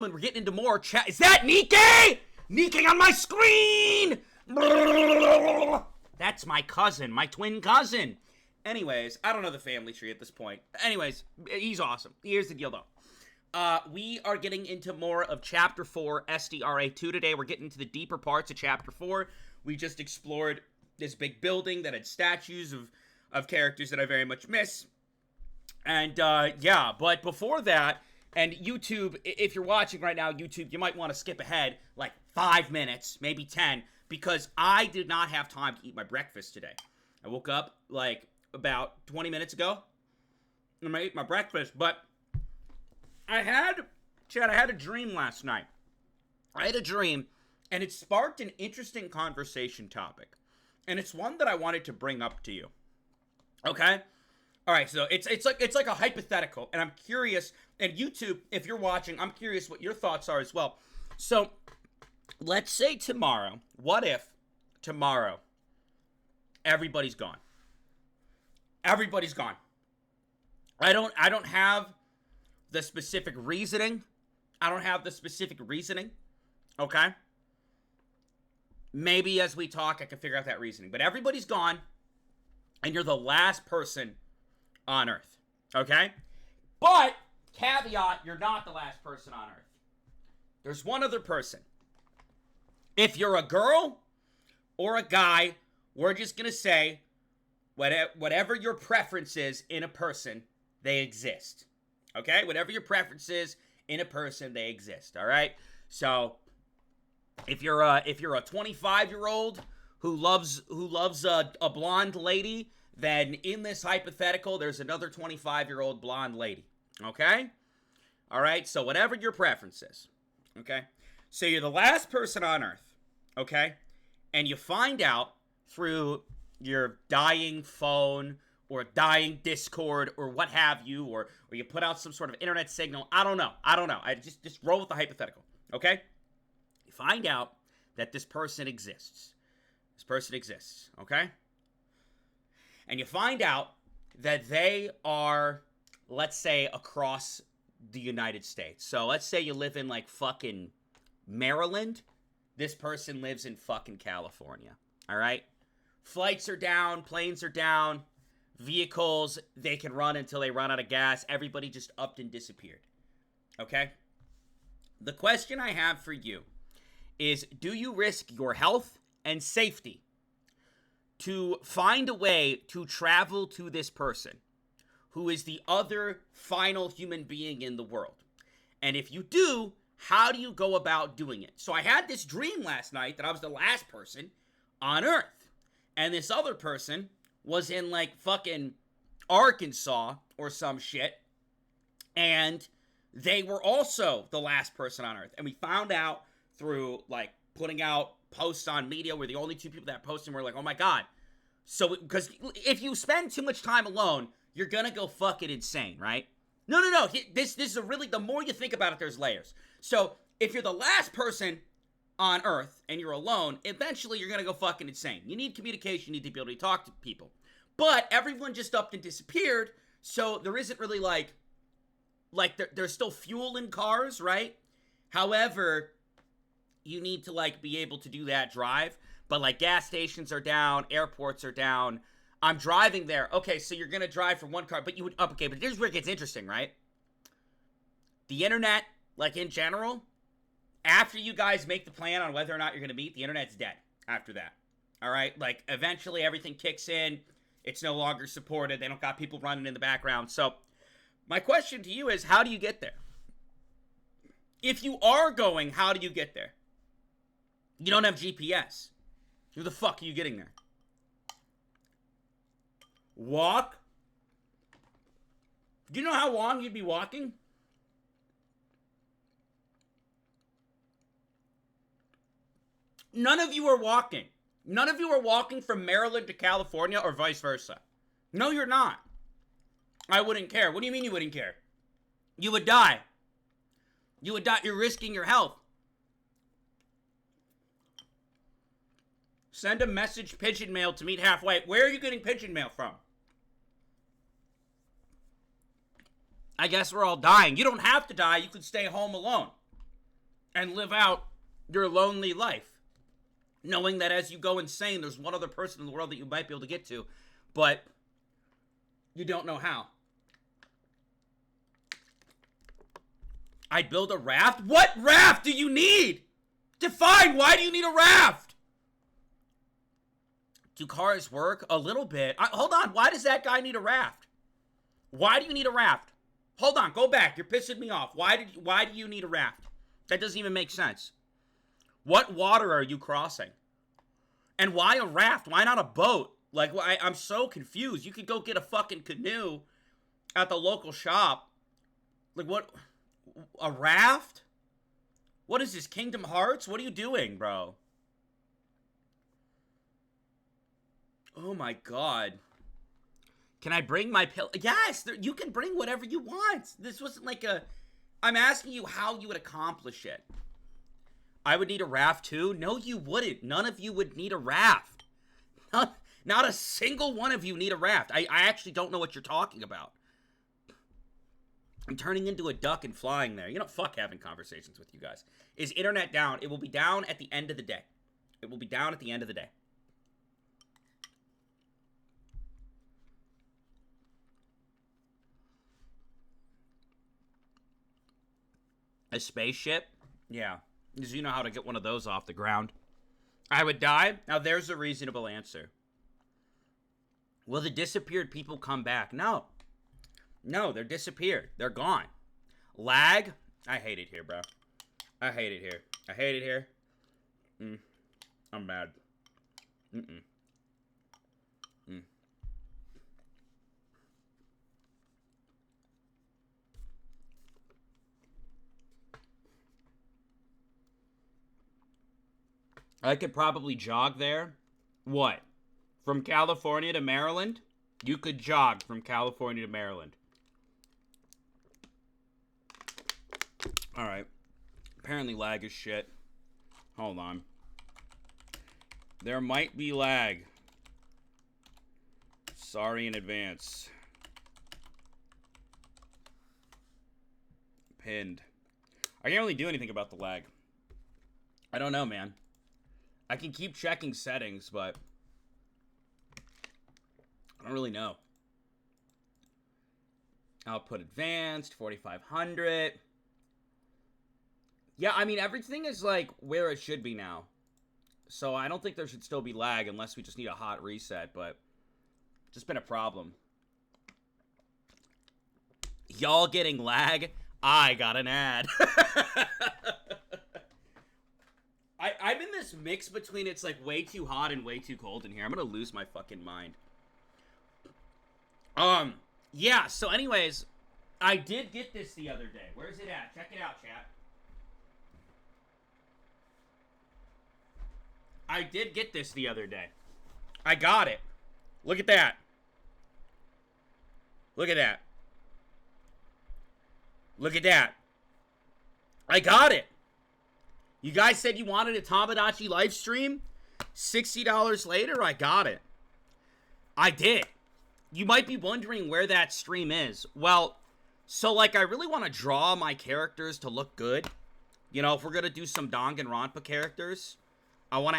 We're getting into more chat. Is that Nikkei? Nikkei on my screen! That's my cousin, my twin cousin. Anyways, I don't know the family tree at this point. Anyways, he's awesome. Here's the deal, though. We are getting into more of Chapter 4, SDRA2 today. We're getting into the deeper parts of Chapter 4. We just explored this big building that had statues of characters that I very much miss. And, yeah, but before that, and YouTube, if you're watching right now, YouTube, you might want to skip ahead like 5 minutes, maybe 10, because I did not have time to eat my breakfast today. I woke up, like, about 20 minutes ago, and I ate my breakfast, but I had a dream last night. I had a dream, and it sparked an interesting conversation topic, and it's one that I wanted to bring up to you, okay? All right, so it's like a hypothetical, and I'm curious, and YouTube, if you're watching, I'm curious what your thoughts are as well. So, let's say tomorrow, what if tomorrow everybody's gone? Everybody's gone. I don't have the specific reasoning. Okay? Maybe as we talk, I can figure out that reasoning. But everybody's gone, and you're the last person on Earth. Okay? But, caveat, you're not the last person on Earth. There's one other person. If you're a girl or a guy, we're just going to say, whatever your preference is in a person, they exist. Okay? Whatever your preference is in a person, they exist. All right? So, if you're a 25-year-old who loves a blonde lady, then in this hypothetical, there's another 25-year-old blonde lady. Okay? All right? So, whatever your preference is. Okay? So, you're the last person on Earth. Okay? And you find out through your dying phone or dying Discord or what have you, or you put out some sort of internet signal. I don't know. I just roll with the hypothetical. Okay? You find out that this person exists. Okay? And you find out that they are, let's say, across the United States. So let's say you live in, like, fucking Maryland. This person lives in fucking California. All right? Flights are down. Planes are down. Vehicles, they can run until they run out of gas. Everybody just upped and disappeared. Okay? The question I have for you is, do you risk your health and safety to find a way to travel to this person who is the other final human being in the world? And if you do, how do you go about doing it? So I had this dream last night that I was the last person on Earth. And this other person was in, like, fucking Arkansas or some shit. And they wwere also the last person on Earth. And we found out through, like, putting out posts on media. We're the only two people that posted, and we're like, oh my god. So, because if you spend too much time alone, you're gonna go fucking insane, right? No. This is a really, the more you think about it, there's layers. So, if you're the last person on Earth and you're alone, eventually you're gonna go fucking insane. You need communication, you need to be able to talk to people. But everyone just upped and disappeared, so there isn't really, like there's still fuel in cars, right? However, you need to, like, be able to do that drive. But, like, gas stations are down, airports are down. I'm driving there. Okay, so you're going to drive from one car, but you would, okay, but here's where it gets interesting, right? The internet, like, in general, after you guys make the plan on whether or not you're going to meet, the internet's dead after that. All right? Like, eventually everything kicks in. It's no longer supported. They don't got people running in the background. So, my question to you is, how do you get there? If you are going, how do you get there? You don't have GPS. Who the fuck are you getting there? Walk? Do you know how long you'd be walking? None of you are walking. None of you are walking from Maryland to California or vice versa. No, you're not. I wouldn't care. What do you mean you wouldn't care? You would die. You would die. You're risking your health. Send a message pigeon mail to meet halfway. Where are you getting pigeon mail from? I guess we're all dying. You don't have to die. You could stay home alone. and live out your lonely life, knowing that as you go insane, there's one other person in the world that you might be able to get to, but you don't know how. I'd build a raft? What raft do you need? Define, why do you need a raft? Do cars work? A little bit. Hold on, why does that guy need a raft? Why do you need a raft? Hold on, go back. You're pissing me off. Why do you need a raft? That doesn't even make sense. What water are you crossing? And why a raft? Why not a boat? Like, I'm so confused. You could go get a fucking canoe at the local shop. Like, what? A raft? What is this, Kingdom Hearts? What are you doing, bro? Oh my god. Can I bring my pillow? Yes, you can bring whatever you want. This wasn't like a... I'm asking you how you would accomplish it. I would need a raft too? No, you wouldn't. None of you would need a raft. Not a single one of you need a raft. I actually don't know what you're talking about. I'm turning into a duck and flying there. You know, fuck having conversations with you guys. Is internet down? It will be down at the end of the day. It will be down at the end of the day. A spaceship? Yeah. Because you know how to get one of those off the ground. I would die? Now there's a reasonable answer. Will the disappeared people come back? No. No, they're disappeared. They're gone. Lag? I hate it here, bro. I hate it here. I hate it here. I'm mad. I could probably jog there. What? From California to Maryland? You could jog from California to Maryland. Alright. Apparently lag is shit. Hold on. There might be lag. Sorry in advance. Pinned. I can't really do anything about the lag. I don't know, man. I can keep checking settings, but I don't really know. Output advanced, 4500. Yeah, I mean, everything is like where it should be now. So I don't think there should still be lag unless we just need a hot reset, but it's just been a problem. Y'all getting lag? I got an ad. I'm in this mix between it's like way too hot and way too cold in here. I'm gonna lose my fucking mind. Yeah, so anyways, I did get this the other day. Where's it at? Check it out, chat. I did get this the other day. I got it. Look at that. Look at that. Look at that. I got it. You guys said you wanted a Tomodachi live stream? $60 later, I got it. I did. You might be wondering where that stream is. Well, so like I really want to draw my characters to look good. You know, if we're going to do some Danganronpa characters, I want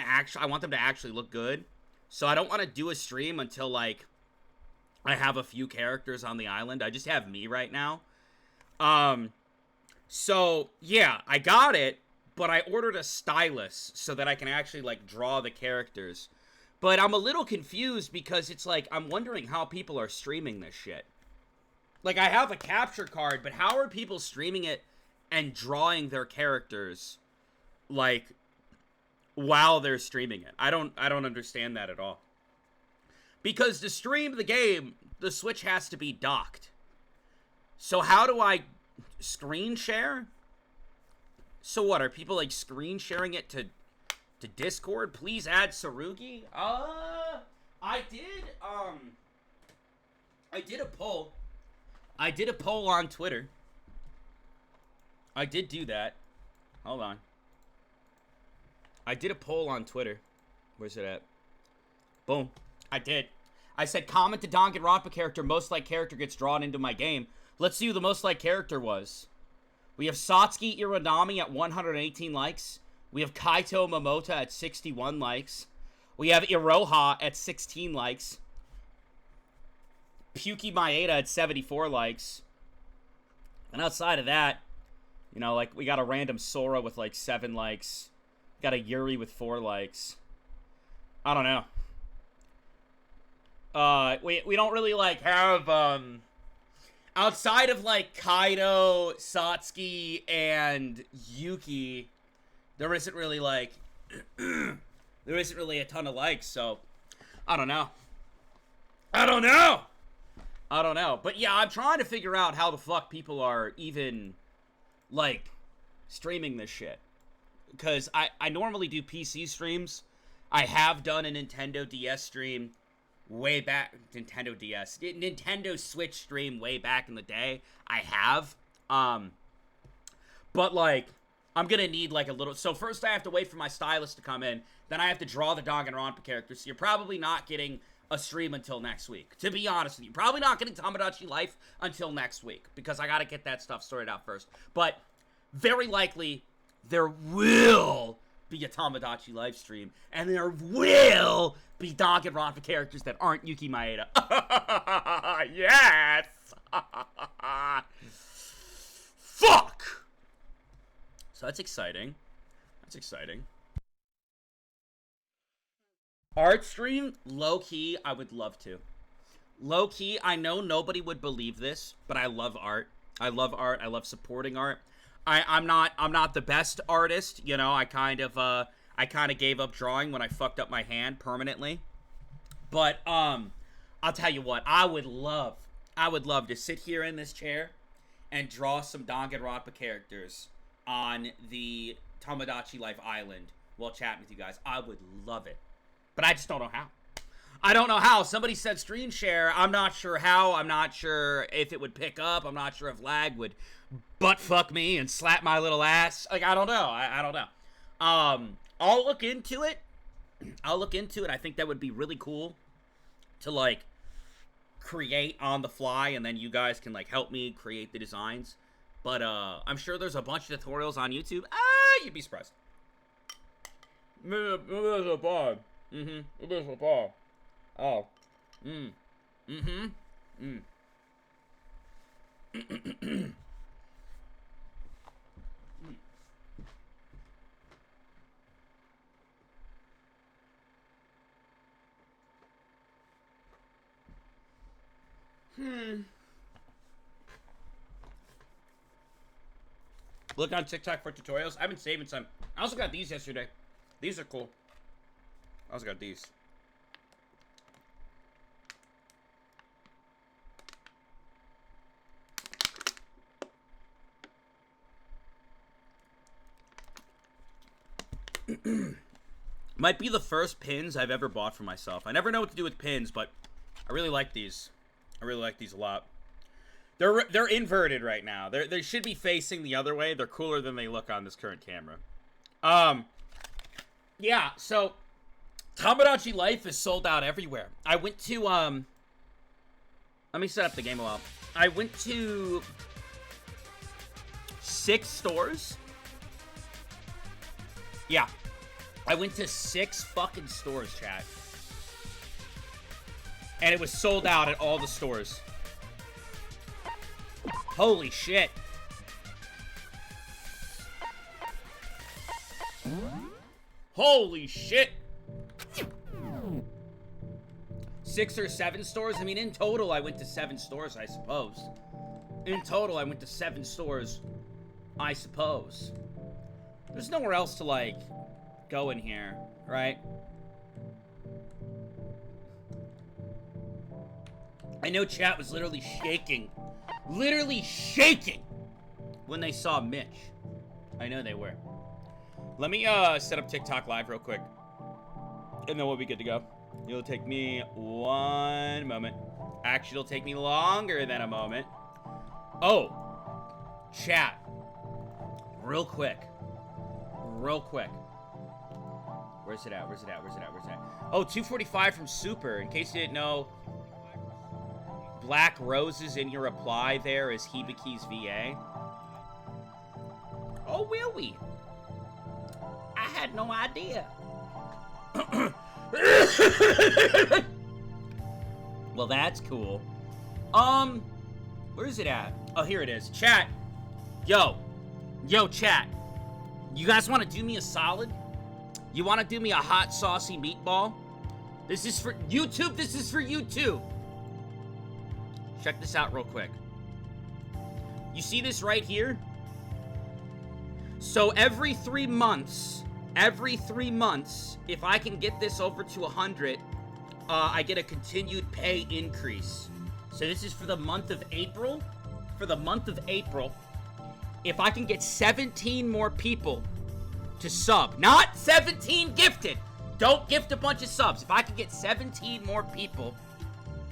them to actually look good. So I don't want to do a stream until like I have a few characters on the island. I just have me right now. So yeah, I got it. But I ordered a stylus so that I can actually, like, draw the characters. But I'm a little confused because it's like, I'm wondering how people are streaming this shit. Like, I have a capture card, but how are people streaming it and drawing their characters, like, while they're streaming it? I don't understand that at all. Because to stream the game, the Switch has to be docked. So how do I screen share? So what, are people like screen sharing it to Discord? Please add Sarugi? I did a poll. I did a poll on Twitter. I did do that. Hold on. I did a poll on Twitter. Where's it at? Boom. I did. I said, comment the Danganronpa character most like character gets drawn into my game. Let's see who the most like character was. We have Satsuki Iranami at 118 likes. We have Kaito Momota at 61 likes. We have Iroha at 16 likes. Puki Maeda at 74 likes. And outside of that, you know, like, we got a random Sora with, like, 7 likes. Got a Yuri with 4 likes. I don't know. We don't really, like, have, outside of, like, Kaido, Satsuki, and Yuki, there isn't really, like, there isn't really a ton of likes, so, I don't know. I don't know. But, yeah, I'm trying to figure out how the fuck people are even, like, streaming this shit. Because I normally do PC streams. I have done a Nintendo DS stream way back. Nintendo Switch stream way back in the day. I have. But, like, I'm gonna need, like, a little... So, first I have to wait for my stylist to come in. Then I have to draw the Danganronpa characters. So, you're probably not getting a stream until next week. To be honest with you. Probably not getting Tomodachi Life until next week. Because I gotta get that stuff sorted out first. But, very likely, there will be a Tomodachi live stream, and there will be Danganronpa characters that aren't Yuki Maeda. Yes! Fuck! So that's exciting. Art stream? Low-key, I would love to. Low-key, I know nobody would believe this, but I love art. I love supporting art. I'm not the best artist, you know. I kind of gave up drawing when I fucked up my hand permanently. But I'll tell you what, I would love to sit here in this chair and draw some Danganronpa characters on the Tomodachi Life Island while chatting with you guys. I would love it. But I just don't know how. I don't know how. Somebody said screen share. I'm not sure how. I'm not sure if it would pick up. I'm not sure if lag would butt fuck me and slap my little ass. Like, I don't know. I don't know. I'll look into it. I think that would be really cool to, like, create on the fly, and then you guys can, like, help me create the designs. But I'm sure there's a bunch of tutorials on YouTube. You'd be surprised. Maybe there's a bar. Maybe there's a bar. Oh. Look on TikTok for tutorials. I've been saving some. I also got these yesterday. These are cool. I also got these. Might be the first pins I've ever bought for myself. I never know what to do with pins, but I really like these. I really like these a lot. They're inverted right now. They should be facing the other way. They're cooler than they look on this current camera. Yeah, so Tomodachi Life is sold out everywhere. I went to let me set up the game a while. I went to 6 stores. Yeah. I went to 6 fucking stores, chat. And it was sold out at all the stores. Holy shit. Holy shit. 6 or 7 stores? I mean, in total, I went to 7 stores, I suppose. In total, I went to 7 stores, I suppose. There's nowhere else to, like, go in here, right? I know chat was literally shaking when they saw Mitch. I know they were. Let me set up TikTok live real quick, and then we'll be good to go. It'll take me 1 moment. Actually, it'll take me longer than a moment. Oh, chat, real quick. Where's it at? Oh, 245 from Super. In case you didn't know, Black Roses in your reply there is Hibiki's VA. Oh, will we? I had no idea. Well, that's cool. Where is it at? Oh, here it is. Chat. Yo, chat. You guys want to do me a solid? You want to do me a hot, saucy meatball? This is for YouTube. This is for YouTube. Check this out real quick. You see this right here? So every 3 months, if I can get this over to 100, I get a continued pay increase. So this is for the month of April. For the month of April, if I can get 17 more people to sub, not 17 gifted. Don't gift a bunch of subs. If I can get 17 more people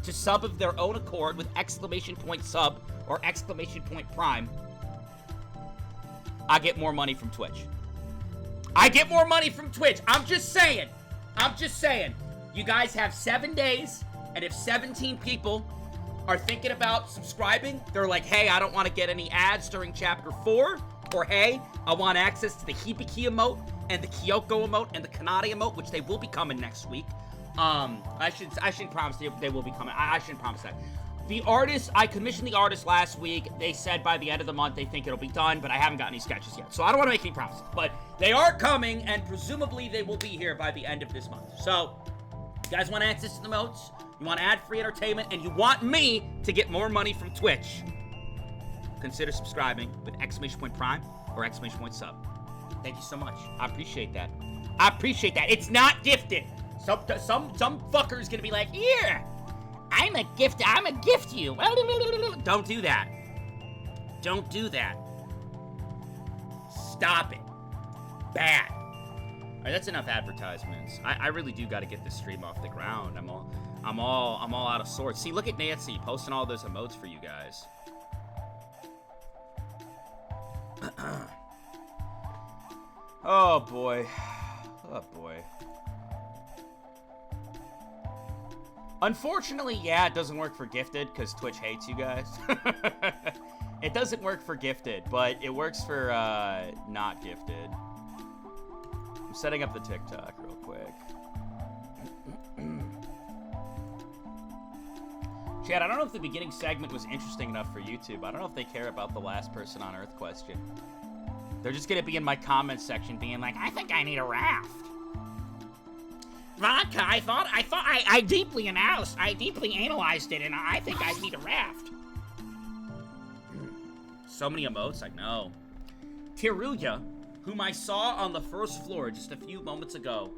to sub of their own accord with exclamation point sub or exclamation point prime, I get more money from Twitch. I get more money from Twitch. I'm just saying. You guys have 7 days, and if 17 people are thinking about subscribing, they're like, hey, I don't want to get any ads during Chapter 4, or hey, I want access to the Hibiki emote, and the Kyoko emote, and the Kanade emote, which they will be coming next week. I shouldn't promise they will be coming. I shouldn't promise that. The artist, I commissioned the artist last week. They said by the end of the month they think it'll be done, but I haven't got any sketches yet. So I don't want to make any promises, but they are coming, and presumably they will be here by the end of this month. So, you guys want access to the emotes? You want ad-free entertainment, and you want me to get more money from Twitch, consider subscribing with exclamation point prime or exclamation point sub. Thank you so much. I appreciate that. It's not gifted. Some fucker's gonna be like, here, I'ma gift you. Don't do that. Stop it. Bad. All right, that's enough advertisements. I really do got to get this stream off the ground. I'm all out of sorts. See, look at Nancy posting all those emotes for you guys. Oh boy. Unfortunately, yeah, it doesn't work for gifted because Twitch hates you guys. It doesn't work for gifted, but it works for not gifted. I'm setting up the TikTok real quick. Chad, I don't know if the beginning segment was interesting enough for YouTube. I don't know if they care about the last person on Earth question. They're just gonna be in my comments section being like, I think I need a raft. Vodka, I deeply analyzed it, and I think I need a raft. So many emotes, I know. Teruya, whom I saw on the first floor just a few moments ago,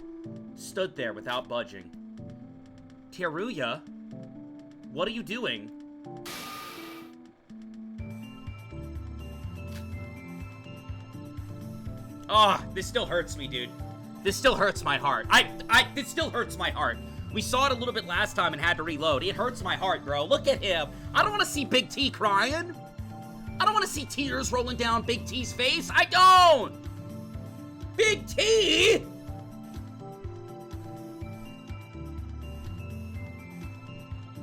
stood there without budging. Teruya, what are you doing? Oh, this still hurts me, dude. This still hurts my heart. This still hurts my heart. We saw it a little bit last time and had to reload. It hurts my heart, bro. Look at him. I don't want to see Big T crying. I don't want to see tears rolling down Big T's face. I don't. Big T?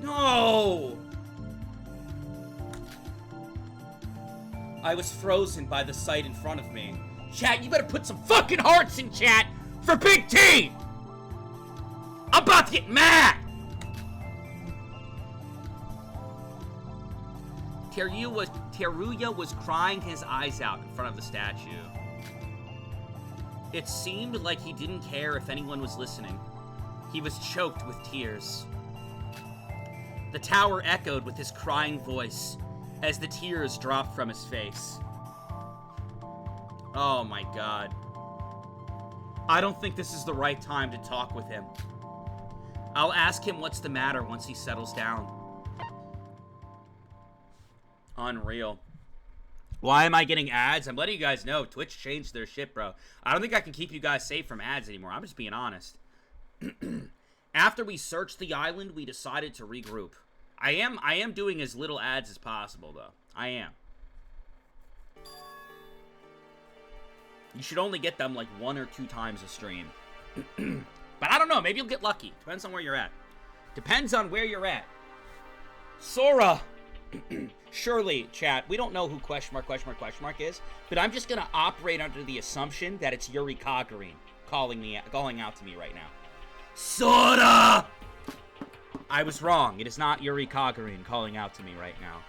No. I was frozen by the sight in front of me. Chat, you better put some fucking hearts in chat for Big T! I'm about to get mad! Teruya was crying his eyes out in front of the statue. It seemed like he didn't care if anyone was listening. He was choked with tears. The tower echoed with his crying voice as the tears dropped from his face. Oh my god. I don't think this is the right time to talk with him. I'll ask him what's the matter once he settles down. Unreal. Why am I getting ads? I'm letting you guys know Twitch changed their shit, bro. I don't think I can keep you guys safe from ads anymore. I'm just being honest. After we searched the island, we decided to regroup. I am doing as little ads as possible, though. I am. You should only get them like 1 or 2 times a stream. But I don't know. Maybe you'll get lucky. Depends on where you're at. Depends on where you're at. Sora, Surely, chat, we don't know who question mark is, but I'm just gonna operate under the assumption that it's Yuri Kagarin calling out to me right now. Sora! I was wrong. It is not Yuri Kagarin calling out to me right now.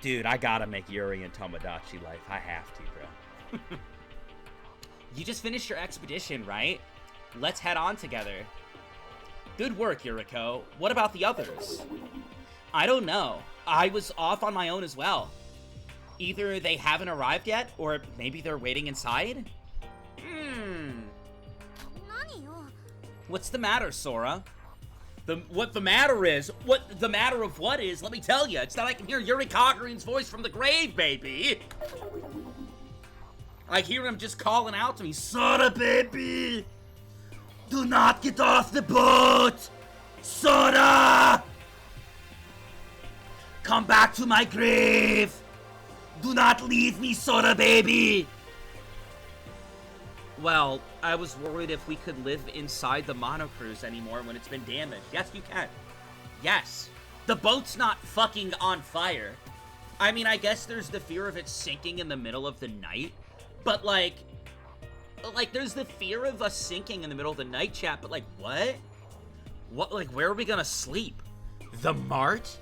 Dude, I gotta make Yuri and Tomodachi life. I have to, bro. You just finished your expedition, right? Let's head on together. Good work, Yuriko. What about the others? I don't know. I was off on my own as well. Either they haven't arrived yet, or maybe they're waiting inside? What's the matter, Sora? What the matter is, let me tell you. It's that I can hear Yuri Kagarin's voice from the grave, baby. I hear him just calling out to me, Sora, baby! Do not get off the boat! Sora! Come back to my grave! Do not leave me, Sora, baby! Well, I was worried if we could live inside the monocruise anymore when it's been damaged. Yes, you can. Yes. The boat's not fucking on fire. I mean, I guess there's the fear of it sinking in the middle of the night. But, like, there's the fear of us sinking in the middle of the night, chat. But, like, what? What, like, where are we gonna sleep? The mart?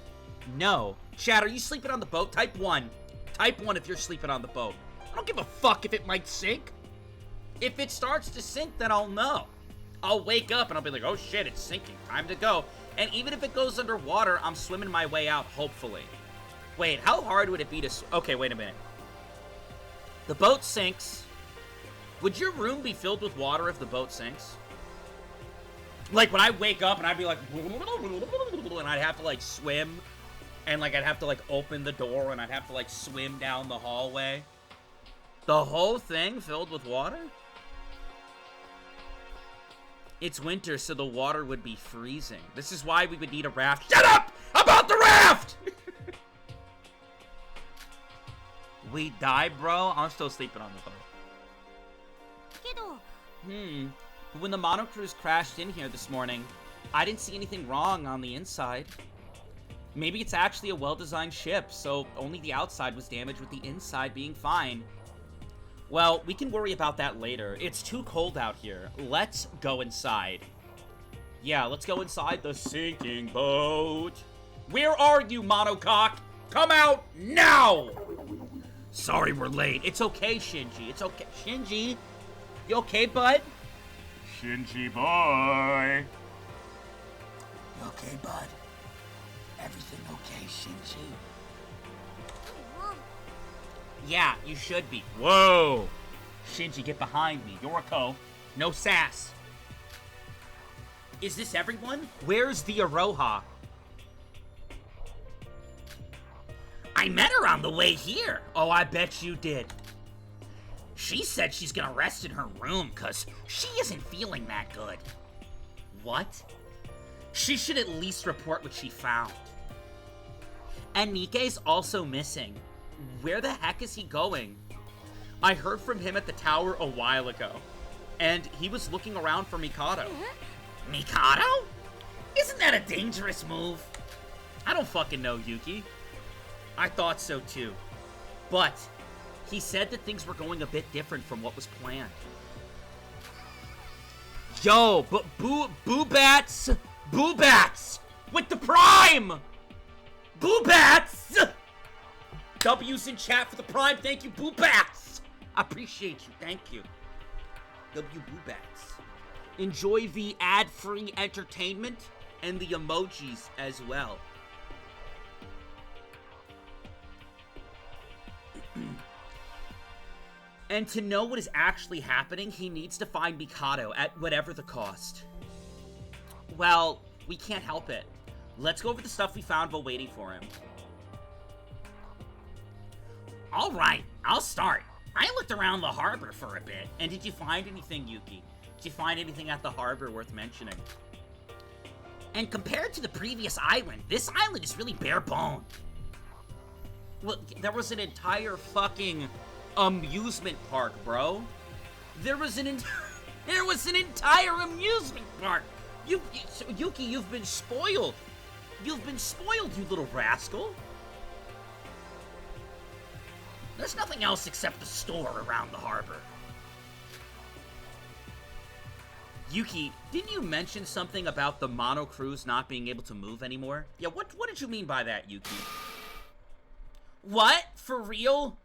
No. Chat, are you sleeping on the boat? Type 1. Type 1 if you're sleeping on the boat. I don't give a fuck if it might sink. If it starts to sink, then I'll know. I'll wake up and I'll be like, oh shit, it's sinking. Time to go. And even if it goes underwater, I'm swimming my way out, hopefully. Wait, how hard would it be to okay, wait a minute. The boat sinks. Would your room be filled with water if the boat sinks? Like, when I wake up and I'd be like, and I'd have to, like, swim. And, like, I'd have to, like, open the door and I'd have to, like, swim down the hallway. The whole thing filled with water? It's winter, so the water would be freezing. This is why we would need a raft. Shut up about the raft! We died, bro? I'm still sleeping on the boat. But when the monocruise crashed in here this morning, I didn't see anything wrong on the inside. Maybe it's actually a well-designed ship, so only the outside was damaged with the inside being fine. Well, we can worry about that later. It's too cold out here. Let's go inside. Yeah, let's go inside the sinking boat. Where are you, monocock? Come out now! Sorry we're late. It's okay, Shinji. It's okay. Shinji, you okay, bud? Shinji boy. You okay, bud? Everything okay, Shinji? Yeah, you should be. Whoa! Shinji, get behind me. Yoriko, no sass. Is this everyone? Where's the Aroha? I met her on the way here. Oh, I bet you did. She said she's gonna rest in her room because she isn't feeling that good. What? She should at least report what she found. And Nike's also missing. Where the heck is he going? I heard from him at the tower a while ago, and he was looking around for Mikado. Mikado? Isn't that a dangerous move? I don't fucking know, Yuki. I thought so too. But he said that things were going a bit different from what was planned. Yo, but Boobats with the prime! Boobats! W's in chat for the prime. Thank you, Boobats. I appreciate you. Thank you. W Boobats. Enjoy the ad-free entertainment and the emojis as well. And to know what is actually happening, he needs to find Mikado at whatever the cost. Well, we can't help it. Let's go over the stuff we found while waiting for him. Alright, I'll start. I looked around the harbor for a bit. And did you find anything, Yuki? Did you find anything at the harbor worth mentioning? And compared to the previous island, this island is really bare boned. Well, there was an entire fucking amusement park, bro. There was an entire amusement park. Yuki, you've been spoiled. You've been spoiled, you little rascal. There's nothing else except the store around the harbor. Yuki, didn't you mention something about the mono crews not being able to move anymore? Yeah, what did you mean by that, Yuki? What? For real?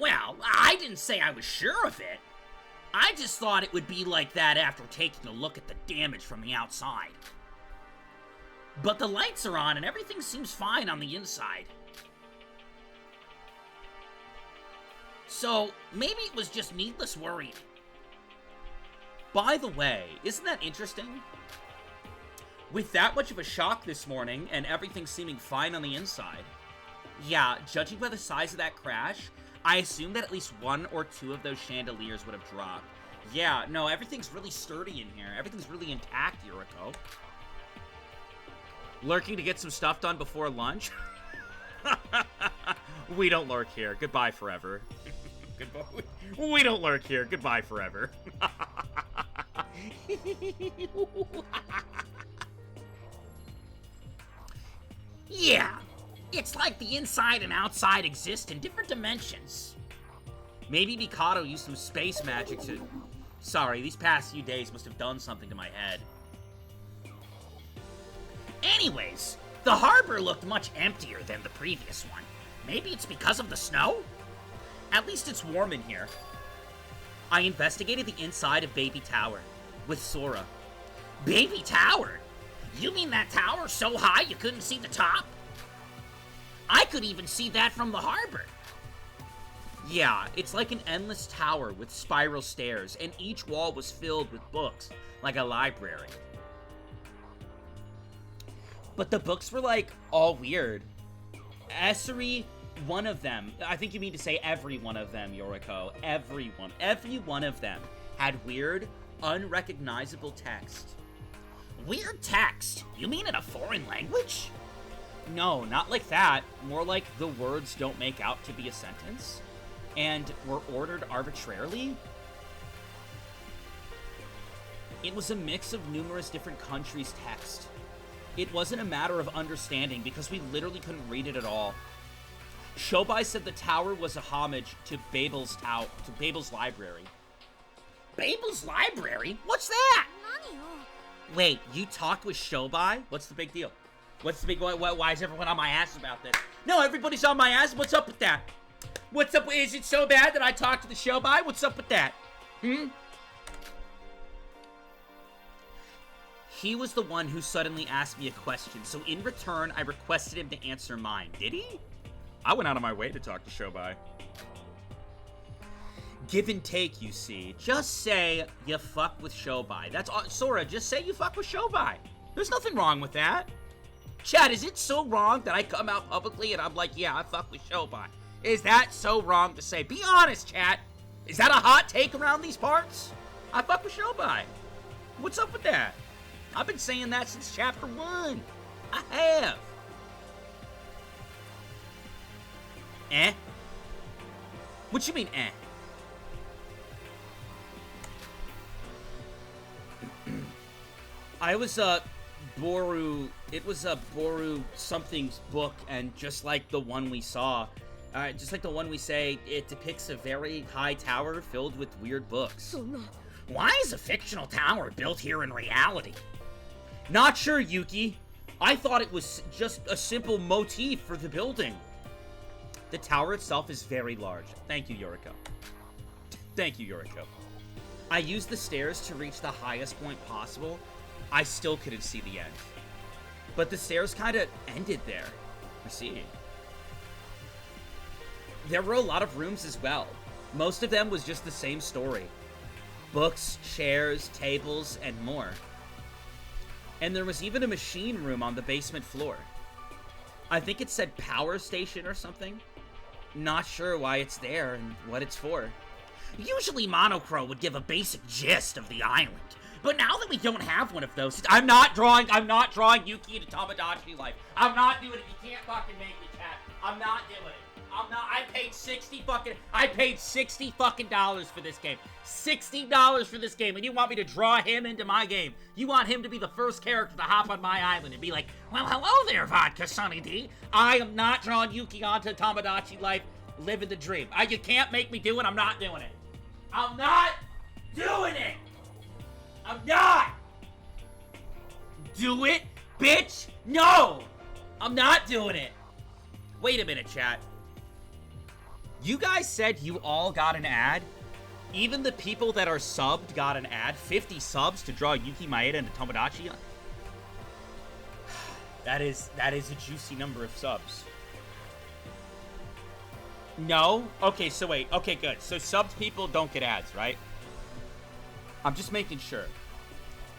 Well, I didn't say I was sure of it. I just thought it would be like that after taking a look at the damage from the outside. But the lights are on and everything seems fine on the inside. So, maybe it was just needless worrying. By the way, isn't that interesting? With that much of a shock this morning and everything seeming fine on the inside, yeah, judging by the size of that crash, I assume that at least one or two of those chandeliers would have dropped. Yeah, no, everything's really sturdy in here. Everything's really intact, Yuriko. Lurking to get some stuff done before lunch? We don't lurk here. Goodbye forever. Goodbye. We don't lurk here. Goodbye forever. Yeah, it's like the inside and outside exist in different dimensions. Maybe Mikado used some space magic to... Sorry, these past few days must have done something to my head. Anyways, the harbor looked much emptier than the previous one. Maybe it's because of the snow? At least it's warm in here. I investigated the inside of Baby Tower with Sora. Baby Tower? You mean that tower so high you couldn't see the top? I could even see that from the harbor. Yeah, it's like an endless tower with spiral stairs, and each wall was filled with books, like a library. But the books were, like, all weird. Every one of them, I think you mean to say every one of them, Yoriko. Every one of them had weird, unrecognizable text. Weird text? You mean in a foreign language? No, not like that. More like the words don't make out to be a sentence, and were ordered arbitrarily. It was a mix of numerous different countries' text. It wasn't a matter of understanding because we literally couldn't read it at all. Shobai said the tower was a homage to Babel's library. Babel's library? What's that? Wait, you talked with Shobai? What's the big deal? What's the big... Why is everyone on my ass about this? No, everybody's on my ass. What's up with that? What's up? Is it so bad that I talked to the Shobai? What's up with that? He was the one who suddenly asked me a question, so in return, I requested him to answer mine. Did he? I went out of my way to talk to Shobai. Give and take, you see. Just say you fuck with Shobai. That's all. Sora, just say you fuck with Shobai. There's nothing wrong with that. Chad, is it so wrong that I come out publicly and I'm like, yeah, I fuck with Shobai? Is that so wrong to say? Be honest, chat. Is that a hot take around these parts? I fuck with Shobai. What's up with that? I've been saying that since chapter 1. I have. Eh? What you mean, eh? I was, Boru... It was a Boru something's book, and just like the one we saw, just like the one we say, it depicts a very high tower filled with weird books. Why is a fictional tower built here in reality? Not sure, Yuki. I thought it was just a simple motif for the building. The tower itself is very large. Thank you, Yoriko. Thank you, Yoriko. I used the stairs to reach the highest point possible. I still couldn't see the end. But the stairs kind of ended there. I see. There were a lot of rooms as well. Most of them was just the same story. Books, chairs, tables, and more. And there was even a machine room on the basement floor. I think it said power station or something. Not sure why it's there and what it's for. Usually Monocro would give a basic gist of the island, But now that we don't have one of those, I'm not drawing Yuki into Tomodachi life. I'm not doing it. You can't fucking make me, chat. I'm not doing it. I paid $60 fucking dollars for this game. $60 for this game, and you want me to draw him into my game. You want him to be the first character to hop on my island and be like, well, hello there, VodkaSunnyD. I am not drawing Yuki onto Tomodachi life, living the dream. You can't make me do it. I'm not doing it. I'm not doing it. I'm not. Do it, bitch. No. I'm not doing it. Wait a minute, chat. You guys said you all got an ad? Even the people that are subbed got an ad? 50 subs to draw Yuki Maeda into Tomodachi? That is a juicy number of subs. No? Okay, so wait. Okay, good. So subbed people don't get ads, right? I'm just making sure.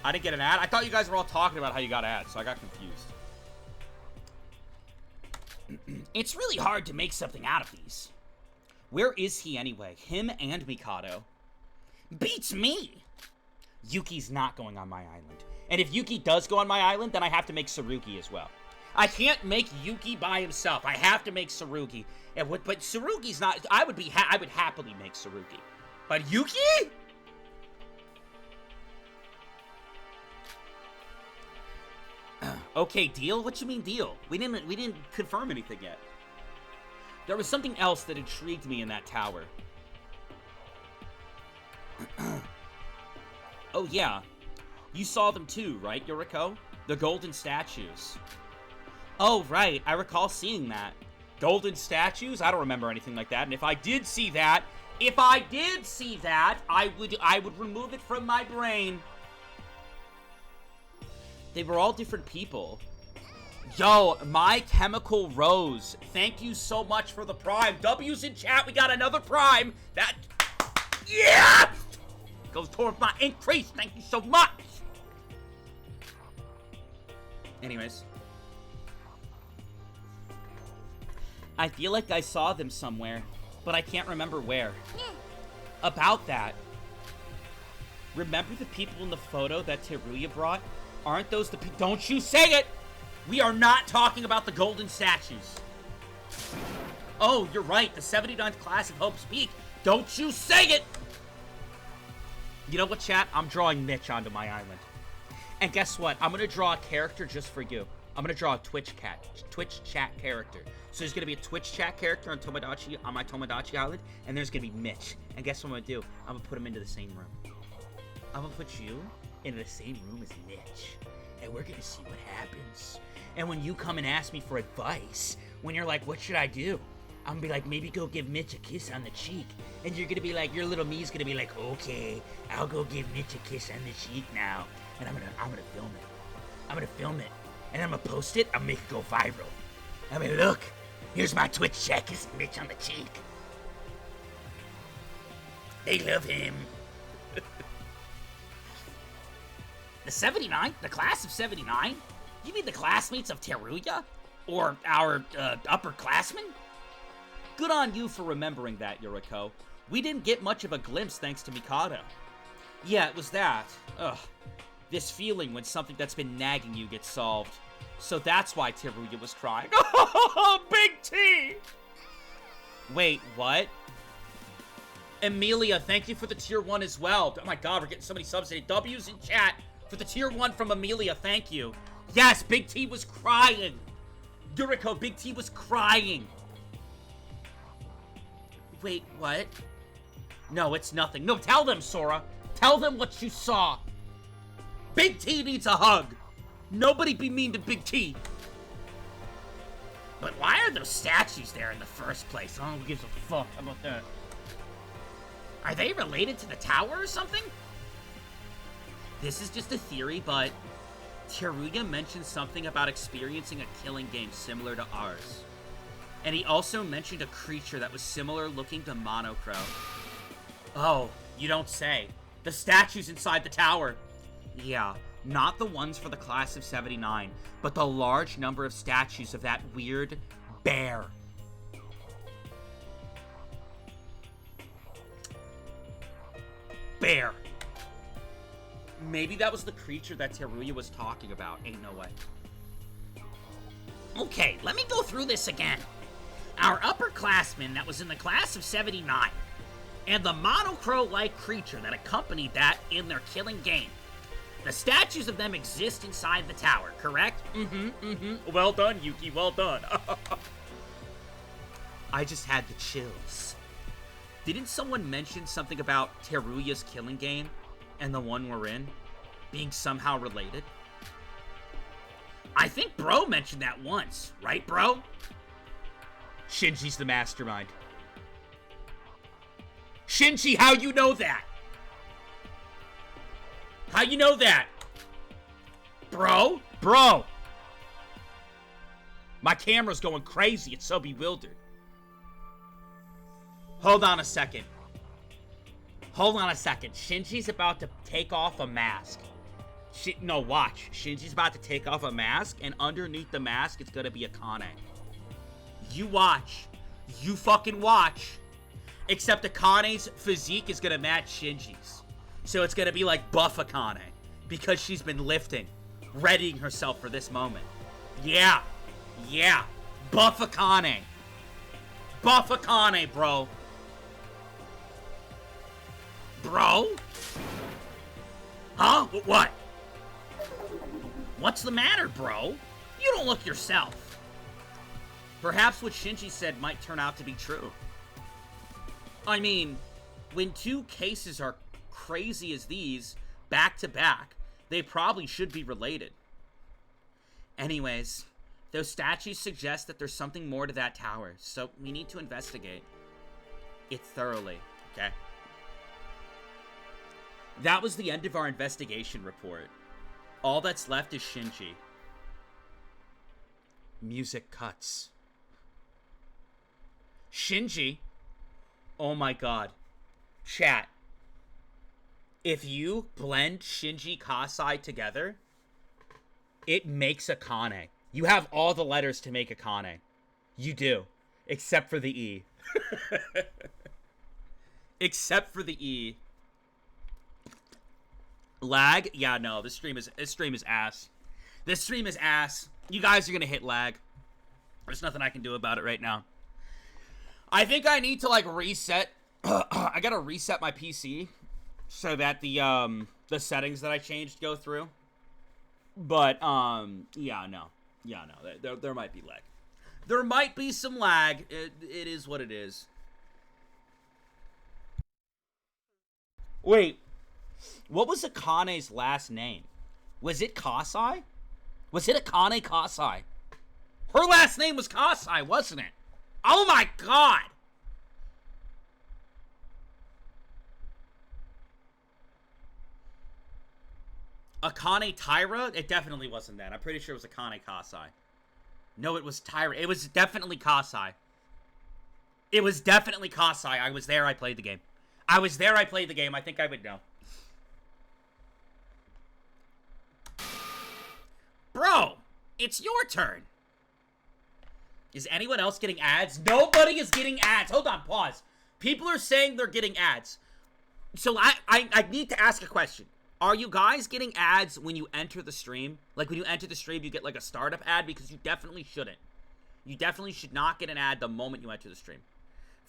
I didn't get an ad? I thought you guys were all talking about how you got ads, so I got confused. It's really hard to make something out of these. Where is he anyway? Him and Mikado. Beats me! Yuki's not going on my island. And if Yuki does go on my island, then I have to make Tsurugi as well. I can't make Yuki by himself. I have to make Tsurugi. But Tsurugi's not... I would happily make Tsurugi. But Yuki? Okay, deal? What you mean deal? We didn't confirm anything yet. There was something else that intrigued me in that tower. Oh yeah. You saw them too, right, Yuriko? The golden statues. Oh, right. I recall seeing that. Golden statues? I don't remember anything like that. And if I did see that, I would remove it from my brain. They were all different people. Yo, My Chemical Rose. Thank you so much for the Prime. W's in chat. We got another Prime. That... Yeah! Goes towards my increase. Thank you so much. Anyways. I feel like I saw them somewhere, but I can't remember where. About that. Remember the people in the photo that Teruya brought? Aren't those the people? Don't you say it! We are not talking about the golden statues. Oh, you're right. The 79th class of Hope's Peak. Don't you say it! You know what, chat? I'm drawing Mitch onto my island. And guess what? I'm going to draw a character just for you. I'm going to draw a Twitch chat character. So there's going to be a Twitch chat character on my Tomodachi island, and there's going to be Mitch. And guess what I'm going to do? I'm going to put him into the same room. I'm going to put you into the same room as Mitch. And we're going to see what happens. And when you come and ask me for advice, when you're like, what should I do? I'm gonna be like, maybe go give Mitch a kiss on the cheek. And you're gonna be like, your little me's gonna be like, okay, I'll go give Mitch a kiss on the cheek now. And I'm gonna film it. I'm gonna film it. And I'm gonna post it. I'm gonna make it go viral. I mean, look, here's my Twitch chat kissing Mitch on the cheek. They love him. The 79? The class of 79? You mean the classmates of Teruya? Or our upperclassmen? Good on you for remembering that, Yuriko. We didn't get much of a glimpse thanks to Mikado. Yeah, it was that. Ugh. This feeling when something that's been nagging you gets solved. So that's why Teruya was crying. Big T! Wait, what? Amelia, thank you for the tier 1 as well. Oh my god, we're getting so many subs today. W's in chat for the tier 1 from Amelia, thank you. Yes, Big T was crying. Yuriko, Big T was crying. Wait, what? No, it's nothing. No, tell them, Sora. Tell them what you saw. Big T needs a hug. Nobody be mean to Big T. But why are those statues there in the first place? Oh, who gives a fuck about that? Are they related to the tower or something? This is just a theory, but Teruya mentioned something about experiencing a killing game similar to ours. And he also mentioned a creature that was similar looking to Monocro. Oh, you don't say. The statues inside the tower. Yeah, not the ones for the class of 79, but the large number of statues of that weird bear. Bear. Maybe that was the creature that Teruya was talking about. Ain't no way. Okay, let me go through this again. Our upperclassman that was in the class of 79, and the monocro-like creature that accompanied that in their killing game. The statues of them exist inside the tower, correct? Well done, Yuki, well done. I just had the chills. Didn't someone mention something about Teruya's killing game and the one we're in being somehow related? I think Bro mentioned that once, right, Bro? Shinji's the mastermind. Shinji, how you know that? How you know that? Bro? Bro! My camera's going crazy, it's so bewildered. Hold on a second. Hold on a second. Shinji's about to take off a mask. No, watch. Shinji's about to take off a mask, and underneath the mask, it's gonna be Akane. You watch. You fucking watch. Except Akane's physique is gonna match Shinji's. So it's gonna be like buff Akane. Because she's been lifting. Readying herself for this moment. Yeah. Yeah. Buff Akane. Buff Akane, bro. Bro? Huh? What? What's the matter, bro? You don't look yourself. Perhaps what Shinji said might turn out to be true. I mean, when two cases are crazy as these, back to back, they probably should be related. Anyways, those statues suggest that there's something more to that tower, so we need to investigate it thoroughly, okay? That was the end of our investigation report. All that's left is Shinji. Music cuts. Shinji? Oh my god. Chat. If you blend Shinji Kasai together, it makes Akane. You have all the letters to make Akane. You do. Except for the E. Except for the E. Lag? Yeah, no, this stream is ass. This stream is ass. You guys are gonna hit lag. There's nothing I can do about it right now. I think I need to like reset. I gotta reset my PC so that the settings that I changed go through. But yeah, no. There might be lag. There might be some lag. It is what it is. Wait. What was Akane's last name? Was it Kasai? Was it Akane Kasai? Her last name was Kasai, wasn't it? Oh my god! Akane Tyra? It definitely wasn't that. I'm pretty sure it was Akane Kasai. No, it was Tyra. It was definitely Kasai. It was definitely Kasai. I was there, I played the game. I was there, I played the game. I think I would know. Bro, it's your turn. Is anyone else getting ads? Nobody is getting ads. Hold on, pause. People are saying they're getting ads. So I need to ask a question. Are you guys getting ads when you enter the stream? Like when you enter the stream, you get like a startup ad? Because you definitely shouldn't. You definitely should not get an ad the moment you enter the stream.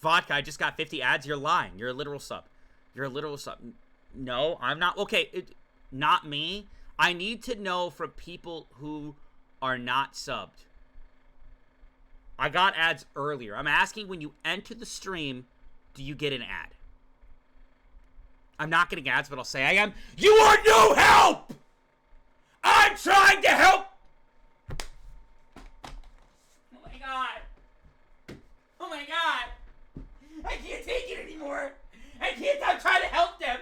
Vodka, I just got 50 ads. You're lying. You're a literal sub. You're a literal sub. No, I'm not. Okay, not me. I need to know from people who are not subbed. I got ads earlier. I'm asking, when you enter the stream, do you get an ad? I'm not getting ads, but I'll say I am. You are no help! I'm trying to help! Oh my god. Oh my god. I can't take it anymore. I'm trying to help them.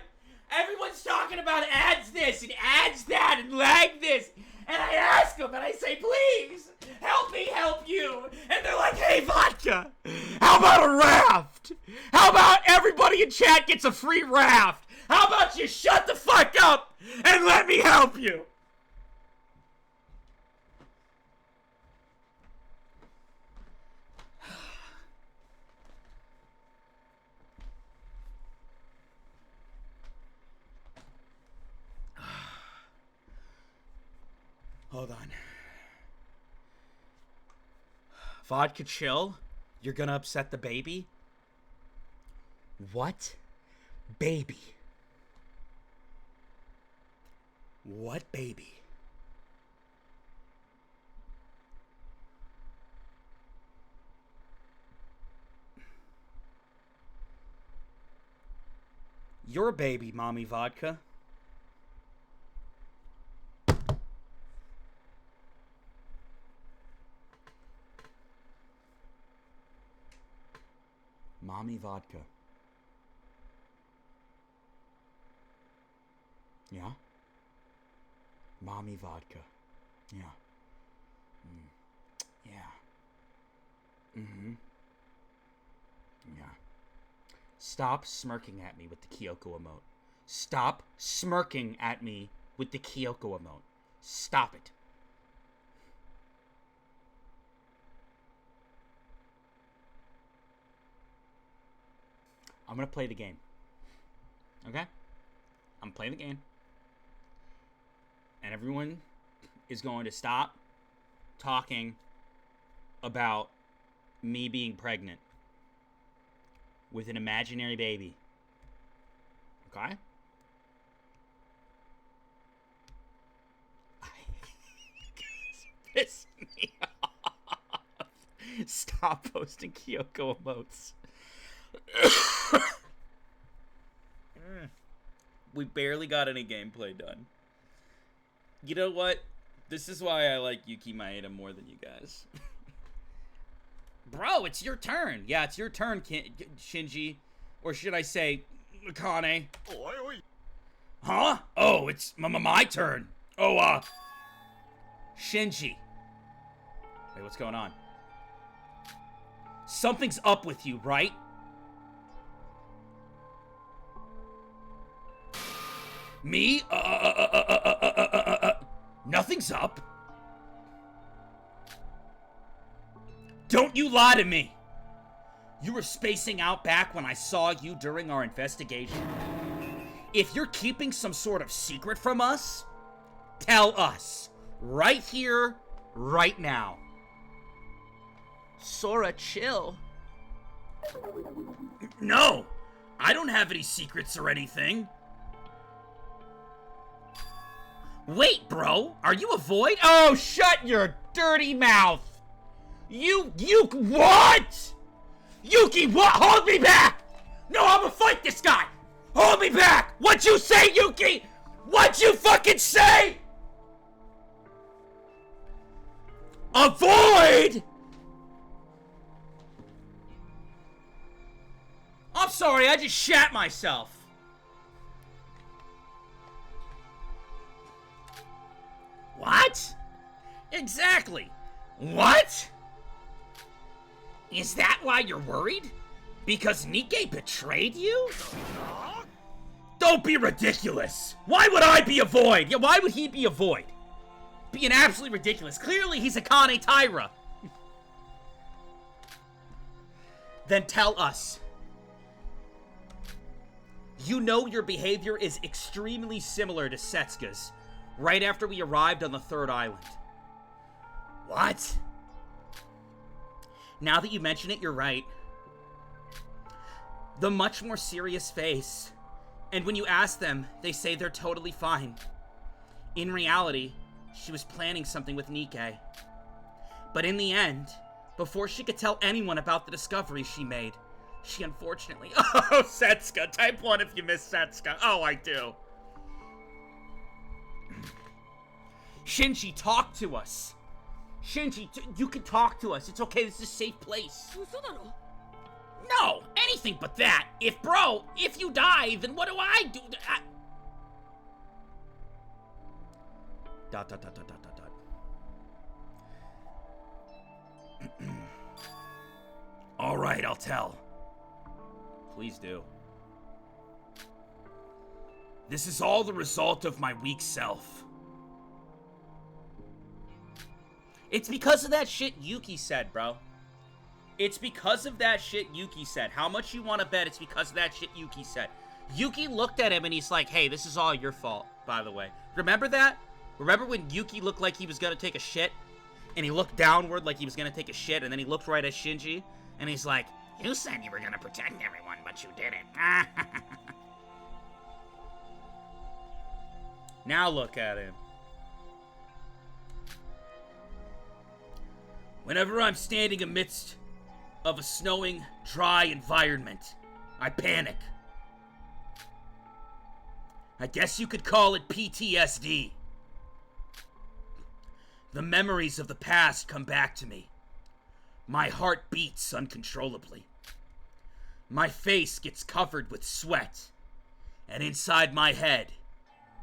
Everyone's talking about ads this and ads that and lag this. And I ask them and I say, please, help me help you. And they're like, hey, Vodka, how about a raft? How about everybody in chat gets a free raft? How about you shut the fuck up and let me help you? Hold on. Vodka, chill. You're gonna upset the baby? What? Baby. What baby? Your baby, Mommy Vodka. Mommy Vodka. Yeah? Mommy Vodka. Yeah. Yeah. Mm-hmm. Yeah. Stop smirking at me with the Kyoko emote. Stop smirking at me with the Kyoko emote. Stop it. I'm gonna play the game. Okay? I'm playing the game. And everyone is going to stop talking about me being pregnant with an imaginary baby. Okay? Piss me off. Stop posting Kyoko emotes. We barely got any gameplay done. You know what? This is why I like Yuki Maeda more than you guys. Bro, it's your turn. Yeah, it's your turn, Shinji. Or should I say, Akane. Huh? Oh, it's my turn. Oh, Shinji. Wait, what's going on? Something's up with you, right? Me? Nothing's up. Don't you lie to me. You were spacing out back when I saw you during our investigation. If you're keeping some sort of secret from us, tell us. Right here, right now. Sora, chill. No, I don't have any secrets or anything. Wait, bro, are you a void? Oh, shut your dirty mouth. You, what? Yuki, what? Hold me back. No, I'm gonna fight this guy. Hold me back. What'd you say, Yuki? What'd you fucking say? A void? I'm sorry, I just shat myself. What? Exactly. What? Is that why you're worried? Because Nikke betrayed you? Don't be ridiculous. Why would I be a void? Yeah, why would he be a void? Being absolutely ridiculous. Clearly he's Akane Taira. Then tell us. You know your behavior is extremely similar to Setsuka's right after we arrived on the third island. What? Now that you mention it, you're right. The much more serious face. And when you ask them, they say they're totally fine. In reality, she was planning something with Nikke. But in the end, before she could tell anyone about the discovery she made, she unfortunately... Oh, Setsuka. Type 1 if you miss Setsuka. Oh, I do. Shinji, talk to us. Shinji, you can talk to us. It's okay. This is a safe place. No, anything but that. If you die, then what do I do? Dot. All right, I'll tell. Please do. This is all the result of my weak self. It's because of that shit Yuki said, bro. It's because of that shit Yuki said. How much you want to bet it's because of that shit Yuki said? Yuki looked at him and he's like, hey, this is all your fault, by the way. Remember that? Remember when Yuki looked like he was gonna take a shit? And he looked downward like he was gonna take a shit, and then he looked right at Shinji, and he's like, You said you were gonna protect everyone, but you didn't. now look at him. Whenever I'm standing amidst of a snowing, dry environment, I panic. I guess you could call it PTSD. The memories of the past come back to me. My heart beats uncontrollably. My face gets covered with sweat. And inside my head,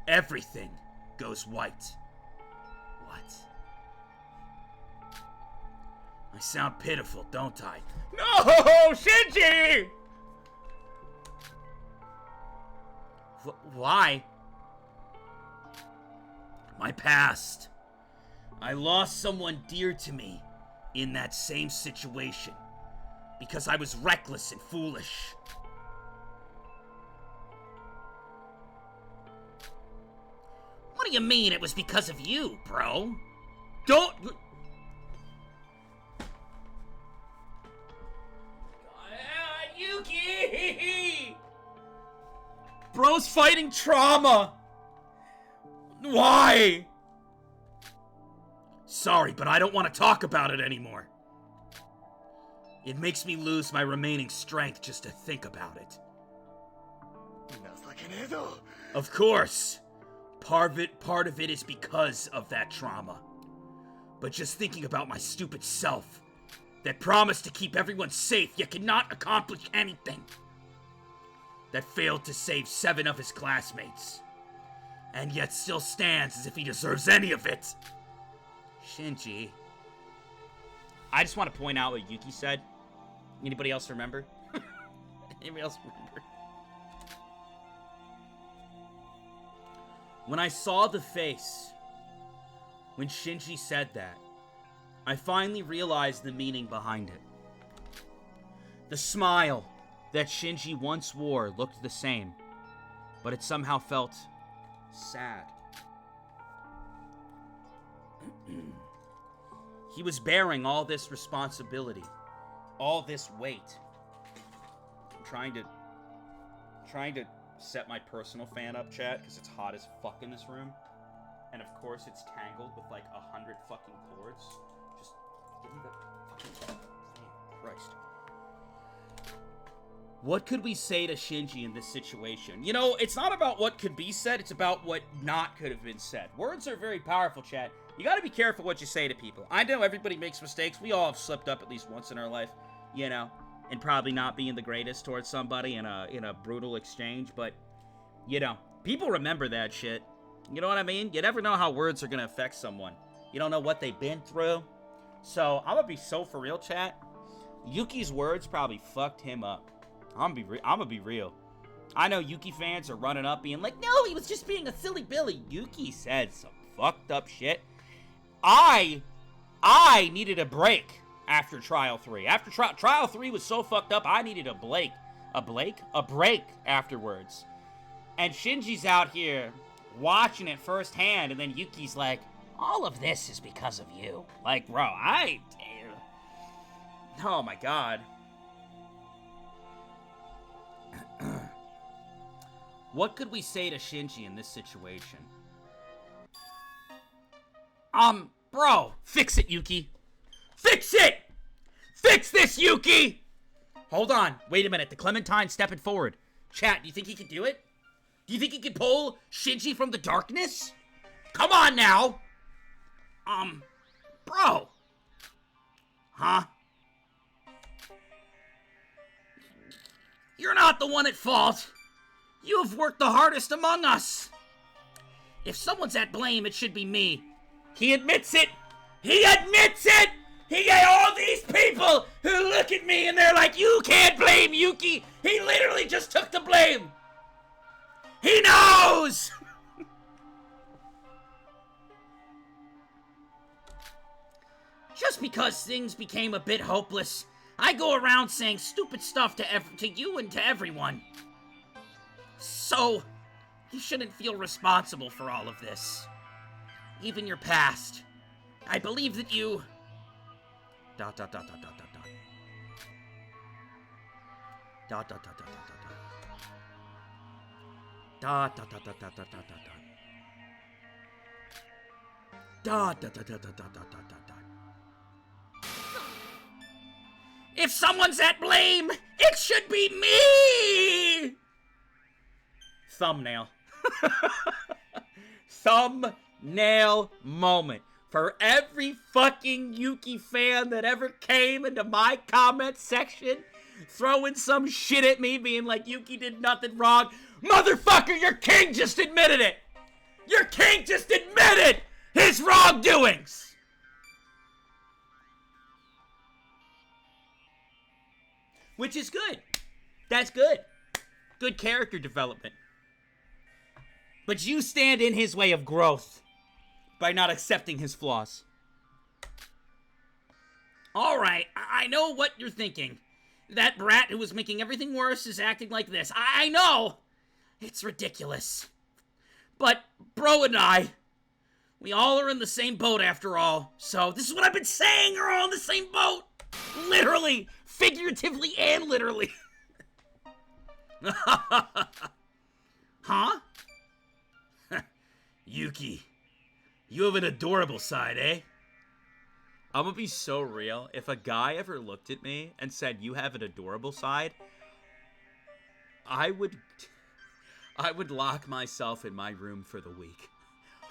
everything goes white. What? I sound pitiful, don't I? No, Shinji! Why? My past. I lost someone dear to me in that same situation because I was reckless and foolish. What do you mean it was because of you, bro? Don't... Yuki! Bro's fighting trauma. Why? Sorry, but I don't want to talk about it anymore. It makes me lose my remaining strength just to think about it. Of course. Part of it is because of that trauma. But just thinking about my stupid self, that promised to keep everyone safe yet cannot accomplish anything. That failed to save 7 of his classmates. And yet still stands as if he deserves any of it. Shinji. I just want to point out what Yuki said. Anybody else remember? Anybody else remember? When I saw the face, when Shinji said that, I finally realized the meaning behind it. The smile that Shinji once wore looked the same, but it somehow felt sad. He was bearing all this responsibility, all this weight. I'm trying to set my personal fan up, chat, because it's hot as fuck in this room. And of course it's tangled with like 100 fucking cords. Just give me the fucking thing. Christ. What could we say to Shinji in this situation? You know, it's not about what could be said, it's about what not could have been said. Words are very powerful, chat. You gotta be careful what you say to people. I know everybody makes mistakes. We all have slipped up at least once in our life, you know, and probably not being the greatest towards somebody in a brutal exchange, but, you know, people remember that shit. You know what I mean? You never know how words are gonna affect someone. You don't know what they've been through. So, I'm gonna be so for real, chat. Yuki's words probably fucked him up. I'm gonna be real. I know Yuki fans are running up being like, no, he was just being a silly Billy. Yuki said some fucked up shit. I needed a break after Trial 3. After Trial 3 was so fucked up, I needed a break afterwards. And Shinji's out here watching it firsthand, and then Yuki's like, All of this is because of you. like, bro, oh my god. What could we say to Shinji in this situation? Bro, fix it, Yuki. Fix it! Fix this, Yuki! Hold on, wait a minute. The Clementine's stepping forward. Chat, do you think he can do it? Do you think he can pull Shinji from the darkness? Come on now! Bro. Huh? You're not the one at fault. You have worked the hardest among us. If someone's at blame, it should be me. He admits it. He admits it. He got all these people who look at me and they're like, you can't blame Yuki. He literally just took the blame. He knows. Just because things became a bit hopeless, I go around saying stupid stuff to you and to everyone. So, you shouldn't feel responsible for all of this. even your past. I believe that you... ... If someone's at blame, it should be me! Thumbnail. Thumbnail moment. For every fucking Yuki fan that ever came into my comment section throwing some shit at me being like, Yuki did nothing wrong. Motherfucker, your king just admitted it! Your king just admitted his wrongdoings! Which is good. That's good. Good character development. But you stand in his way of growth by not accepting his flaws. Alright, I know what you're thinking. That brat who was making everything worse is acting like this. I know! It's ridiculous. But bro and I, we all are in the same boat after all. So this is what I've been saying, we're all in the same boat. Literally, figuratively, and literally. Huh? Yuki, you have an adorable side, eh? I'm gonna be so real. If a guy ever looked at me and said, you have an adorable side, I would lock myself in my room for the week.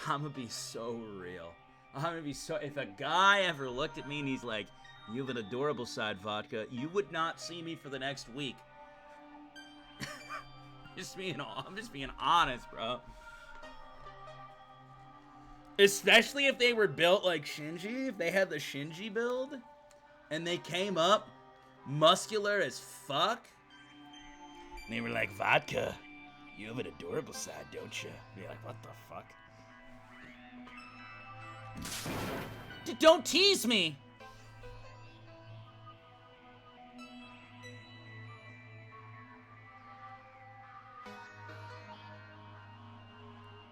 I'm gonna be so real. If a guy ever looked at me and he's like, you have an adorable side, Vodka, you would not see me for the next week. I'm just being honest, bro. Especially if they were built like Shinji, if they had the Shinji build, and they came up muscular as fuck, and they were like, Vodka, you have an adorable side, don't you? Be like, what the fuck? Don't tease me!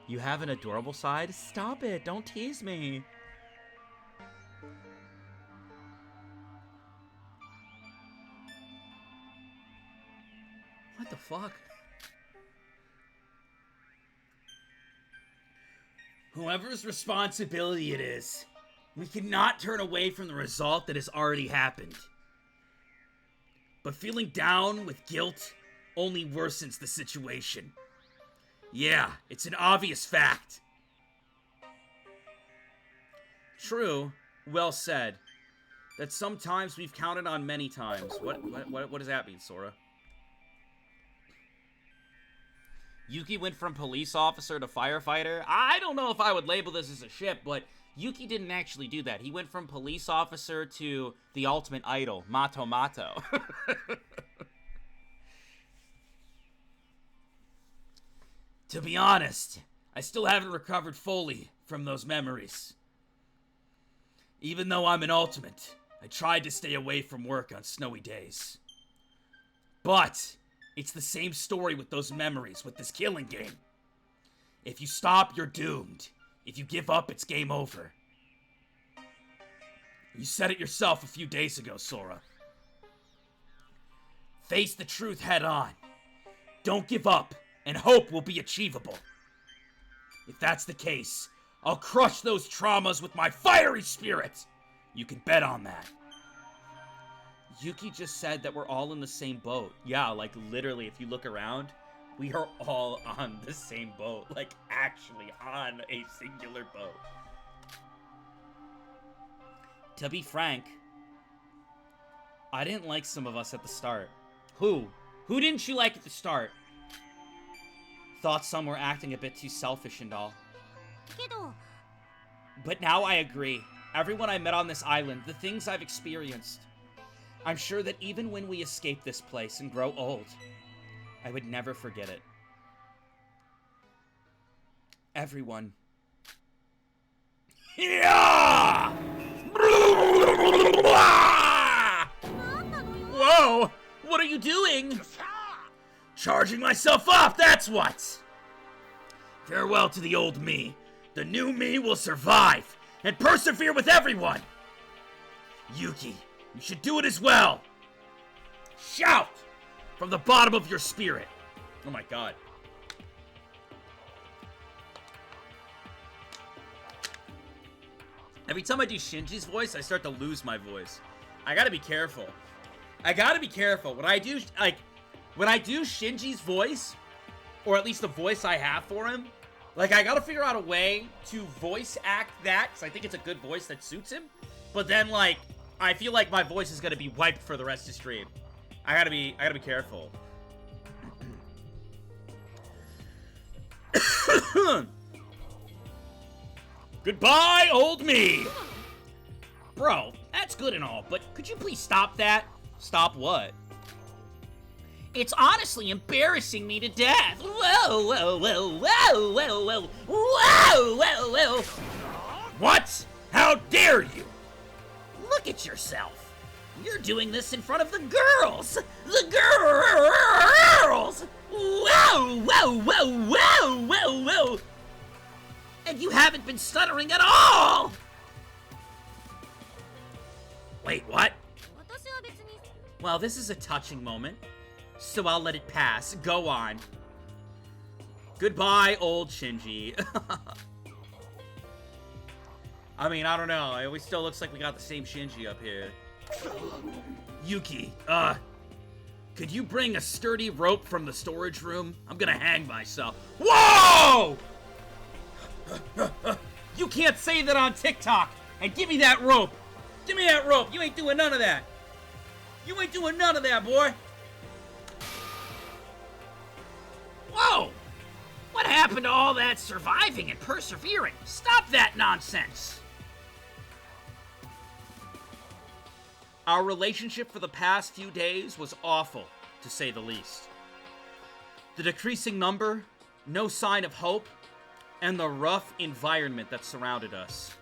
You have an adorable side? Stop it, don't tease me. What the fuck? Whoever's responsibility it is, we cannot turn away from the result that has already happened. But feeling down with guilt only worsens the situation. Yeah, it's an obvious fact. True, well said. That sometimes we've counted on many times. What does that mean, Sora? Yuki went from police officer to firefighter. I don't know if I would label this as a ship, but Yuki didn't actually do that. He went from police officer to the ultimate idol, Mato Mato. To be honest, I still haven't recovered fully from those memories. Even though I'm an ultimate, I tried to stay away from work on snowy days. But it's the same story with those memories, with this killing game. If you stop, you're doomed. If you give up, it's game over. You said it yourself a few days ago, Sora. Face the truth head on. Don't give up, and hope will be achievable. If that's the case, I'll crush those traumas with my fiery spirit. You can bet on that. Yuki just said that we're all in the same boat. Yeah, like literally, if you look around, we are all on the same boat. Like actually on a singular boat. To be frank, I didn't like some of us at the start. Who? Who didn't you like at the start? Thought some were acting a bit too selfish and all. But now I agree. Everyone I met on this island, the things I've experienced, I'm sure that even when we escape this place and grow old, I would never forget it. Everyone. Yeah! Whoa! What are you doing? Charging myself up, that's what! Farewell to the old me. The new me will survive and persevere with everyone. Yuki, you should do it as well. Shout from the bottom of your spirit. Oh my god. Every time I do Shinji's voice, I start to lose my voice. I gotta be careful. When I do, when I do Shinji's voice, or at least the voice I have for him, I gotta figure out a way to voice act that, because I think it's a good voice that suits him. But then, I feel like my voice is gonna be wiped for the rest of the stream. I gotta be careful. Goodbye, old me! Bro, that's good and all, but could you please stop that? Stop what? It's honestly embarrassing me to death. Whoa, whoa, whoa, whoa, whoa, whoa, whoa, whoa, whoa. What? How dare you? Look at yourself. You're doing this in front of the girls. The girls! Whoa, whoa, whoa, whoa, whoa, whoa. And you haven't been stuttering at all! Wait, what? Well, this is a touching moment, so I'll let it pass. Go on. Goodbye, old Shinji. I mean, I don't know. It still looks like we got the same Shinji up here. Yuki, could you bring a sturdy rope from the storage room? I'm gonna hang myself. Whoa! You can't say that on TikTok! And give me that rope! Give me that rope! You ain't doing none of that! You ain't doing none of that, boy! Whoa! What happened to all that surviving and persevering? Stop that nonsense! Our relationship for the past few days was awful, to say the least. The decreasing number, no sign of hope, and the rough environment that surrounded us.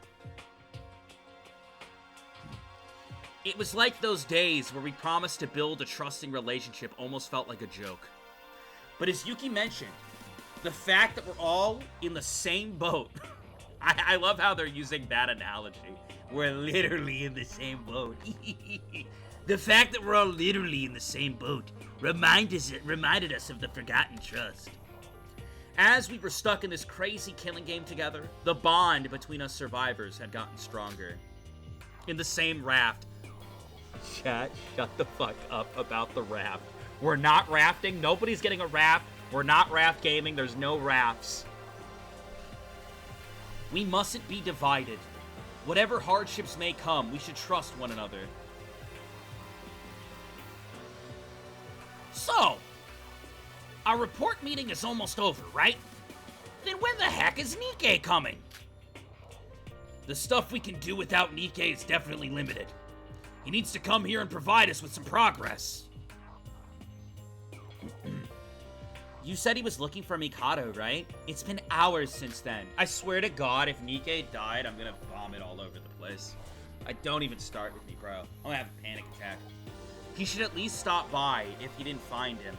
It was like those days where we promised to build a trusting relationship almost felt like a joke. But as Yuki mentioned, the fact that we're all in the same boat, I love how they're using that analogy. We're literally in the same boat. The fact that we're all literally in the same boat reminded us of the forgotten trust. As we were stuck in this crazy killing game together, the bond between us survivors had gotten stronger. In the same raft. Chat, shut the fuck up about the raft. We're not rafting. Nobody's getting a raft. We're not raft gaming. There's no rafts. We mustn't be divided. Whatever hardships may come, we should trust one another. So, our report meeting is almost over, right? Then when the heck is Nikkei coming? The stuff we can do without Nikkei is definitely limited. He needs to come here and provide us with some progress. You said he was looking for Mikado, right? It's been hours since then. I swear to God, if Nikkei died, I'm gonna vomit all over the place. Don't even start with me, bro. I'm gonna have a panic attack. He should at least stop by if you didn't find him.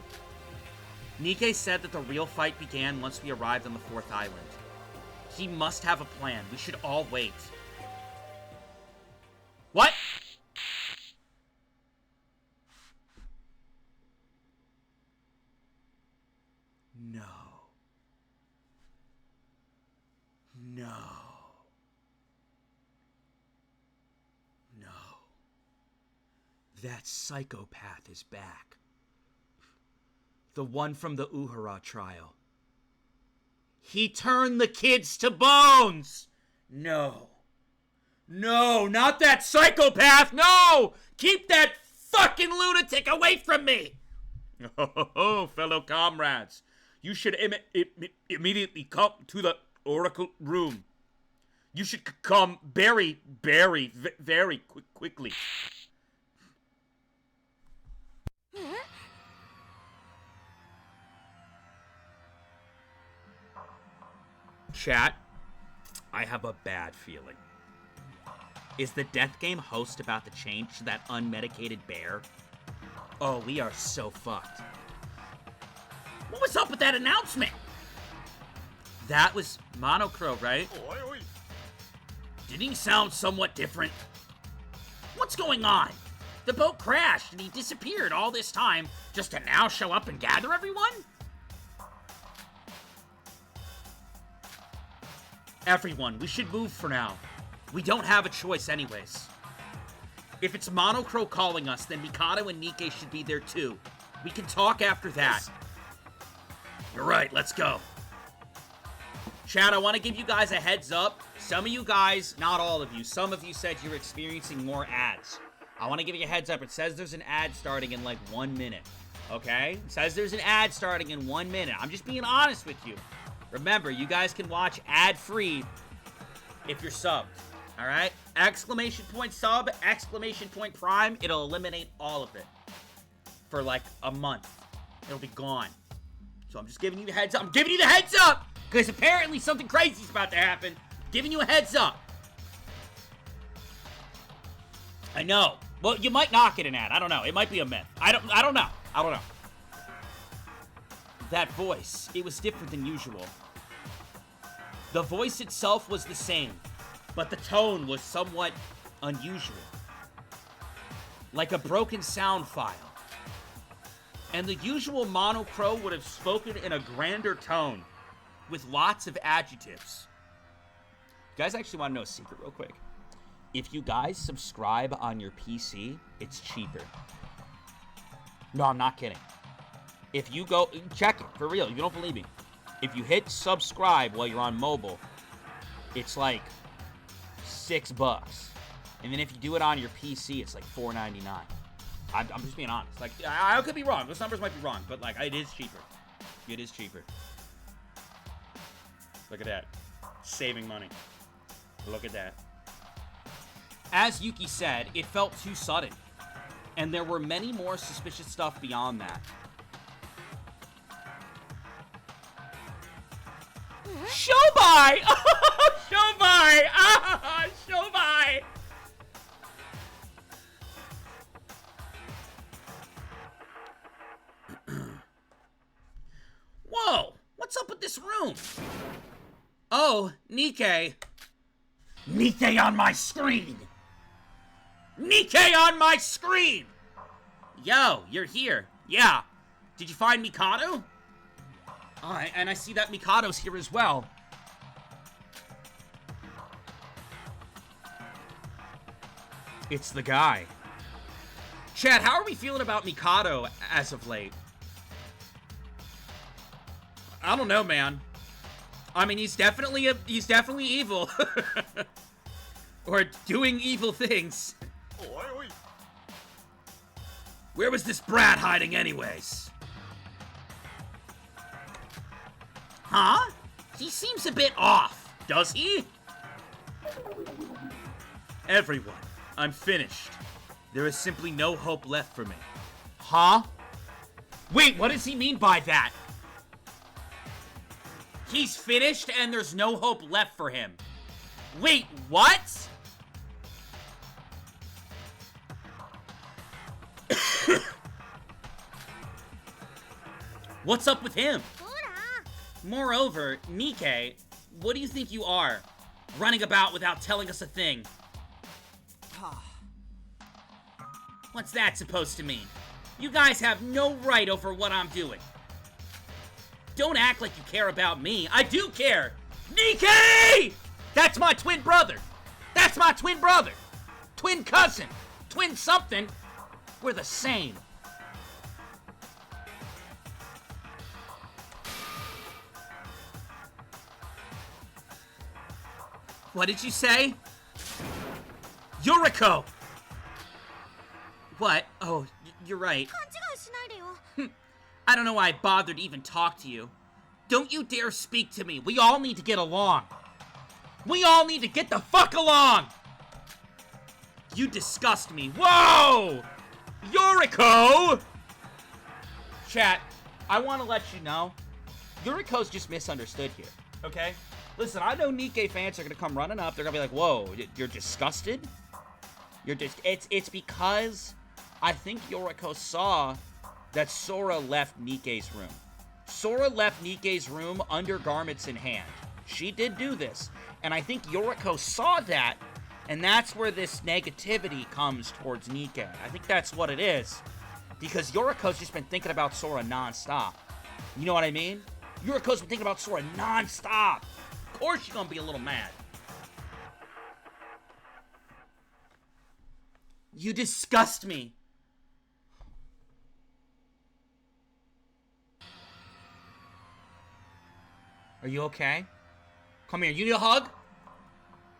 Nikkei said that the real fight began once we arrived on the 4th island. He must have a plan. We should all wait. What? No. No. No. That psychopath is back. The one from the Uhura trial. He turned the kids to bones! No. No, not that psychopath! No! Keep that fucking lunatic away from me! Oh, fellow comrades. You should immediately come to the Oracle room. You should come very quickly. Chat, I have a bad feeling. Is the Death Game host about to change to that unmedicated bear? Oh, we are so fucked. What was up with that announcement? That was Monocro, right? Didn't he sound somewhat different? What's going on? The boat crashed and he disappeared all this time just to now show up and gather everyone? Everyone, we should move for now. We don't have a choice anyways. If it's Monocro calling us, then Mikado and Nikke should be there too. We can talk after that. You're right, let's go. Chad, I want to give you guys a heads up. Some of you guys, not all of you, some of you said you're experiencing more ads. I want to give you a heads up. It says there's an ad starting in like 1 minute. Okay? It says there's an ad starting in 1 minute. I'm just being honest with you. Remember, you guys can watch ad-free if you're subbed. Alright? Exclamation point sub, exclamation point prime. It'll eliminate all of it. For like a month. It'll be gone. So I'm just giving you the heads up. I'm giving you the heads up! Because apparently something crazy is about to happen. Giving you a heads up. I know. Well, you might not get an ad. I don't know. It might be a myth. I don't know. I don't know. That voice, it was different than usual. The voice itself was the same, but the tone was somewhat unusual. Like a broken sound file. And the usual Monocro would have spoken in a grander tone, with lots of adjectives. You guys actually want to know a secret real quick? If you guys subscribe on your PC, it's cheaper. No, I'm not kidding. If you go, check it, for real, if you don't believe me. If you hit subscribe while you're on mobile, it's like $6. And then if you do it on your PC, it's like $4.99. I'm just being honest. Like, I could be wrong. Those numbers might be wrong, but like, it is cheaper. It is cheaper. Look at that. Saving money. Look at that. As Yuki said, it felt too sudden. And there were many more suspicious stuff beyond that. Shobai! Oh, Shobai! Ah, Shobai! Whoa! What's up with this room? Oh, Nikke. Nikke on my screen! Nikke on my screen! Yo, you're here. Yeah. Did you find Mikado? And I see that Mikado's here as well. It's the guy. Chad, how are we feeling about Mikado as of late? I don't know, man. I mean, he's definitely evil. Or doing evil things. Where was this brat hiding anyways? Huh? He seems a bit off, does he? Everyone, I'm finished. There is simply no hope left for me. Huh? Wait, what does he mean by that? He's finished and there's no hope left for him. Wait, what? What's up with him? Moreover, Nikke, what do you think you are? Running about without telling us a thing. What's that supposed to mean? You guys have no right over what I'm doing. Don't act like you care about me. I do care. Nikke! That's my twin brother. That's my twin brother. Twin cousin. Twin something. We're the same. What did you say? Yuriko! What? Oh, you're right. I don't know why I bothered to even talk to you. Don't you dare speak to me. We all need to get along. We all need to get the fuck along! You disgust me. Whoa! Yuriko! Chat, I want to let you know, Yuriko's just misunderstood here, okay? Listen, I know Nikke fans are going to come running up. They're going to be like, whoa, you're disgusted? It's because I think Yuriko saw that Sora left Nikke's room. Sora left Nike's room undergarments in hand. She did do this, and I think Yoriko saw that, and that's where this negativity comes towards Nike. I think that's what it is, because Yoriko's just been thinking about Sora nonstop. You know what I mean? Yoriko's been thinking about Sora nonstop. Of course she's gonna be a little mad. You disgust me. Are you okay? Come here, you need a hug?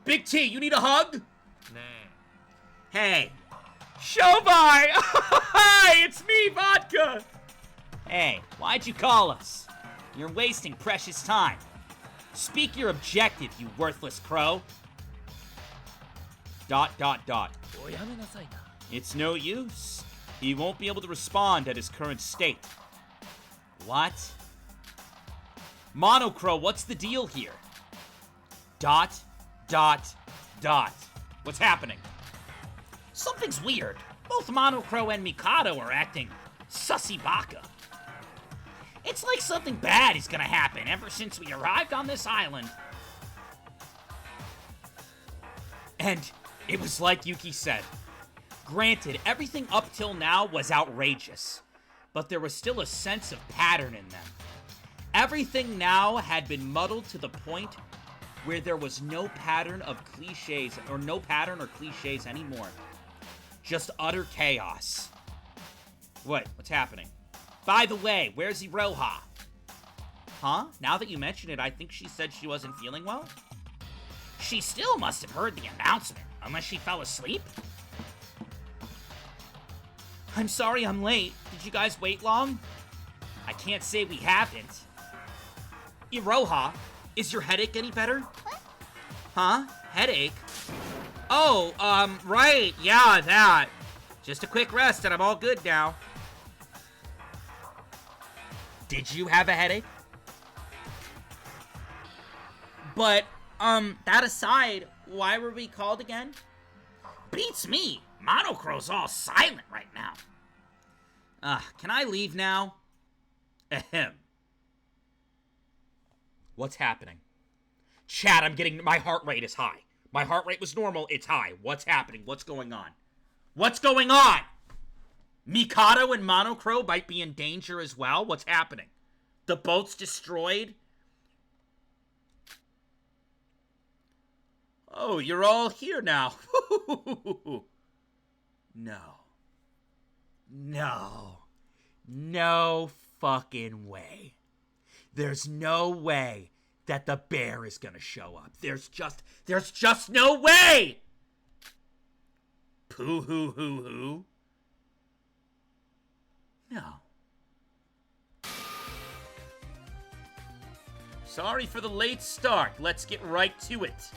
Big T, you need a hug? Nah. Hey, Shobai! Hi, it's me, Vodka! Hey, why'd you call us? You're wasting precious time. Speak your objective, you worthless crow. ... It's no use. He won't be able to respond at his current state. What? Monocro, what's the deal here? ... What's happening? Something's weird. Both Monocro and Mikado are acting sussy baka. It's like something bad is gonna happen ever since we arrived on this island. And it was like Yuki said. Granted, everything up till now was outrageous, but there was still a sense of pattern in them. Everything now had been muddled to the point where there was no pattern of cliches, or no pattern or cliches anymore. Just utter chaos. What's happening? By the way, where's Iroha? Huh? Now that you mention it, I think she said she wasn't feeling well? She still must have heard the announcement, unless she fell asleep. I'm sorry I'm late. Did you guys wait long? I can't say we haven't. Iroha, is your headache any better? What? Huh? Headache? Oh, right, yeah, that. Just a quick rest and I'm all good now. Did you have a headache? But, that aside, why were we called again? Beats me. Monocro's all silent right now. Can I leave now? Ahem. What's happening? Chat, my heart rate is high. My heart rate was normal, it's high. What's happening? What's going on? What's going on? Mikado and Monocro might be in danger as well? What's happening? The boat's destroyed? Oh, you're all here now. No. No. No fucking way. There's no way that the bear is gonna show up. There's just no way! Pooh hoo hoo hoo. No. Sorry for the late start. Let's get right to it.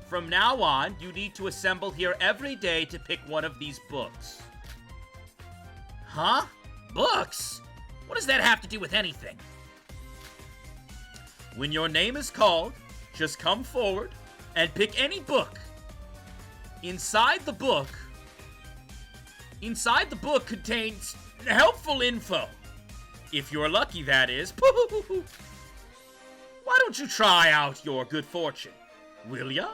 From now on, you need to assemble here every day to pick one of these books. Huh? Books? What does that have to do with anything? When your name is called, just come forward and pick any book. Inside the book contains helpful info. If you're lucky, that is. Why don't you try out your good fortune? Will ya?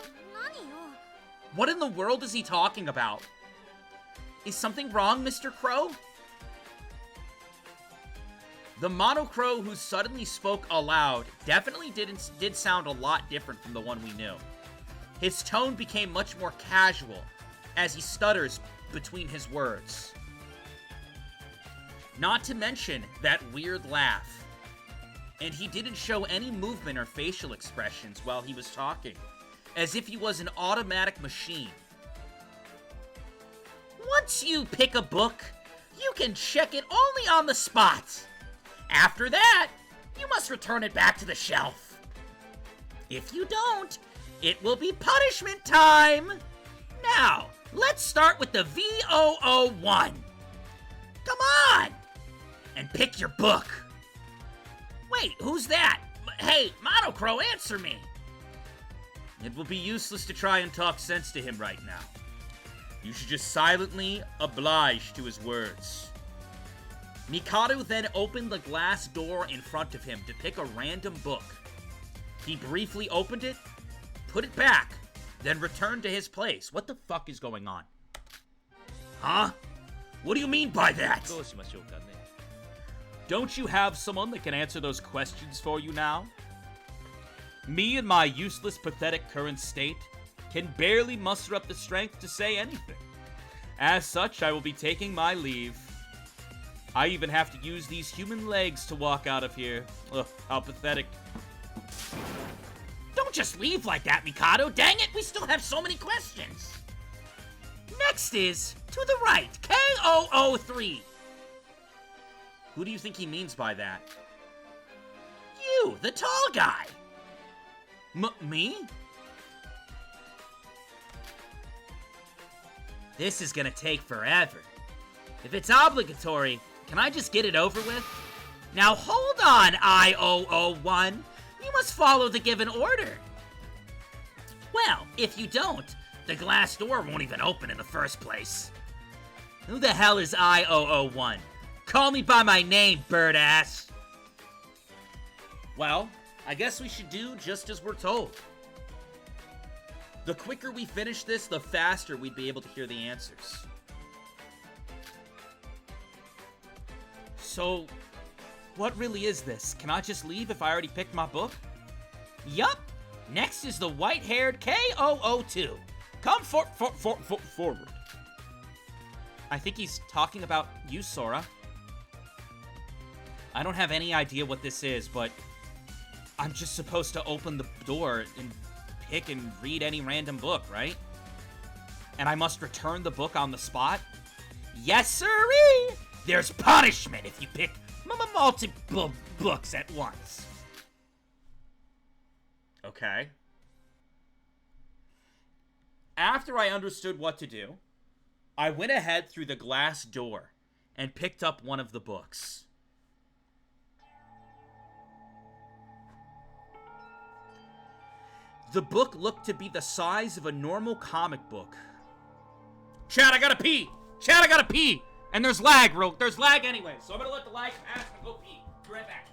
What in the world is he talking about? Is something wrong, Mr. Crow? The Monocro who suddenly spoke aloud definitely did sound a lot different from the one we knew. His tone became much more casual as he stutters between his words. Not to mention that weird laugh. And he didn't show any movement or facial expressions while he was talking, as if he was an automatic machine. Once you pick a book, you can check it only on the spot. After that, you must return it back to the shelf. If you don't, it will be punishment time. Now, let's start with the V001. Come on! And pick your book. Wait, who's that? Hey, Monocro, answer me. It will be useless to try and talk sense to him right now. You should just silently oblige to his words. Mikado then opened the glass door in front of him to pick a random book. He briefly opened it, put it back, then returned to his place. What the fuck is going on? Huh? What do you mean by that? Don't you have someone that can answer those questions for you now? Me in my useless, pathetic current state can barely muster up the strength to say anything. As such, I will be taking my leave. I even have to use these human legs to walk out of here. Ugh, how pathetic. Don't just leave like that, Mikado. Dang it, we still have so many questions. Next is, to the right, K003. Who do you think he means by that? You, the tall guy. Me? This is gonna take forever. If it's obligatory, can I just get it over with? Now hold on, I-001. You must follow the given order. Well, if you don't, the glass door won't even open in the first place. Who the hell is I-001? Call me by my name, bird ass. Well, I guess we should do just as we're told. The quicker we finish this, the faster we'd be able to hear the answers. So, what really is this? Can I just leave if I already picked my book? Yup. Next is the white-haired K002. Come forward. I think he's talking about you, Sora. I don't have any idea what this is, but I'm just supposed to open the door and pick and read any random book, right? And I must return the book on the spot? Yes, sirree! There's punishment if you pick multiple books at once. Okay. After I understood what to do, I went ahead through the glass door and picked up one of the books. The book looked to be the size of a normal comic book. Chad, I gotta pee! Chad, I gotta pee! And there's lag, there's lag anyway, so I'm gonna let the lag pass and go pee. Be right back.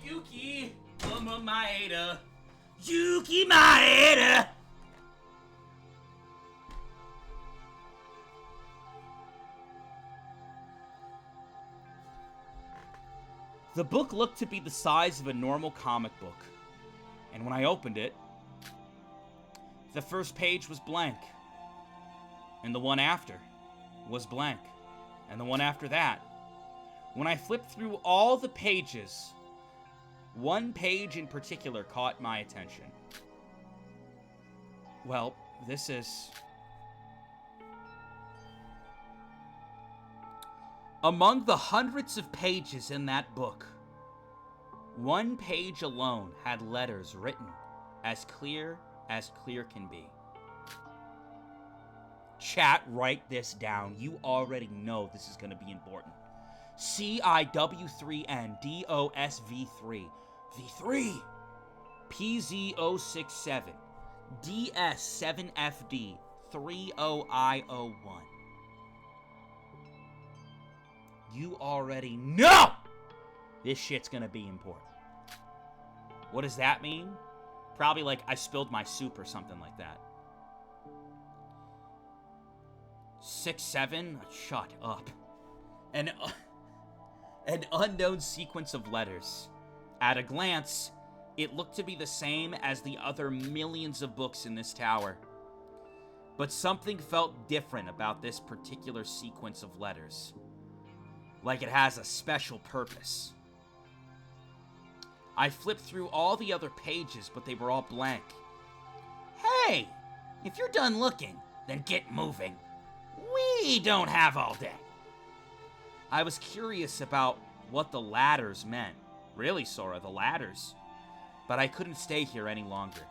Yuki Maeda. Yuki Maeda. The book looked to be the size of a normal comic book, and when I opened it, the first page was blank, and the one after was blank, and the one after that. When I flipped through all the pages, one page in particular caught my attention. Well, this is... Among the hundreds of pages in that book, one page alone had letters written as clear can be. Chat, write this down. You already know this is going to be important. CIW3NDOSV3 V3 PZ067 DS7FD 30I01. You already know this shit's gonna be important. What does that mean? Probably like I spilled my soup or something like that. 6-7? Shut up. An unknown sequence of letters. At a glance, it looked to be the same as the other millions of books in this tower. But something felt different about this particular sequence of letters. Like it has a special purpose. I flipped through all the other pages, but they were all blank. Hey! If you're done looking, then get moving. We don't have all day. I was curious about what the ladders meant. Really, Sora, the ladders. But I couldn't stay here any longer.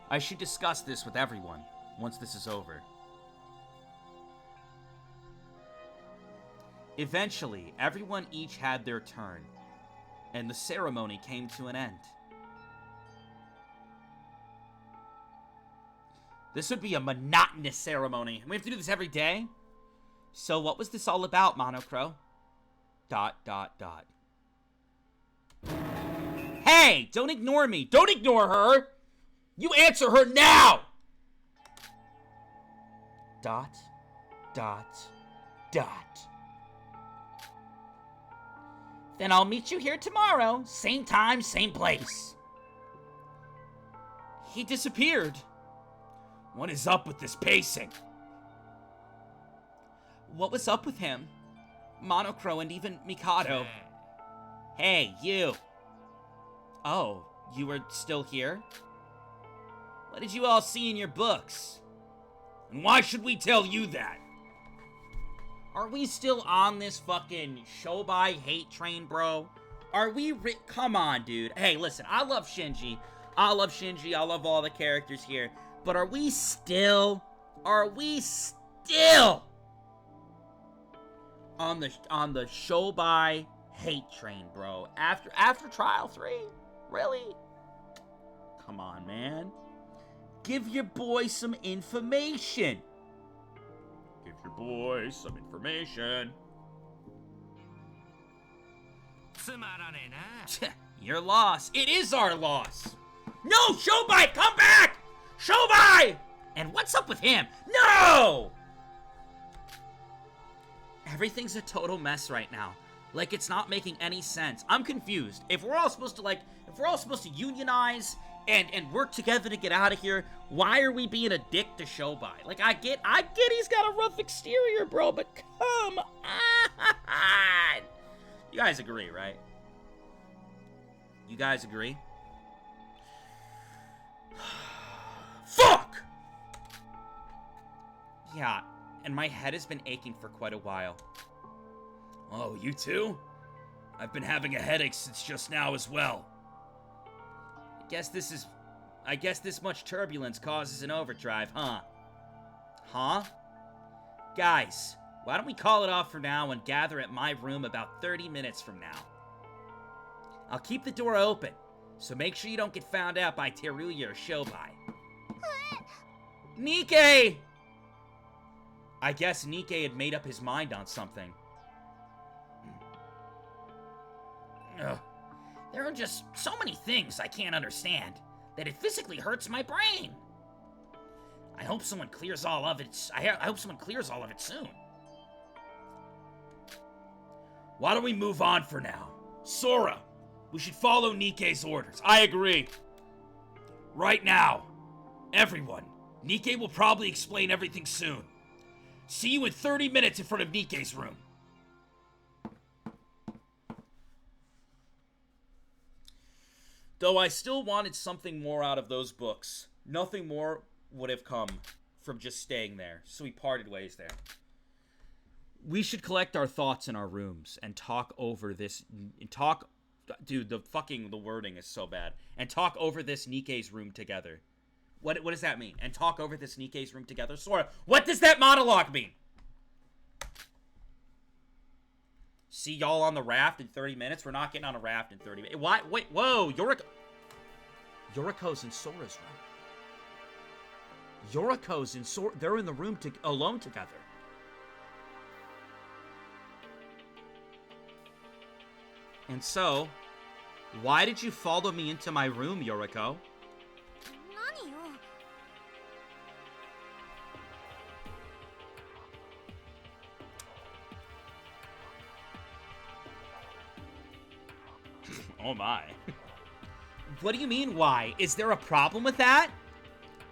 I should discuss this with everyone once this is over. Eventually, everyone each had their turn, and the ceremony came to an end. This would be a monotonous ceremony. We have to do this every day? So what was this all about, Monocro? ... Hey! Don't ignore me! Don't ignore her! You answer her now! ... Then I'll meet you here tomorrow. Same time, same place. He disappeared. What is up with this pacing? What was up with him? Monocro and even Mikado. Hey, you. Oh, you were still here? What did you all see in your books? And why should we tell you that? Are we still on this fucking Shobai hate train, bro? Are we come on, dude. Hey, listen, I love Shinji. I love all the characters here. But are we still on the Shobai hate train, bro? After Trial 3? Really? Come on, man. Give your boy some information. Give your boy some information. Your loss. It is our loss. No, Shobai, come back! Shobai! And what's up with him? No! Everything's a total mess right now. Like, it's not making any sense. I'm confused. If we're all supposed to unionize and work together to get out of here, why are we being a dick to Shobai? Like, I get he's got a rough exterior, bro, but come on! You guys agree, right? You guys agree? Fuck! Yeah, and my head has been aching for quite a while. Oh, you too? I've been having a headache since just now as well. I guess this much turbulence causes an overdrive, huh? Huh? Guys, why don't we call it off for now and gather at my room about 30 minutes from now? I'll keep the door open, so make sure you don't get found out by Teruya or Shobai. Nikke! I guess Nikke had made up his mind on something. Ugh. There are just so many things I can't understand that it physically hurts my brain. I hope someone clears all of it. I hope someone clears all of it soon. Why don't we move on for now? Sora, we should follow Nikke's orders. I agree. Right now, everyone, Nikke will probably explain everything soon. See you in 30 minutes in front of Nikke's room. Though I still wanted something more out of those books, nothing more would have come from just staying there, so we parted ways there. We should collect our thoughts in our rooms and talk over this. Dude, the wording is so bad. And talk over this Nikke's room together. What does that mean? And talk over this Nikke's room together? Sora, what does that monologue mean? See y'all on the raft in 30 minutes? We're not getting on a raft in 30 minutes. Why? Wait, whoa, Yoriko's in Sora's room. Yoriko's in Sora. They're in the room alone together. And so, why did you follow me into my room, Yoriko? Oh my. What do you mean, why? Is there a problem with that?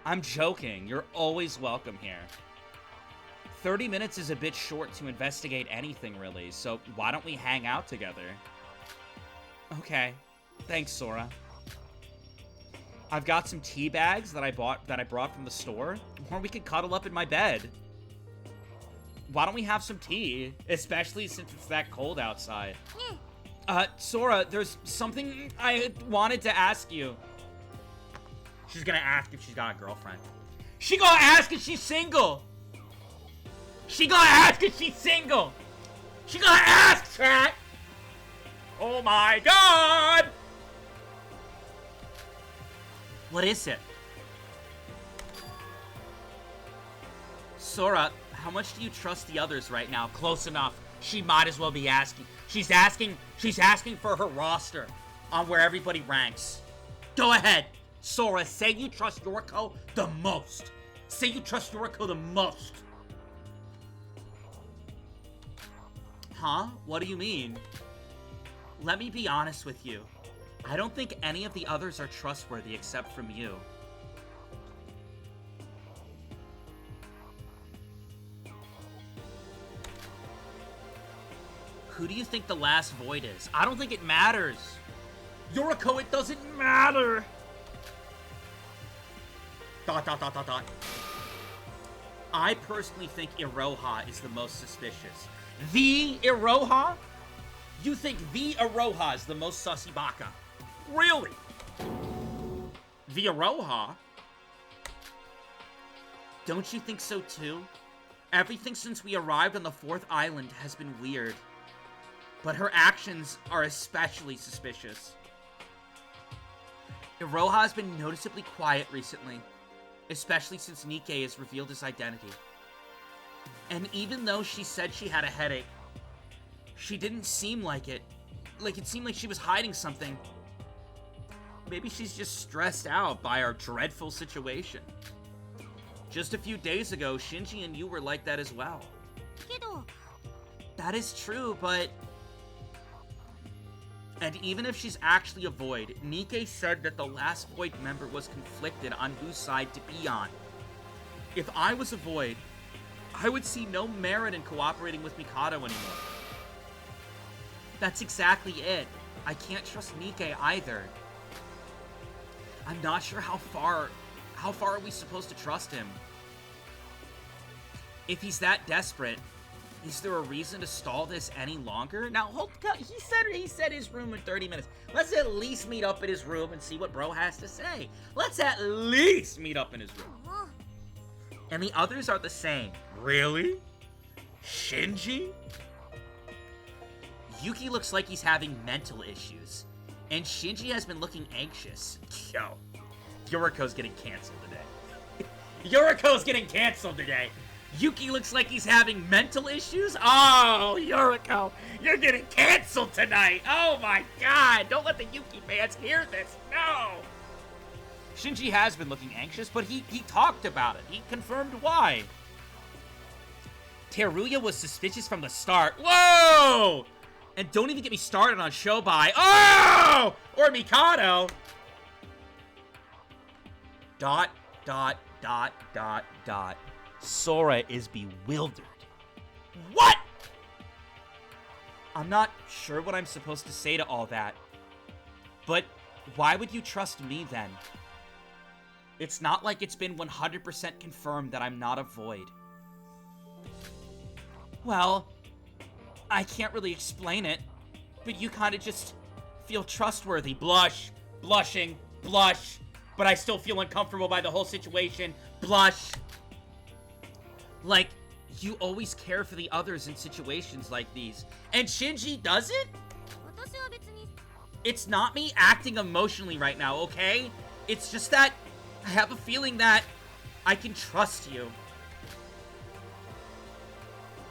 I'm joking. You're always welcome here. 30 minutes is a bit short to investigate anything, really, so why don't we hang out together? Okay. Thanks, Sora. I've got some tea bags that I brought from the store, or we could cuddle up in my bed. Why don't we have some tea, especially since it's that cold outside? Sora, there's something I wanted to ask you. She's gonna ask if she's got a girlfriend. She gonna ask if she's single! She gonna ask if she's single! She gonna ask, chat! Oh my god! What is it? Sora, how much do you trust the others right now? Close enough. She might as well be asking. She's asking for her roster on where everybody ranks. Go ahead. Sora, say you trust Yoriko the most. Say you trust Yoriko the most. Huh? What do you mean? Let me be honest with you. I don't think any of the others are trustworthy except from you. Who do you think the last void is? I don't think it matters. Yoriko, it doesn't matter. ... I personally think Iroha is the most suspicious. The Iroha? You think the Iroha is the most sussy baka? Really? The Iroha? Don't you think so too? Everything since we arrived on the 4th island has been weird. But her actions are especially suspicious. Iroha has been noticeably quiet recently, especially since Nikke has revealed his identity. And even though she said she had a headache, she didn't seem like it. Like it seemed like she was hiding something. Maybe she's just stressed out by our dreadful situation. Just a few days ago, Shinji and you were like that as well. That is true, but... And even if she's actually a void, Nikke said that the last void member was conflicted on whose side to be on. If I was a void, I would see no merit in cooperating with Mikado anymore. That's exactly it. I can't trust Nikke either. I'm not sure how far are we supposed to trust him? If he's that desperate, is there a reason to stall this any longer? Now, he said his room in 30 minutes. Let's at least meet up at his room and see what bro has to say. Let's at least meet up in his room. And the others are the same. Really? Shinji? Yuki looks like he's having mental issues. And Shinji has been looking anxious. Yo, Yoriko's getting canceled today. Yoriko's getting canceled today. Yuki looks like he's having mental issues? Oh, Yoriko, you're getting canceled tonight. Oh my god, don't let the Yuki fans hear this. No. Shinji has been looking anxious, but he talked about it. He confirmed why. Teruya was suspicious from the start. Whoa! And don't even get me started on Shobai. Oh! Or Mikado. ... Sora is bewildered. What? I'm not sure what I'm supposed to say to all that. But why would you trust me then? It's not like it's been 100% confirmed that I'm not a void. Well, I can't really explain it, but you kind of just feel trustworthy. Blush, blushing, blush, but I still feel uncomfortable by the whole situation. Blush. Like, you always care for the others in situations like these. And Shinji doesn't? It's not me acting emotionally right now, okay? It's just that I have a feeling that I can trust you.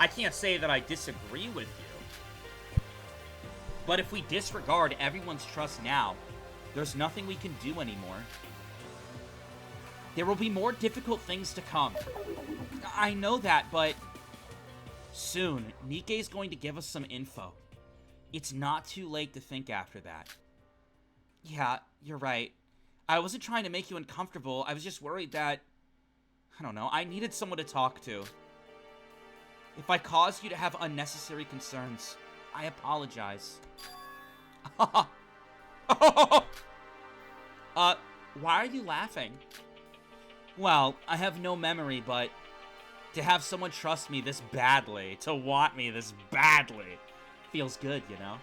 I can't say that I disagree with you. But if we disregard everyone's trust now, there's nothing we can do anymore. There will be more difficult things to come. I know that, but soon, Nikke is going to give us some info. It's not too late to think after that. Yeah, you're right. I wasn't trying to make you uncomfortable. I was just worried that, I don't know, I needed someone to talk to. If I caused you to have unnecessary concerns, I apologize. Why are you laughing? Well, I have no memory, but to have someone trust me this badly, to want me this badly, feels good, you know?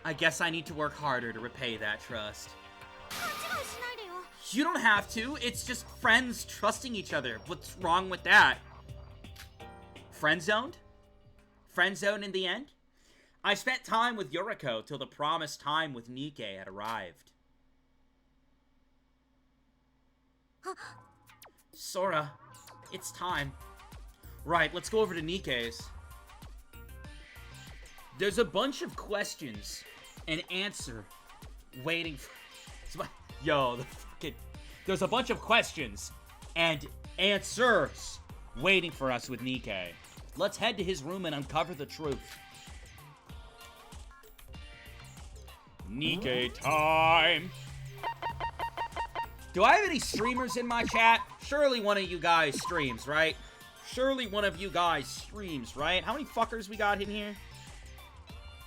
I guess I need to work harder to repay that trust. You don't have to. It's just friends trusting each other. What's wrong with that? Friend-zoned? Friend-zoned in the end? I spent time with Yuriko till the promised time with Nikke had arrived. Sora, it's time. Right, let's go over to Nikke's. There's a bunch of questions and answer waiting for... Yo, the fucking... There's a bunch of questions and answers waiting for us with Nikke. Let's head to his room and uncover the truth. Nikke time! Do I have any streamers in my chat? Surely one of you guys streams, right? Surely one of you guys streams, right? How many fuckers we got in here?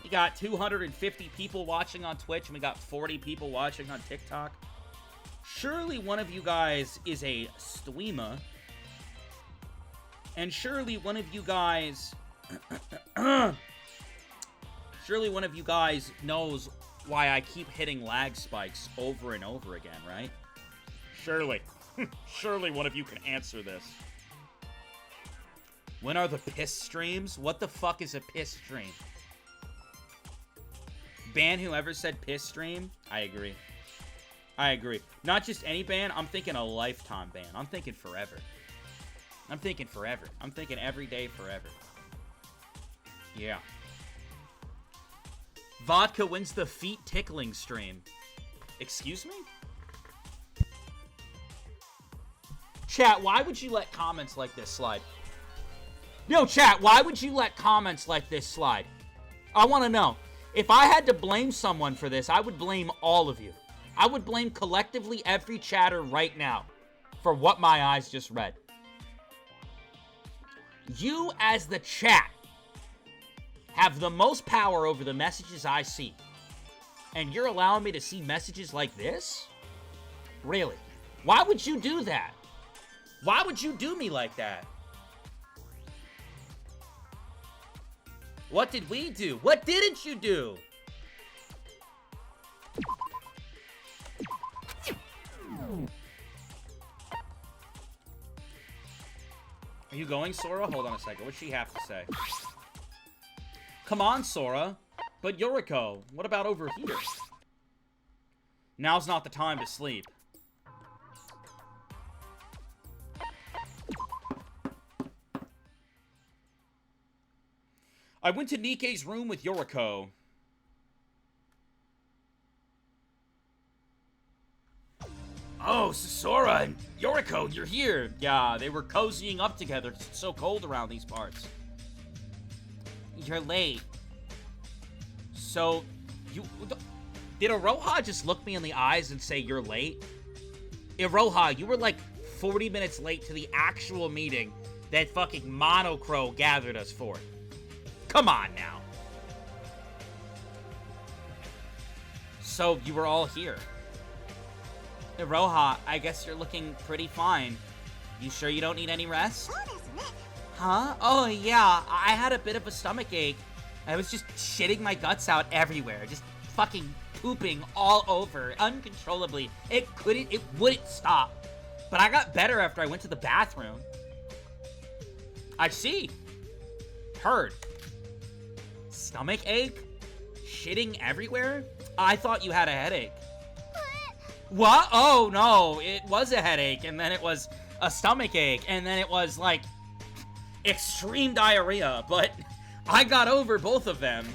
We got 250 people watching on Twitch, and we got 40 people watching on TikTok. Surely one of you guys is a streamer. And surely one of you guys... surely one of you guys knows why I keep hitting lag spikes over and over again, right? Surely. Surely one of you can answer this. When are the piss streams? What the fuck is a piss stream? Ban whoever said piss stream? I agree. I agree. Not just any ban, I'm thinking a lifetime ban. I'm thinking forever. I'm thinking forever. I'm thinking every day forever. Yeah. Vodka wins the feet tickling stream. Excuse me? Chat, why would you let comments like this slide? Yo, chat, why would you let comments like this slide? I want to know. If I had to blame someone for this, I would blame all of you. I would blame collectively every chatter right now for what my eyes just read. You, as the chat, have the most power over the messages I see. And you're allowing me to see messages like this? Really? Why would you do that? Why would you do me like that? What did we do? What didn't you do? Are you going, Sora? Hold on a second. What's she have to say? Come on, Sora. But Yuriko, what about over here? Now's not the time to sleep. I went to Nikke's room with Yuriko. Oh, Sora and Yuriko, you're here. Yeah, they were cozying up together. It's so cold around these parts. You're late. So, did Iroha just look me in the eyes and say you're late? Iroha, you were like 40 minutes late to the actual meeting that fucking Monocro gathered us for. Come on now. So, you were all here. Iroha, I guess you're looking pretty fine. You sure you don't need any rest? Huh? Oh, yeah. I had a bit of a stomach ache. I was just shitting my guts out everywhere. Just fucking pooping all over uncontrollably. It wouldn't stop. But I got better after I went to the bathroom. I see. Heard. Stomach ache? Shitting everywhere? I thought you had a headache. What? Oh, no. It was a headache, and then it was a stomach ache, and then it was, like, extreme diarrhea, but I got over both of them.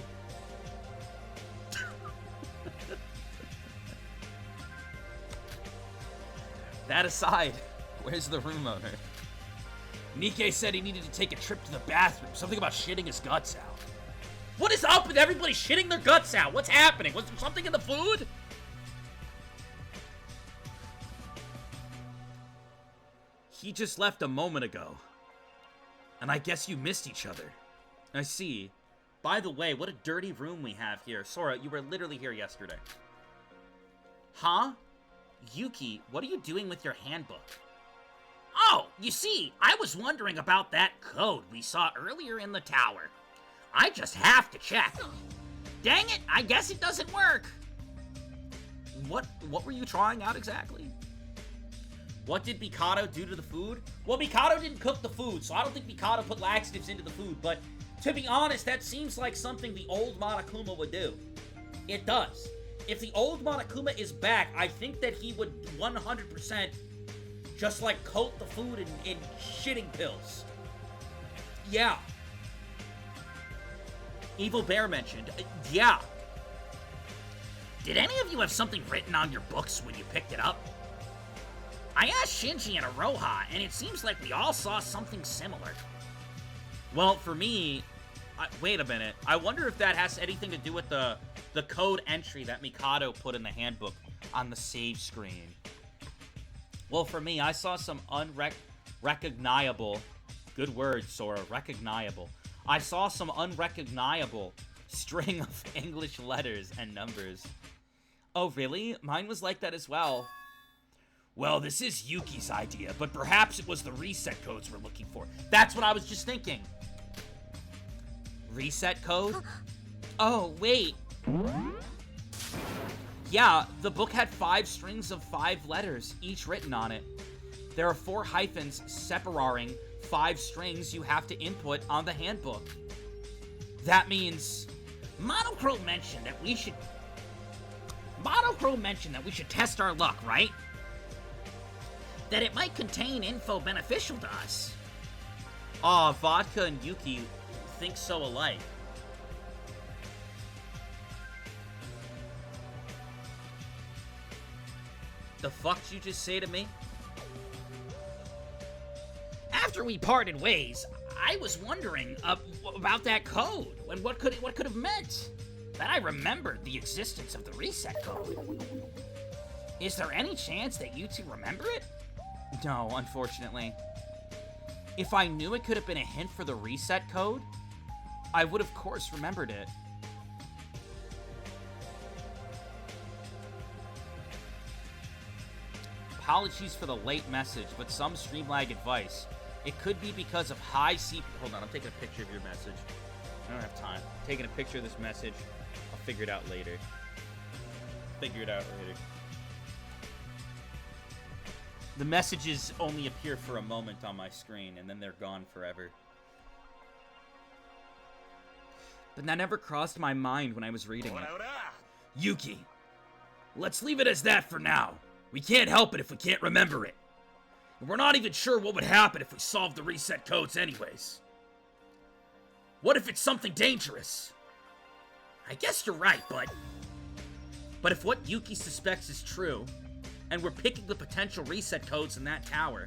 That aside, where's the room owner? Nikkei said he needed to take a trip to the bathroom. Something about shitting his guts out. What is up with everybody shitting their guts out? What's happening? Was there something in the food? He just left a moment ago. And I guess you missed each other. I see. By the way, what a dirty room we have here. Sora, you were literally here yesterday. Huh? Yuki, what are you doing with your handbook? Oh, you see, I was wondering about that code we saw earlier in the tower. I just have to check. Dang it, I guess it doesn't work. What were you trying out exactly? What did Mikado do to the food? Well, Mikado didn't cook the food, so I don't think Mikado put laxatives into the food, but to be honest, that seems like something the old Monokuma would do. It does. If the old Monokuma is back, I think that he would 100% just like coat the food in shitting pills. Yeah. Evil Bear mentioned. Yeah. Did any of you have something written on your books when you picked it up? I asked Shinji and Aroha, and it seems like we all saw something similar. Well, for me, wait a minute. I wonder if that has anything to do with the code entry that Mikado put in the handbook on the save screen. Well, for me, I saw some unrecognizable, good word, Sora, recognizable. I saw some unrecognizable string of English letters and numbers. Oh, really? Mine was like that as well. Well, this is Yuki's idea, but perhaps it was the reset codes we're looking for. That's what I was just thinking. Reset code? Oh, wait. Yeah, the book had 5 strings of 5 letters, each written on it. There are 4 hyphens separating 5 strings you have to input on the handbook. That means... Monochrome mentioned that we should test our luck, right? That it might contain info beneficial to us. Aw, Vodka and Yuki think so alike. The fuck did you just say to me? After we parted ways, I was wondering about that code and what could have meant. Then I remembered the existence of the reset code. Is there any chance that you two remember it? No, unfortunately. If I knew it could have been a hint for the reset code, I would of course remembered it. Apologies for the late message, but some stream lag advice. It could be because of high CPU. Hold on, I'm taking a picture of your message. I don't have time. I'm taking a picture of this message. I'll figure it out later. The messages only appear for a moment on my screen, and then they're gone forever. But that never crossed my mind when I was reading it. Yuki, let's leave it as that for now. We can't help it if we can't remember it. And we're not even sure what would happen if we solved the reset codes anyways. What if it's something dangerous? I guess you're right, But if what Yuki suspects is true, and we're picking the potential reset codes in that tower,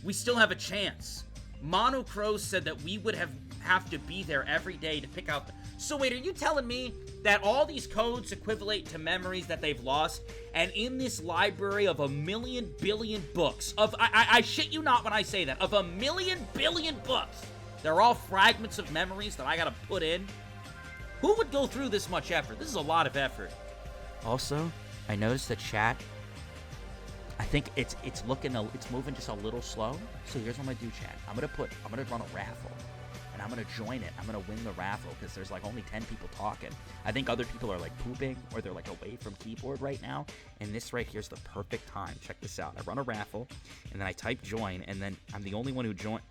we still have a chance. Mono Crow said that we would have to be there every day to pick out the... So wait, are you telling me that all these codes equivalent to memories that they've lost, and in this library of 1,000,000 billion books, I shit you not when I say that, of 1,000,000 billion books, they're all fragments of memories that I gotta put in? Who would go through this much effort? This is a lot of effort. Also, I noticed the chat, I think it's moving just a little slow. So here's what I'm gonna do, chat. I'm gonna run a raffle, and I'm gonna join it. I'm gonna win the raffle because there's like only 10 people talking. I think other people are like pooping or they're like away from keyboard right now. And this right here's the perfect time. Check this out. I run a raffle, and then I type join, and then I'm the only one who joined.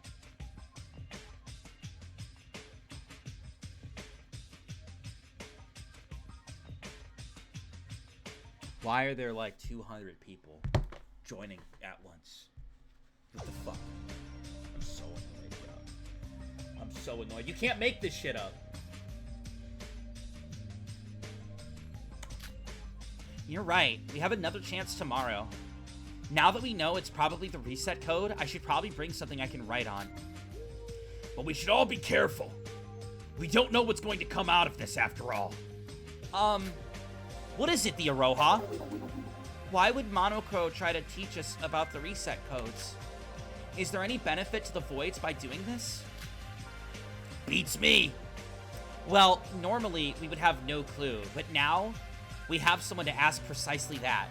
Why are there like 200 people joining at once? What the fuck? I'm so annoyed, bro. I'm so annoyed. You can't make this shit up. You're right. We have another chance tomorrow. Now that we know it's probably the reset code, I should probably bring something I can write on. But we should all be careful. We don't know what's going to come out of this after all. What is it, the Aroha? Why would Monocro try to teach us about the reset codes? Is there any benefit to the Voids by doing this? Beats me. Well, normally we would have no clue, but now we have someone to ask precisely that.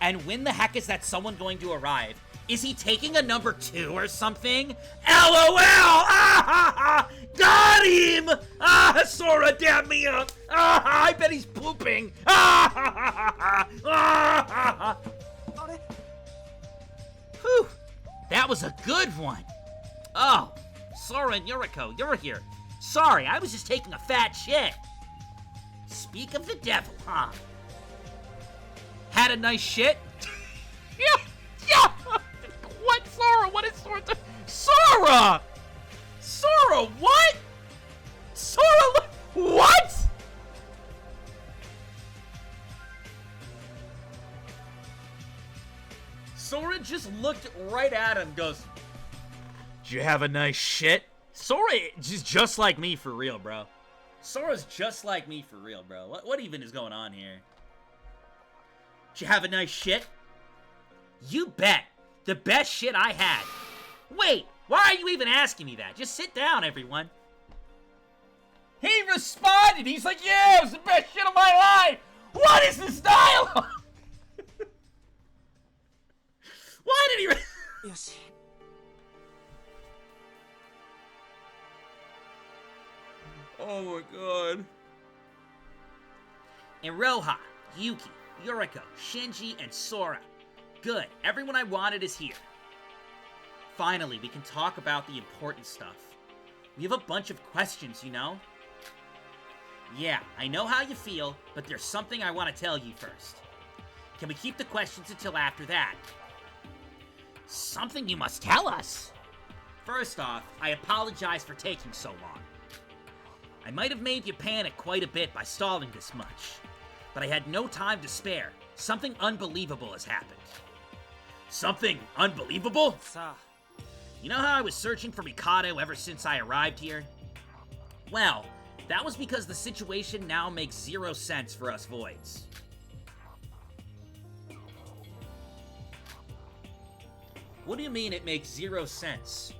And when the heck is that someone going to arrive? Is he taking a number 2 or something? LOL! Ah ha ha! Got him! Ah, Sora, damn me up! Ah, I bet he's pooping! Ah ha ha ha! Ah ha ha! Whew! That was a good one! Oh, Sora and Yuriko, you're here. Sorry, I was just taking a fat shit. Speak of the devil, huh? Had a nice shit? Yeah! What, Sora? What is Sora? Sora! Sora, what? Sora, what? Sora just looked right at him, goes, "Did you have a nice shit?" Sora is just like me for real, bro. Sora's just like me for real, bro. What even is going on here? Did you have a nice shit? You bet. The best shit I had. Wait, why are you even asking me that? Just sit down, everyone. He responded. He's like, yeah, it was the best shit of my life. What is this dialogue? Why did he... Yes. Oh my god. Iroha, Yuki, Yuriko, Shinji, and Sora. Good. Everyone I wanted is here. Finally, we can talk about the important stuff. We have a bunch of questions, you know? Yeah, I know how you feel, but there's something I want to tell you first. Can we keep the questions until after that? Something you must tell us. First off, I apologize for taking so long. I might have made you panic quite a bit by stalling this much, but I had no time to spare. Something unbelievable has happened. Something unbelievable? You know how I was searching for Mikado ever since I arrived here? Well, that was because the situation now makes 0 sense for us Voids. What do you mean it makes 0 sense?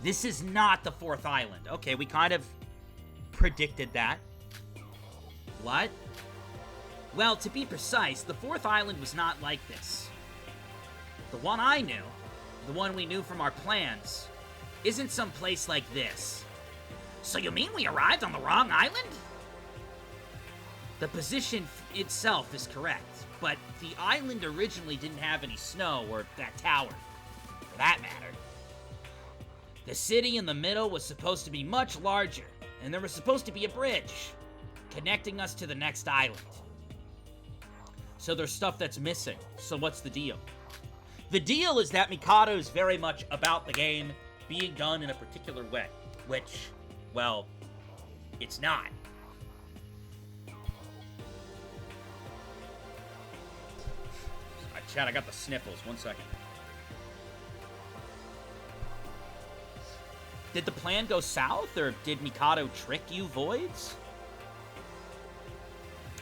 This is not the 4th island. Okay, we kind of predicted that. What? Well, to be precise, the 4th island was not like this. The one I knew, the one we knew from our plans, isn't some place like this. So you mean we arrived on the wrong island? The position itself is correct, but the island originally didn't have any snow or that tower, for that matter. The city in the middle was supposed to be much larger, and there was supposed to be a bridge connecting us to the next island. So there's stuff that's missing. So what's the deal? The deal is that Mikado is very much about the game being done in a particular way, which, well, it's not. Chat, I got the sniffles. 1 second. Did the plan go south, or did Mikado trick you Voids?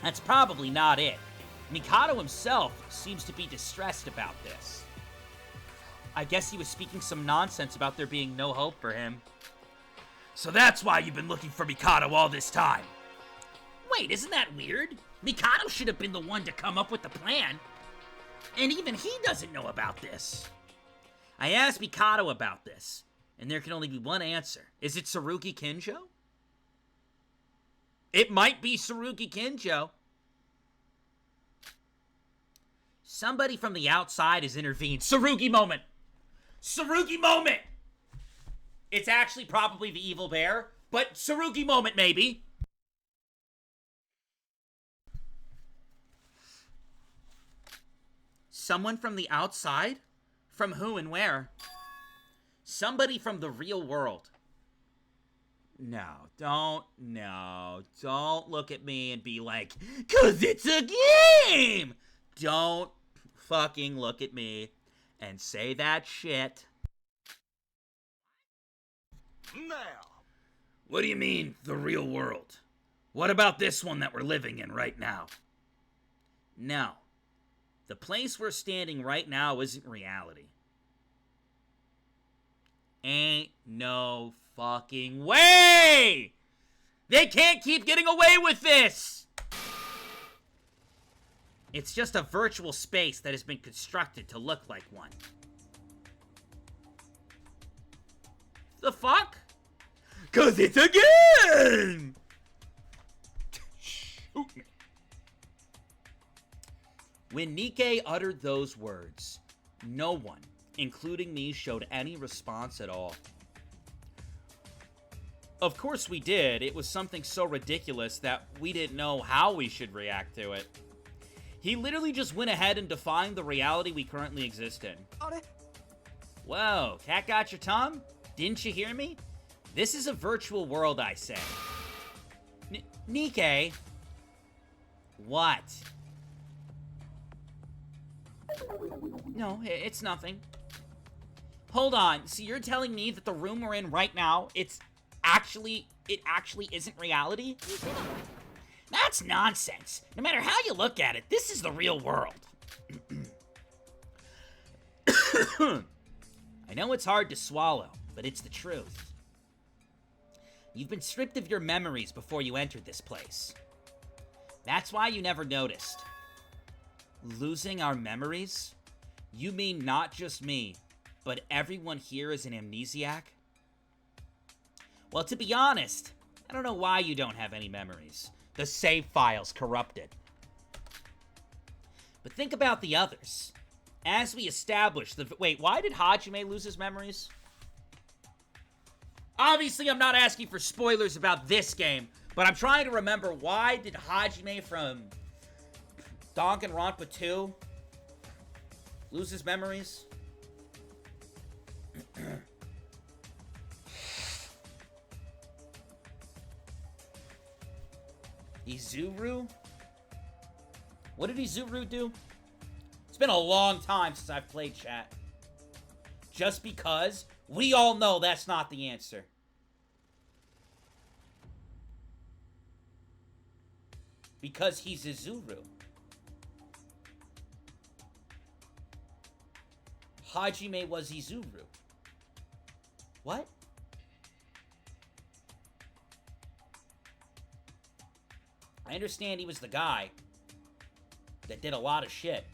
That's probably not it. Mikado himself seems to be distressed about this. I guess he was speaking some nonsense about there being no hope for him. So that's why you've been looking for Mikado all this time. Wait, isn't that weird? Mikado should have been the one to come up with the plan. And even he doesn't know about this. I asked Mikado about this, and there can only be one answer. Is it Tsurugi Kinjo? It might be Tsurugi Kinjo. Somebody from the outside has intervened. Tsurugi moment! Tsurugi moment! It's actually probably the evil bear, but Tsurugi moment maybe. Someone from the outside? From who and where? Somebody from the real world. No, don't look at me and be like, 'cause it's a game! Don't fucking look at me and say that shit. Now. What do you mean, the real world? What about this one that we're living in right now? No. The place we're standing right now isn't reality. Ain't no fucking way! They can't keep getting away with this! It's just a virtual space that has been constructed to look like one. The fuck? 'Cause it's a game! Shoot me. When Nikke uttered those words, no one, including me, showed any response at all. Of course we did. It was something so ridiculous that we didn't know how we should react to it. He literally just went ahead and defined the reality we currently exist in. Whoa, cat got your tongue? Didn't you hear me? This is a virtual world, I say. Nikke? What? No, it's nothing. Hold on, so you're telling me that the room we're in right now, it actually isn't reality? That's nonsense. No matter how you look at it, this is the real world. I know it's hard to swallow, but it's the truth. You've been stripped of your memories before you entered this place. That's why you never noticed. Losing our memories? You mean not just me, but everyone here is an amnesiac? Well, to be honest, I don't know why you don't have any memories. The save file's corrupted. But think about the others. As we established the... Wait, why did Hajime lose his memories? Obviously, I'm not asking for spoilers about this game, but I'm trying to remember, why did Hajime from Danganronpa 2 lose his memories? Izuru? What did Izuru do? It's been a long time since I've played, chat. Just because we all know that's not the answer. Because he's Izuru. Hajime was Izuru. What? I understand he was the guy that did a lot of shit.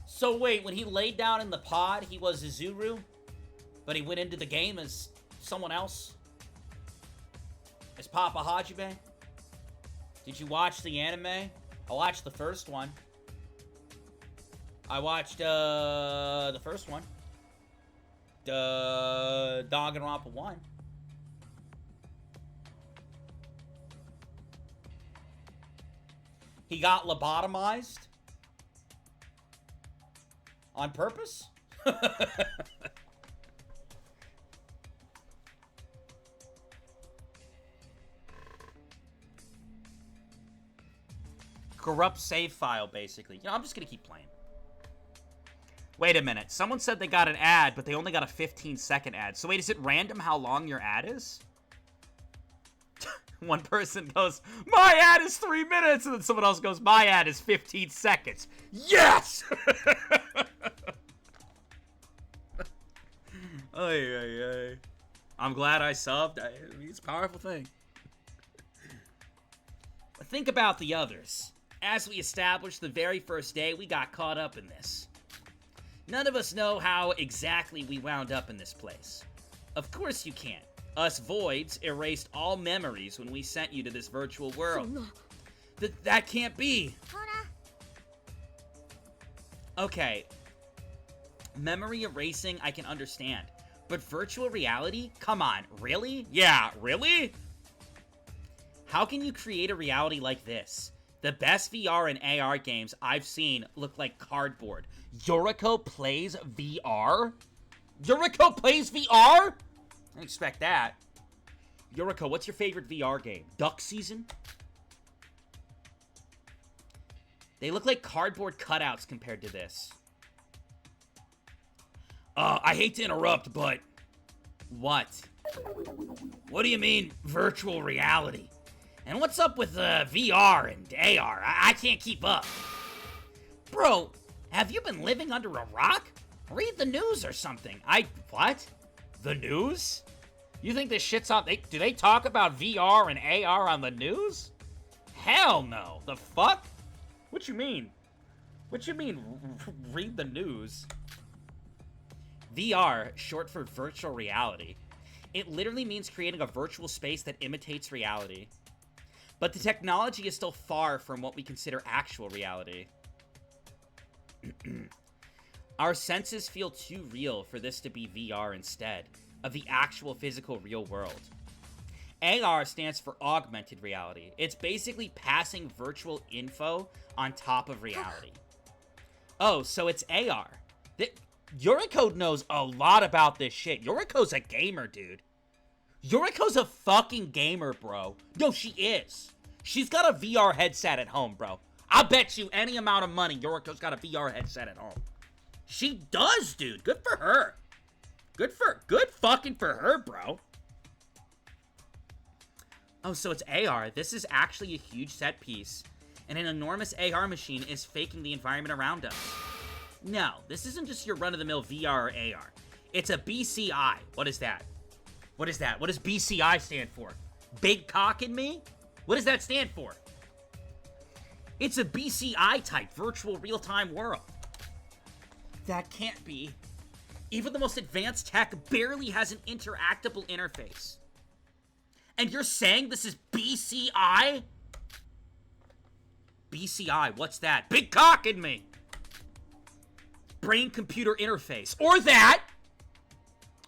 So wait, when he laid down in the pod, he was Izuru, but he went into the game as someone else? As Papa Hajime? Did you watch the anime? I watched the first one. I watched, the first one. Danganronpa 1. He got lobotomized? On purpose? Corrupt save file, basically. You know, I'm just gonna keep playing. Wait a minute. Someone said they got an ad, but they only got a 15-second ad. So wait, is it random how long your ad is? One person goes, my ad is 3 minutes, and then someone else goes, my ad is 15 seconds. Yes! Ay. I'm glad I subbed. It's a powerful thing. But think about the others. As we established the very first day, we got caught up in this. None of us know how exactly we wound up in this place. Of course you can't. Us voids erased all memories when we sent you to this virtual world. That can't be. Okay. Memory erasing, I can understand. But virtual reality? Come on, really? Yeah, really? How can you create a reality like this? The best VR and AR games I've seen look like cardboard. Yuriko plays VR? Yuriko plays VR? I didn't expect that. Yuriko, what's your favorite VR game? Duck Season? They look like cardboard cutouts compared to this. I hate to interrupt, but... What? What do you mean, virtual reality? And what's up with VR and AR? I can't keep up. Bro, have you been living under a rock? Read the news or something. What? The news? You think this shit's on... Do they talk about VR and AR on the news? Hell no. The fuck? What you mean? What you mean, read the news? VR, short for virtual reality. It literally means creating a virtual space that imitates reality. But the technology is still far from what we consider actual reality. Our senses feel too real for this to be VR instead of the actual physical real world. AR stands for augmented reality. It's basically passing virtual info on top of reality. Oh, so it's AR. Yuriko knows a lot about this shit. Yuriko's a gamer, dude. Yuriko's a fucking gamer, bro. No, she is. She's got a VR headset at home, bro. I'll bet you any amount of money Yuriko's got a VR headset at home. She does, dude. Good for her. Good fucking for her, bro. Oh, so it's AR. This is actually a huge set piece, and an enormous AR machine is faking the environment around us. No, this isn't just your run-of-the-mill VR or AR. It's a BCI. What is that? What is that? What does BCI stand for? Big cock in me? What does that stand for? It's a BCI type virtual real-time world. That can't be. Even the most advanced tech barely has an interactable interface. And you're saying this is BCI? BCI, what's that? Big cock in me. Brain-computer interface. Or that.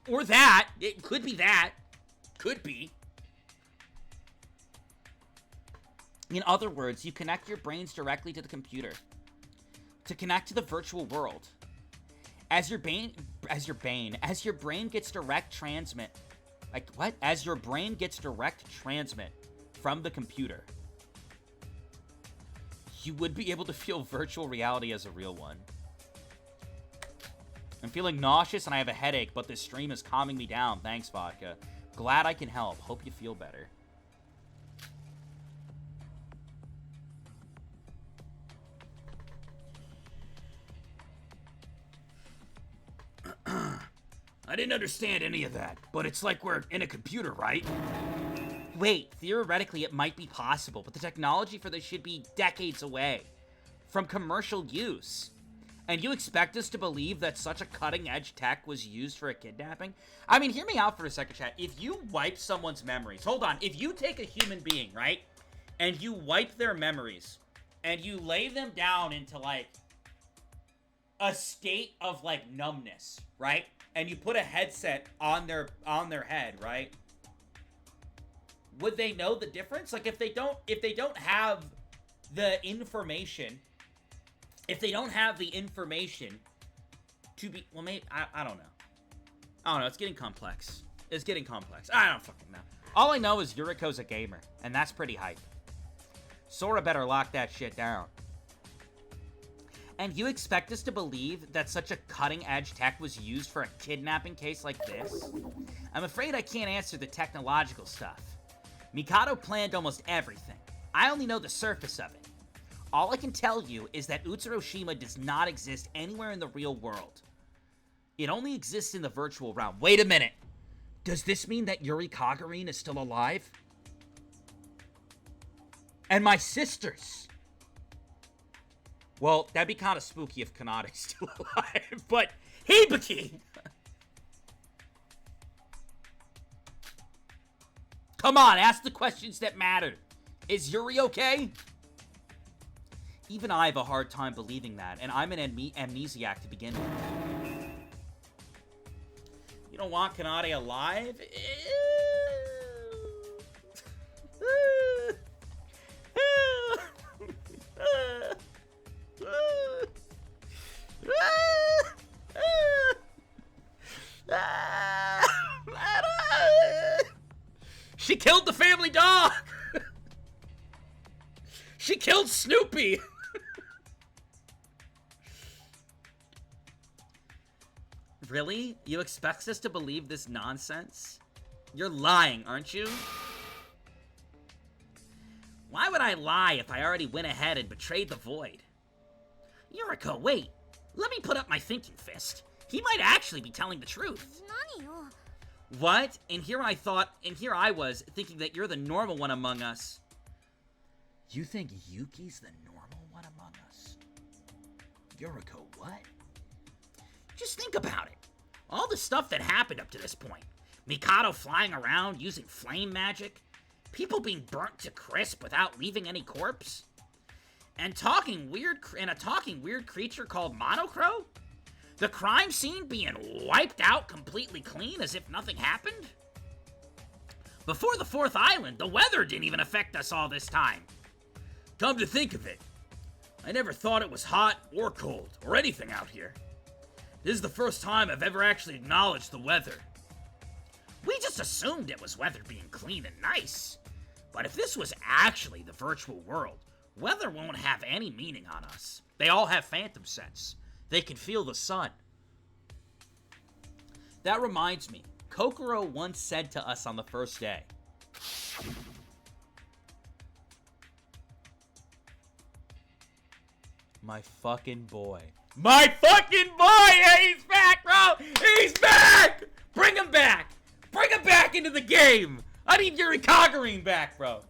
Or that. It could be that. Could be. In other words, you connect your brains directly to the computer to connect to the virtual world. As your brain gets direct transmit. Like, what? As your brain gets direct transmit from the computer, you would be able to feel virtual reality as a real one. I'm feeling nauseous and I have a headache, but this stream is calming me down. Thanks, Vodka. Glad I can help. Hope you feel better. I didn't understand any of that, but it's like we're in a computer, right? Wait, theoretically it might be possible, but the technology for this should be decades away from commercial use. And you expect us to believe that such a cutting-edge tech was used for a kidnapping? I mean, hear me out for a second, chat. If you wipe someone's memories, hold on, if you take a human being, right, and you wipe their memories, and you lay them down into, like, a state of, like, numbness, right? And you put a headset on their head, right? Would they know the difference? Like, if they don't have the information, to be, well, maybe, I don't know. I don't know, it's getting complex. I don't fucking know. All I know is Yuriko's a gamer, and that's pretty hype. Sora better lock that shit down. And you expect us to believe that such a cutting-edge tech was used for a kidnapping case like this? I'm afraid I can't answer the technological stuff. Mikado planned almost everything. I only know the surface of it. All I can tell you is that Utsuroshima does not exist anywhere in the real world. It only exists in the virtual realm. Wait a minute. Does this mean that Yuri Kagarin is still alive? And my sisters? Well, that'd be kind of spooky if Kanada's still alive, but Hibiki! Come on, ask the questions that matter. Is Yuri okay? Even I have a hard time believing that, and I'm an amnesiac to begin with. You don't want Kanade alive? She killed the family dog! She killed Snoopy! Really? You expect us to believe this nonsense? You're lying, aren't you? Why would I lie if I already went ahead and betrayed the Void? Yuriko, wait. Let me put up my thinking fist. He might actually be telling the truth. What? And here I was, thinking that you're the normal one among us. You think Yuki's the normal one among us? Yuriko, what? Just think about it. All the stuff that happened up to this point. Mikado flying around using flame magic. People being burnt to crisp without leaving any corpse. And a talking weird creature called Monocro? The crime scene being wiped out completely clean as if nothing happened? Before the 4th island, the weather didn't even affect us all this time. Come to think of it, I never thought it was hot or cold or anything out here. This is the first time I've ever actually acknowledged the weather. We just assumed it was weather being clean and nice. But if this was actually the virtual world, weather won't have any meaning on us. They all have phantom sense. They can feel the sun. That reminds me, Kokoro once said to us on the first day, my fucking boy. My fucking boy! Yeah, he's back, bro! He's back! Bring him back! Bring him back into the game! I need Yuri Kagurine back, bro.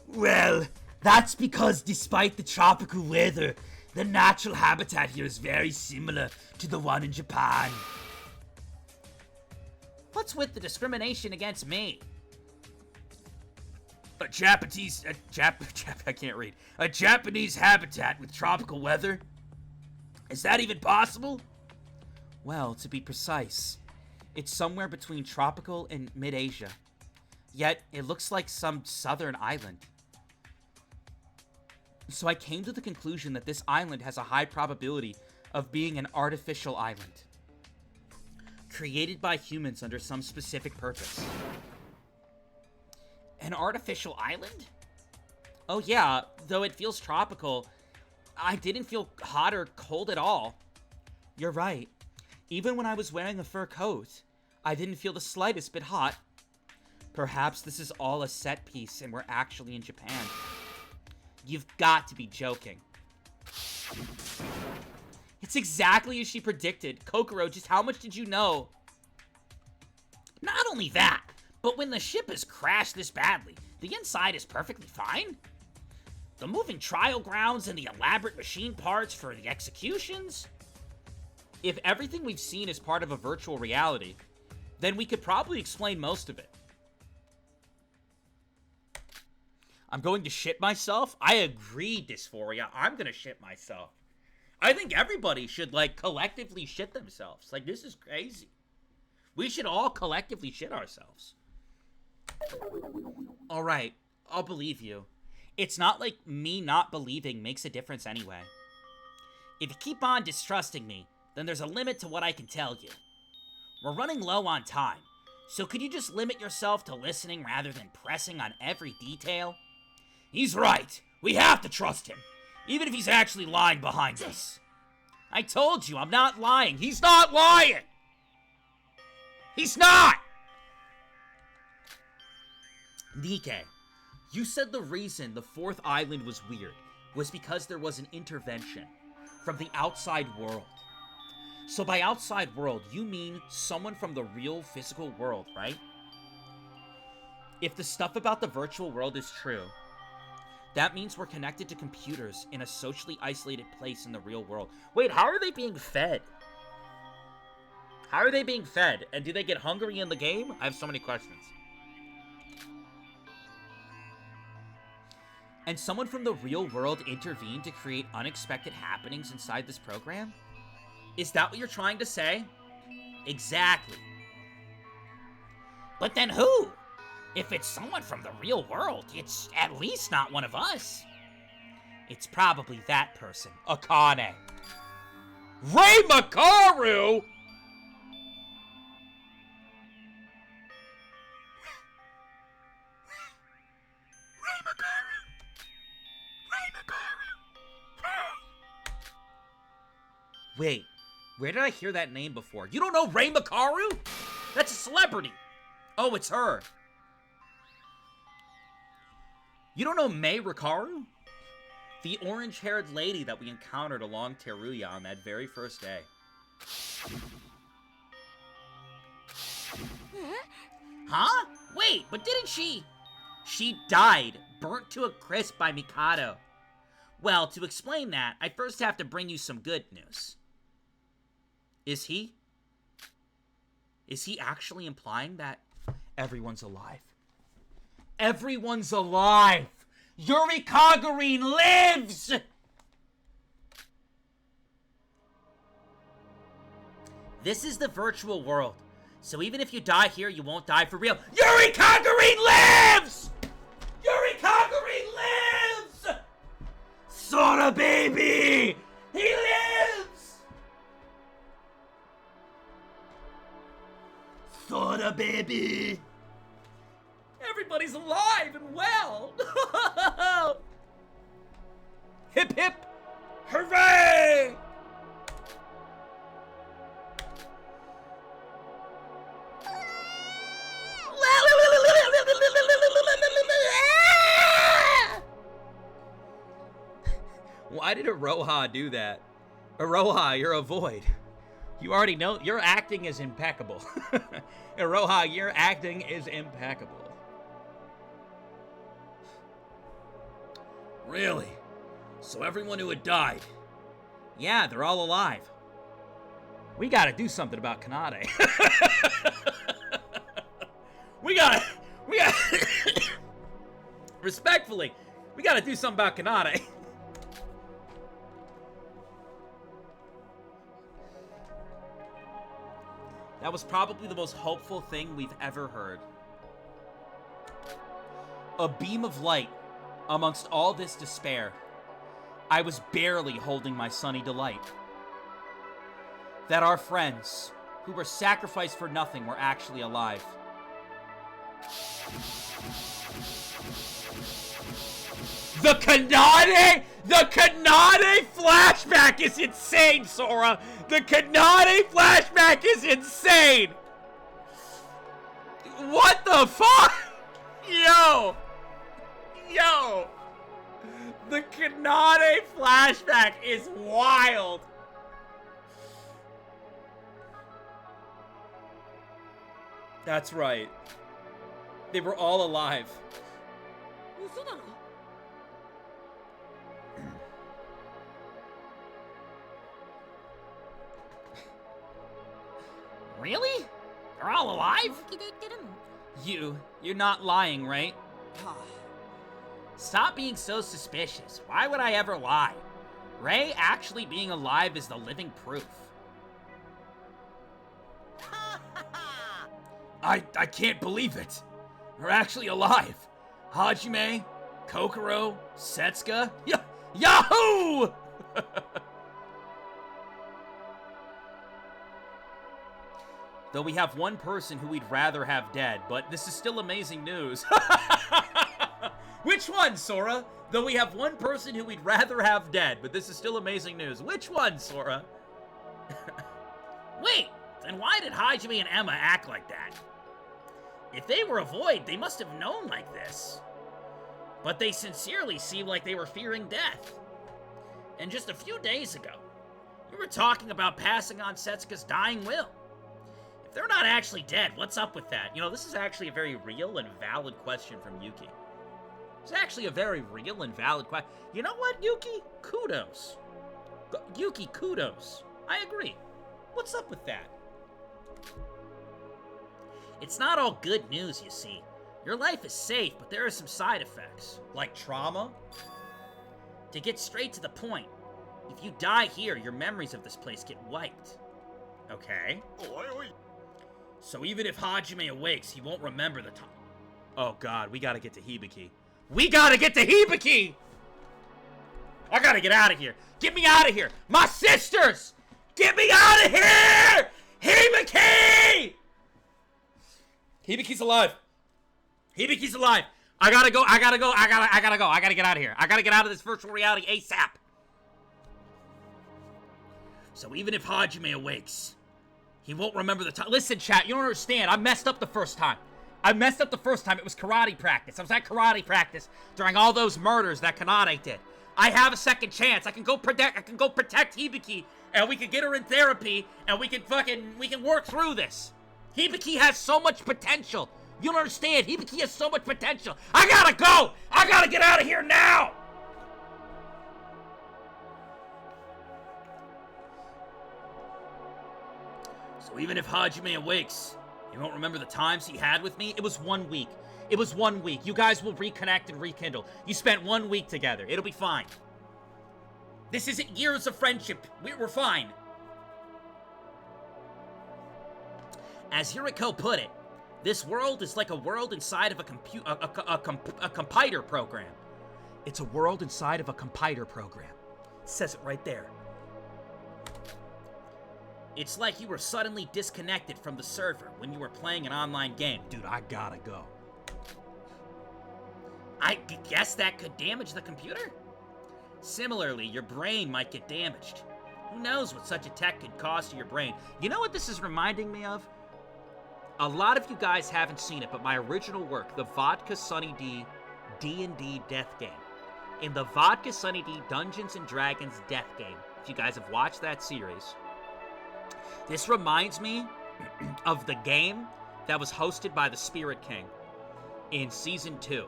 Well, that's because despite the tropical weather, the natural habitat here is very similar to the one in Japan. What's with the discrimination against me? A Japanese habitat with tropical weather? Is that even possible? Well, to be precise, it's somewhere between tropical and mid-Asia. Yet, it looks like some southern island. So I came to the conclusion that this island has a high probability of being an artificial island. Created by humans under some specific purpose. An artificial island? Oh yeah, though it feels tropical, I didn't feel hot or cold at all. You're right. Even when I was wearing a fur coat, I didn't feel the slightest bit hot. Perhaps this is all a set piece and we're actually in Japan. You've got to be joking. It's exactly as she predicted. Kokoro, just how much did you know? Not only that, but when the ship has crashed this badly, the inside is perfectly fine. The moving trial grounds and the elaborate machine parts for the executions. If everything we've seen is part of a virtual reality, then we could probably explain most of it. I'm going to shit myself? I agree, Dysphoria. I'm gonna shit myself. I think everybody should, like, collectively shit themselves. Like, this is crazy. We should all collectively shit ourselves. Alright, I'll believe you. It's not like me not believing makes a difference anyway. If you keep on distrusting me, then there's a limit to what I can tell you. We're running low on time, so could you just limit yourself to listening rather than pressing on every detail? He's right. We have to trust him, even if he's actually lying behind us. I told you, I'm not lying. He's not lying! He's not! Nikke, you said the reason the 4th island was weird was because there was an intervention from the outside world. So by outside world, you mean someone from the real physical world, right? If the stuff about the virtual world is true, that means we're connected to computers in a socially isolated place in the real world. Wait, how are they being fed? How are they being fed? And do they get hungry in the game? I have so many questions. And someone from the real world intervened to create unexpected happenings inside this program? Is that what you're trying to say? Exactly. But then who? If it's someone from the real world, it's at least not one of us. It's probably that person, Akane. Ray Makaru? Wait, Where did I hear that name before? You don't know Rei Makaru? That's a celebrity. Oh, it's her. You don't know Mei Rikaru? The orange-haired lady that we encountered along Teruya on that very first day. Huh? Wait, but didn't she... She died, burnt to a crisp by Mikado. Well, to explain that, I first have to bring you some good news. Is he actually implying that everyone's alive? Everyone's alive! Yuri Kagurine lives! This is the virtual world, so even if you die here, you won't die for real. Yuri Kagurine lives! Yuri Kagurine lives! Sora baby! He lives! Sora baby! Everybody's alive and well! Hip hip! Hooray! Why did Aroha do that? Aroha, you're a void. You already know your acting is impeccable. Aroha, your acting is impeccable. Really? So everyone who had died? Yeah, they're all alive. We gotta do something about Kanade. we gotta respectfully, we gotta do something about Kanade. That was probably the most hopeful thing we've ever heard. A beam of light amongst all this despair. I was barely holding my sunny delight. That our friends, who were sacrificed for nothing, were actually alive. The Kanade flashback is insane, Sora! The Kanade flashback is insane! What the fuck? Yo! The Kanade flashback is wild! That's right. They were all alive. Really? They're all alive? You're not lying, right? Stop being so suspicious. Why would I ever lie? Rei actually being alive is the living proof. I can't believe it. They're actually alive. Hajime, Kokoro, Setsuka. Yahoo! Though we have one person who we'd rather have dead, but this is still amazing news. Which one, Sora? Though we have one person who we'd rather have dead, but this is still amazing news. Which one, Sora? Wait, then why did Hajime and Emma act like that? If they were a void, they must have known like this. But they sincerely seemed like they were fearing death. And just a few days ago, you were talking about passing on Setsuka's dying will. If they're not actually dead, what's up with that? You know, this is actually a very real and valid question from Yuki. It's actually a very real and valid question. You know what, Yuki? Kudos. Yuki, kudos. I agree. What's up with that? It's not all good news, you see. Your life is safe, but there are some side effects. Like trauma? To get straight to the point, if you die here, your memories of this place get wiped. Okay. Oi, oi. So even if Hajime awakes, he won't remember the time. Oh god, we gotta get to Hibiki. We gotta get to Hibiki! I gotta get out of here. Get me out of here! My sisters! Get me out of here! Hibiki! Hibiki's alive. Hibiki's alive. I gotta go. I gotta get out of here. I gotta get out of this virtual reality ASAP. So even if Hajime awakes, he won't remember the time. Listen, chat, you don't understand. I messed up the first time. It was karate practice. I was at karate practice during all those murders that Kanade did. I have a second chance. I can go protect Hibiki, and we can get her in therapy, and we can work through this. Hibiki has so much potential. You don't understand. Hibiki has so much potential. I gotta go! I gotta get out of here now! So even if Hajime awakes, he won't remember the times he had with me. It was 1 week. You guys will reconnect and rekindle. You spent 1 week together. It'll be fine. This isn't years of friendship. We're fine. As Hiriko put it, this world is like a world inside of a computer program. It's a world inside of a computer program. It says it right there. It's like you were suddenly disconnected from the server when you were playing an online game. Dude, I gotta go. I guess that could damage the computer? Similarly, your brain might get damaged. Who knows what such a tech could cause to your brain? You know what this is reminding me of? A lot of you guys haven't seen it, but my original work, the VodkaSunnyD D&D Death Game. In the VodkaSunnyD Dungeons & Dragons Death Game, if you guys have watched that series, this reminds me of the game that was hosted by the Spirit King in Season 2.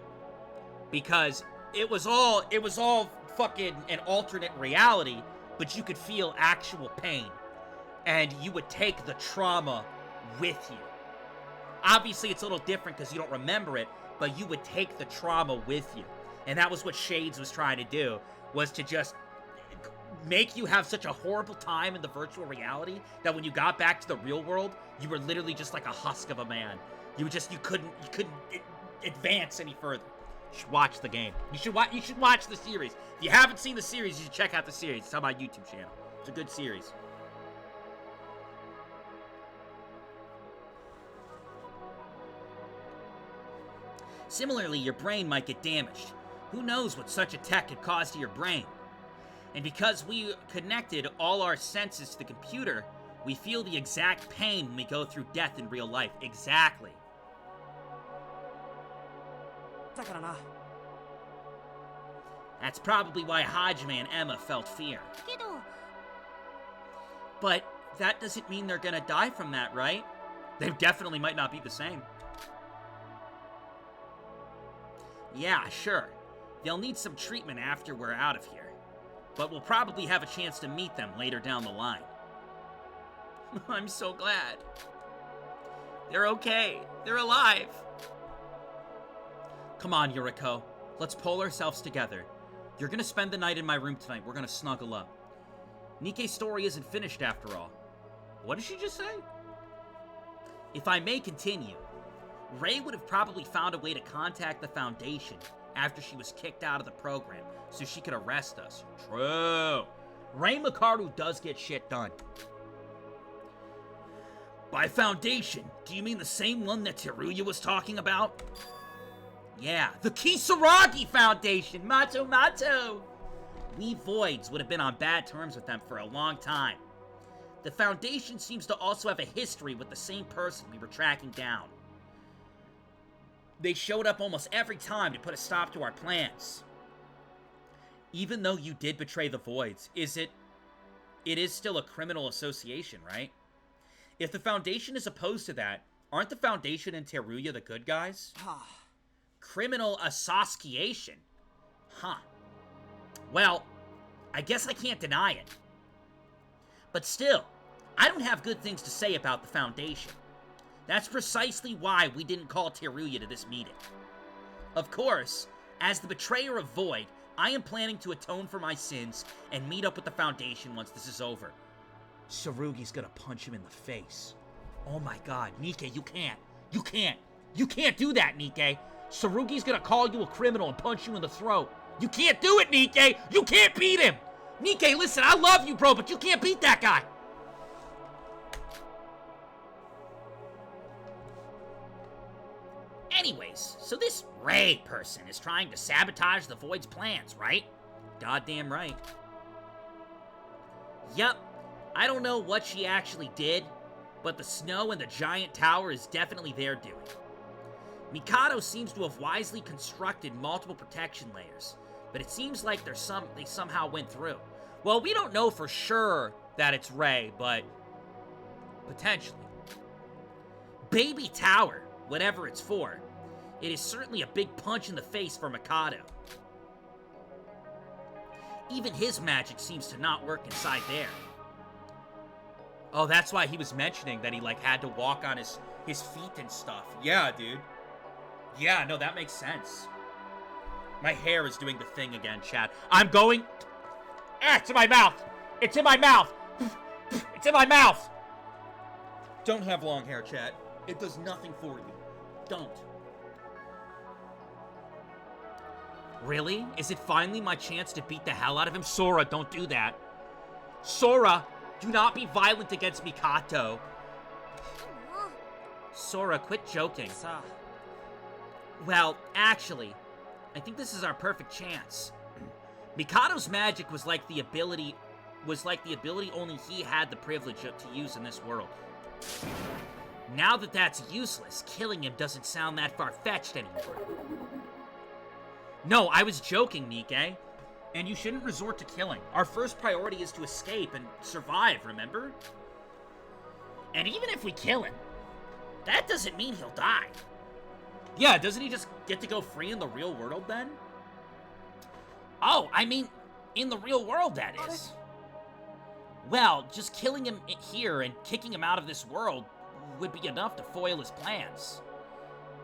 Because it was all fucking an alternate reality, but you could feel actual pain. And you would take the trauma with you. Obviously, it's a little different because you don't remember it, but you would take the trauma with you. And that was what Shades was trying to do, was to just make you have such a horrible time in the virtual reality that when you got back to the real world, you were literally just like a husk of a man. You couldn't advance any further. You should watch the game. You should watch the series. If you haven't seen the series, you should check out the series. It's on my YouTube channel. It's a good series. Similarly, your brain might get damaged. Who knows what such a tech could cause to your brain? And because we connected all our senses to the computer, we feel the exact pain when we go through death in real life. Exactly. That's probably why Hajime and Emma felt fear. But that doesn't mean they're gonna die from that, right? They definitely might not be the same. Yeah, sure. They'll need some treatment after we're out of here. But we'll probably have a chance to meet them later down the line. I'm so glad. They're okay. They're alive. Come on, Yuriko. Let's pull ourselves together. You're gonna spend the night in my room tonight. We're gonna snuggle up. Nikke's story isn't finished after all. What did she just say? If I may continue, Rei would have probably found a way to contact the Foundation after she was kicked out of the program, so she could arrest us. True. Rei Makaru does get shit done. By Foundation, do you mean the same one that Teruya was talking about? Yeah, the Kisaragi Foundation! Mato! We Voids would have been on bad terms with them for a long time. The Foundation seems to also have a history with the same person we were tracking down. They showed up almost every time to put a stop to our plans. Even though you did betray the Voids, it is still a criminal association, right? If the Foundation is opposed to that, aren't the Foundation and Teruya the good guys? Criminal association? Huh. Well, I guess I can't deny it. But still, I don't have good things to say about the Foundation. That's precisely why we didn't call Teruya to this meeting. Of course, as the betrayer of Void, I am planning to atone for my sins and meet up with the Foundation once this is over. Tsurugi's gonna punch him in the face. Oh my god, Nikke, you can't. You can't do that, Nikke. Tsurugi's gonna call you a criminal and punch you in the throat. You can't do it, Nikke! You can't beat him! Nikke, listen, I love you, bro, but you can't beat that guy! Anyways, so this Rei person is trying to sabotage the Void's plans, right? Goddamn right. Yup. I don't know what she actually did, but the snow in the giant tower is definitely their doing. Mikado seems to have wisely constructed multiple protection layers, but it seems like they somehow went through. Well, we don't know for sure that it's Rei, but potentially. Baby Tower, whatever it's for, it is certainly a big punch in the face for Mikado. Even his magic seems to not work inside there. Oh, that's why he was mentioning that he, like, had to walk on his feet and stuff. Yeah, dude. Yeah, no, that makes sense. My hair is doing the thing again, Chad. I'm going... Ah, it's in my mouth! It's in my mouth! It's in my mouth! Don't have long hair, Chad. It does nothing for you. Don't. Really? Is it finally my chance to beat the hell out of him? Sora, don't do that. Sora, do not be violent against Mikato. Sora, quit joking. Well, actually, I think this is our perfect chance. Mikado's magic was like the ability only he had the privilege to use in this world. Now that that's useless, killing him doesn't sound that far-fetched anymore. No, I was joking, Nikke. And you shouldn't resort to killing. Our first priority is to escape and survive, remember? And even if we kill him, that doesn't mean he'll die. Yeah, doesn't he just get to go free in the real world then? Oh, I mean, in the real world, that is. Well, just killing him here and kicking him out of this world would be enough to foil his plans.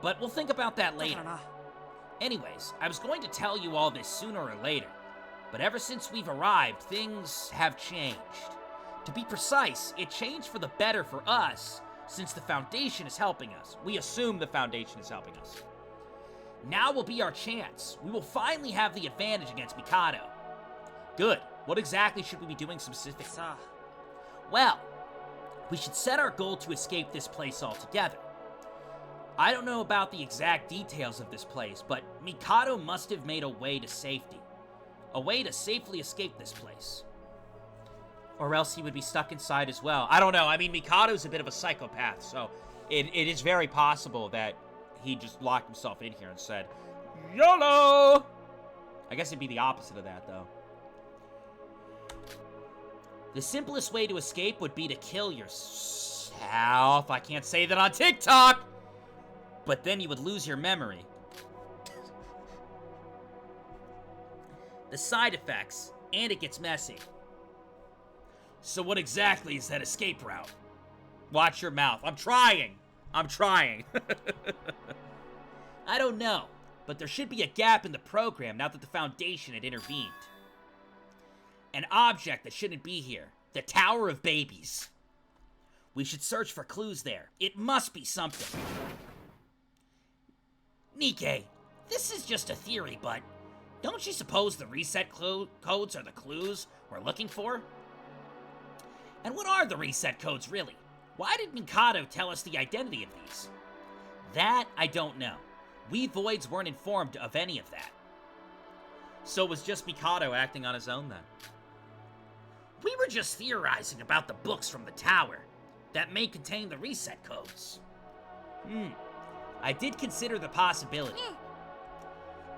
But we'll think about that later. Anyways, I was going to tell you all this sooner or later, but ever since we've arrived, things have changed. To be precise, it changed for the better for us, since the Foundation is helping us. We assume the Foundation is helping us. Now will be our chance. We will finally have the advantage against Mikado. Good. What exactly should we be doing specifically? Well, we should set our goal to escape this place altogether. I don't know about the exact details of this place, but Mikado must have made a way to safety. A way to safely escape this place. Or else he would be stuck inside as well. I don't know. I mean, Mikado's a bit of a psychopath, so it is very possible that he just locked himself in here and said, YOLO! I guess it'd be the opposite of that, though. The simplest way to escape would be to kill yourself. I can't say that on TikTok! But then you would lose your memory. The side effects, and it gets messy. So what exactly is that escape route? Watch your mouth. I'm trying. I'm trying. I don't know, but there should be a gap in the program now that the Foundation had intervened. An object that shouldn't be here. The Tower of Babies. We should search for clues there. It must be something. Nikke, this is just a theory, but don't you suppose the reset codes are the clues we're looking for? And what are the reset codes, really? Why did Mikado tell us the identity of these? That, I don't know. We Voids weren't informed of any of that. So it was just Mikado acting on his own, then? We were just theorizing about the books from the tower that may contain the reset codes. I did consider the possibility.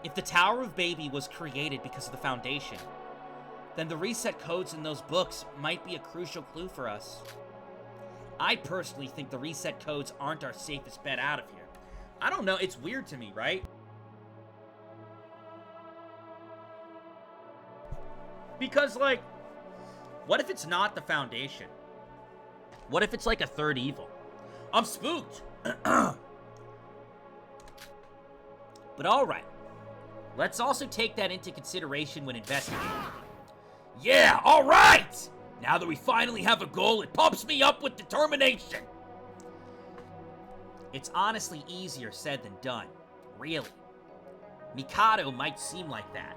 If the Tower of Baby was created because of the Foundation, then the reset codes in those books might be a crucial clue for us. I personally think the reset codes aren't our safest bet out of here. I don't know, it's weird to me, right? Because, like, what if it's not the Foundation? What if it's like a third evil? I'm spooked! But alright, let's also take that into consideration when investigating. Yeah, alright! Now that we finally have a goal, it pumps me up with determination! It's honestly easier said than done, really. Mikado might seem like that,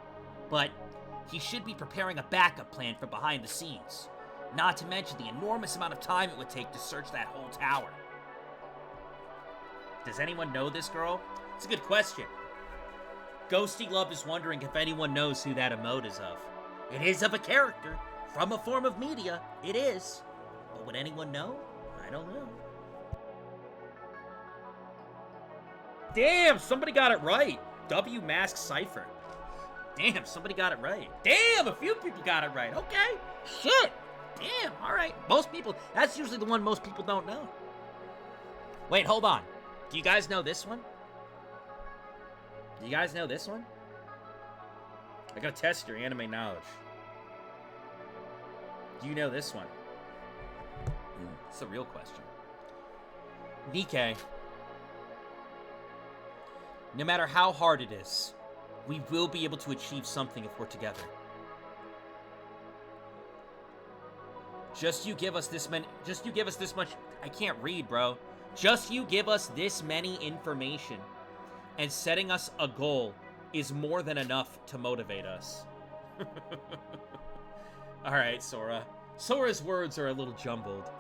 but he should be preparing a backup plan for behind the scenes, not to mention the enormous amount of time it would take to search that whole tower. Does anyone know this girl? It's a good question. Ghosty Love is wondering if anyone knows who that emote is of. It is of a character, from a form of media, it is. But would anyone know? I don't know. Damn, somebody got it right. W Mask Cipher. Damn, somebody got it right. Damn, a few people got it right. Okay. Shit! Damn, alright. Most people, that's usually the one most people don't know. Wait, hold on. Do you guys know this one? Do you guys know this one? I gotta test your anime knowledge. Do you know this one? It's a real question. Nikkei. No matter how hard it is, we will be able to achieve something if we're together. Just you give us this much... I can't read, bro. Just you give us this many information, and setting us a goal is more than enough to motivate us. Alright, Sora. Sora's words are a little jumbled.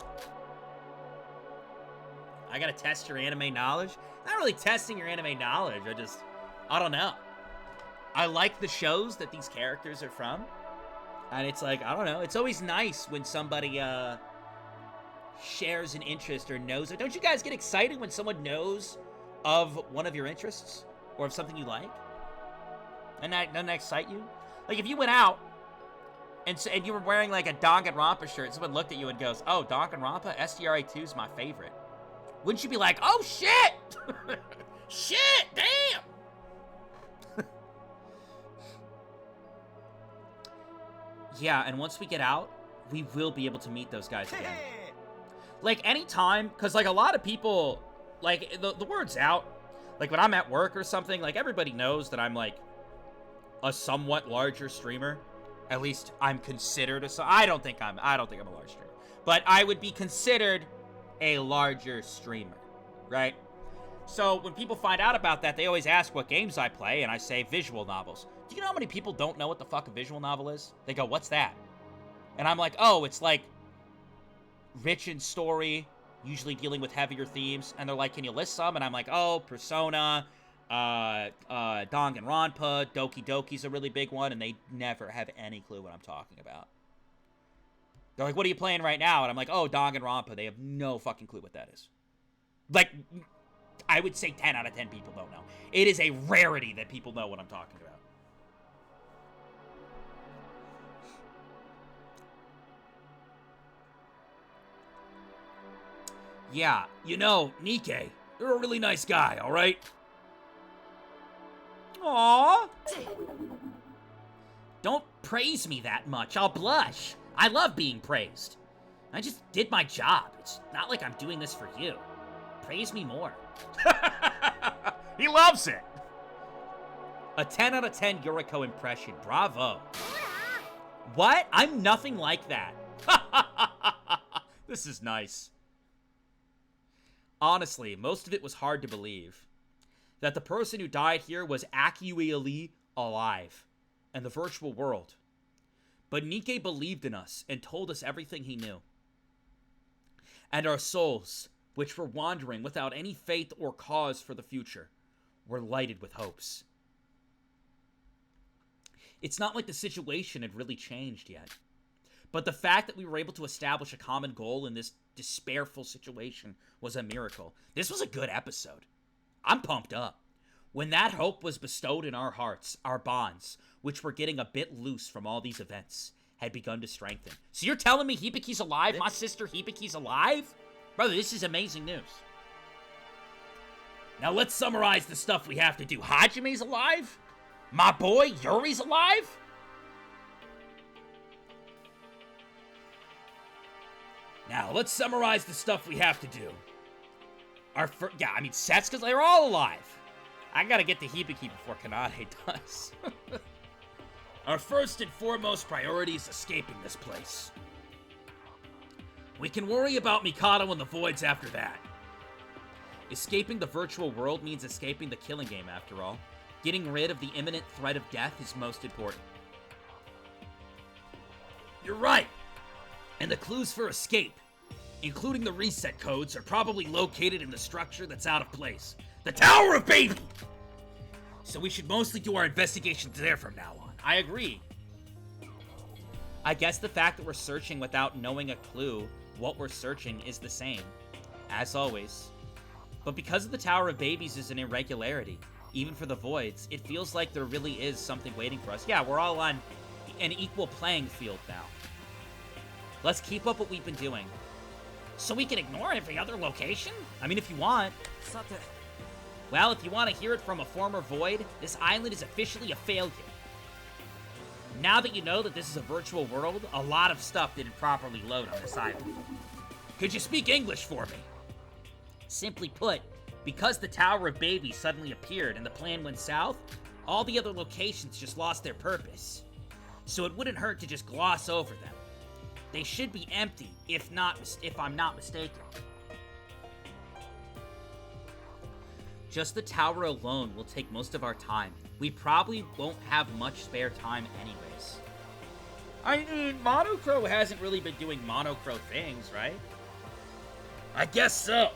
I gotta test your anime knowledge? Not really testing your anime knowledge, I don't know. I like the shows that these characters are from. And it's like, I don't know, it's always nice when somebody, shares an interest or knows it. Don't you guys get excited when someone knows of one of your interests? Or of something you like? And doesn't that excite you? Like, if you went out, and you were wearing, like, a Danganronpa shirt, someone looked at you and goes, oh, Danganronpa? SDRA2 is my favorite. Wouldn't you be like, oh, shit! Shit, damn! Yeah, and once we get out, we will be able to meet those guys again. Like, anytime, because, like, a lot of people, like, the word's out. Like, when I'm at work or something, like, everybody knows that I'm, like, a somewhat larger streamer. At least I'm considered I don't think I'm a large streamer. But I would be considered a larger streamer, right? So when people find out about that, they always ask what games I play, and I say visual novels. Do you know how many people don't know what the fuck a visual novel is? They go, what's that? And I'm like, oh, it's like rich in story, usually dealing with heavier themes. And they're like, can you list some? And I'm like, oh, Persona, Danganronpa, Doki Doki's a really big one, and they never have any clue what I'm talking about. They're like, what are you playing right now? And I'm like, oh, Danganronpa. They have no fucking clue what that is. Like, I would say 10 out of 10 people don't know. It is a rarity that people know what I'm talking about. Yeah, you know, Nikkei, you're a really nice guy, alright? Aww. Don't praise me that much, I'll blush. I love being praised. I just did my job. It's not like I'm doing this for you. Praise me more. He loves it. A 10 out of 10 Yuriko impression. Bravo. What? I'm nothing like that. This is nice. Honestly, most of it was hard to believe. That the person who died here was actually alive. In the virtual world. But Nikkei believed in us and told us everything he knew. And our souls, which were wandering without any faith or cause for the future, were lighted with hopes. It's not like the situation had really changed yet. But the fact that we were able to establish a common goal in this despairful situation was a miracle. This was a good episode. I'm pumped up. When that hope was bestowed in our hearts, our bonds, which were getting a bit loose from all these events, had begun to strengthen. So you're telling me Hibiki's alive? My sister Hibiki's alive? Brother, this is amazing news. Now let's summarize the stuff we have to do. Hajime's alive? My boy Yuri's alive? Now let's summarize the stuff we have to do. Setsuka's, they're all alive. I gotta get to Hibiki before Kanade does. Our first and foremost priority is escaping this place. We can worry about Mikado and the Voids after that. Escaping the virtual world means escaping the killing game, after all. Getting rid of the imminent threat of death is most important. You're right. And the clues for escape, including the reset codes, are probably located in the structure that's out of place. The Tower of Baby! So we should mostly do our investigations there from now on. I agree. I guess the fact that we're searching without knowing a clue what we're searching is the same, as always. But because of the Tower of Babies is an irregularity, even for the Voids, it feels like there really is something waiting for us. Yeah, we're all on an equal playing field now. Let's keep up what we've been doing. So we can ignore every other location? I mean, if you want. Well, if you want to hear it from a former Void, this island is officially a failure. Now that you know that this is a virtual world, a lot of stuff didn't properly load on this island. Could you speak English for me? Simply put, because the Tower of Babies suddenly appeared and the plan went south, all the other locations just lost their purpose. So it wouldn't hurt to just gloss over them. They should be empty, if I'm not mistaken. Just the tower alone will take most of our time. We probably won't have much spare time anyways. I mean, Monocro hasn't really been doing Monocro things, right? I guess so.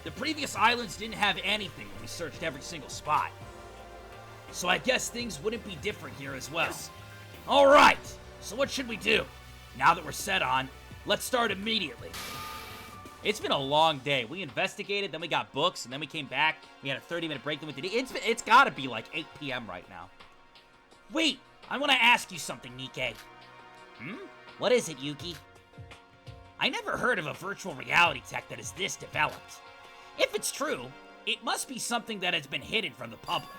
The previous islands didn't have anything when we searched every single spot. So I guess things wouldn't be different here as well. Alright, so what should we do? Now that we're set on, let's start immediately. It's been a long day. We investigated, then we got books, and then we came back. We had a 30-minute break, then we did it. It's gotta be like 8 p.m. right now. Wait, I want to ask you something, Nikke. What is it, Yuki? I never heard of a virtual reality tech that is this developed. If it's true, it must be something that has been hidden from the public.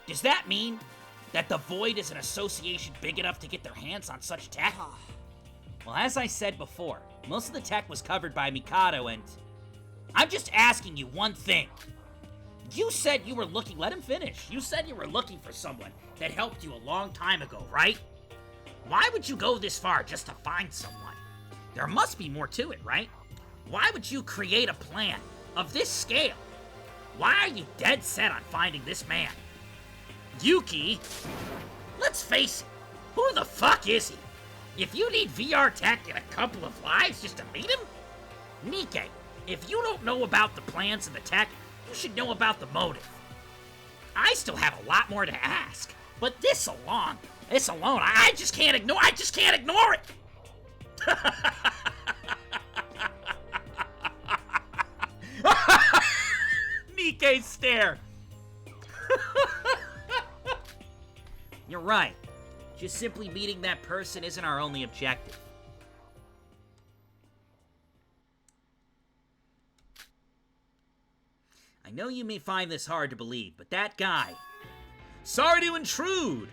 Does that mean that the Void is an association big enough to get their hands on such tech? Well, as I said before, most of the tech was covered by Mikado and... I'm just asking you one thing. You said you were looking... Let him finish. You said you were looking for someone that helped you a long time ago, right? Why would you go this far just to find someone? There must be more to it, right? Why would you create a plan of this scale? Why are you dead set on finding this man? Yuki, let's face it, who the fuck is he? If you need VR tech and a couple of lives just to meet him? Nikke, if you don't know about the plans and the tech, you should know about the motive. I still have a lot more to ask, but this alone, I just can't ignore it! Nikke's stare. You're right. Just simply meeting that person isn't our only objective. I know you may find this hard to believe, but that guy... Sorry to intrude!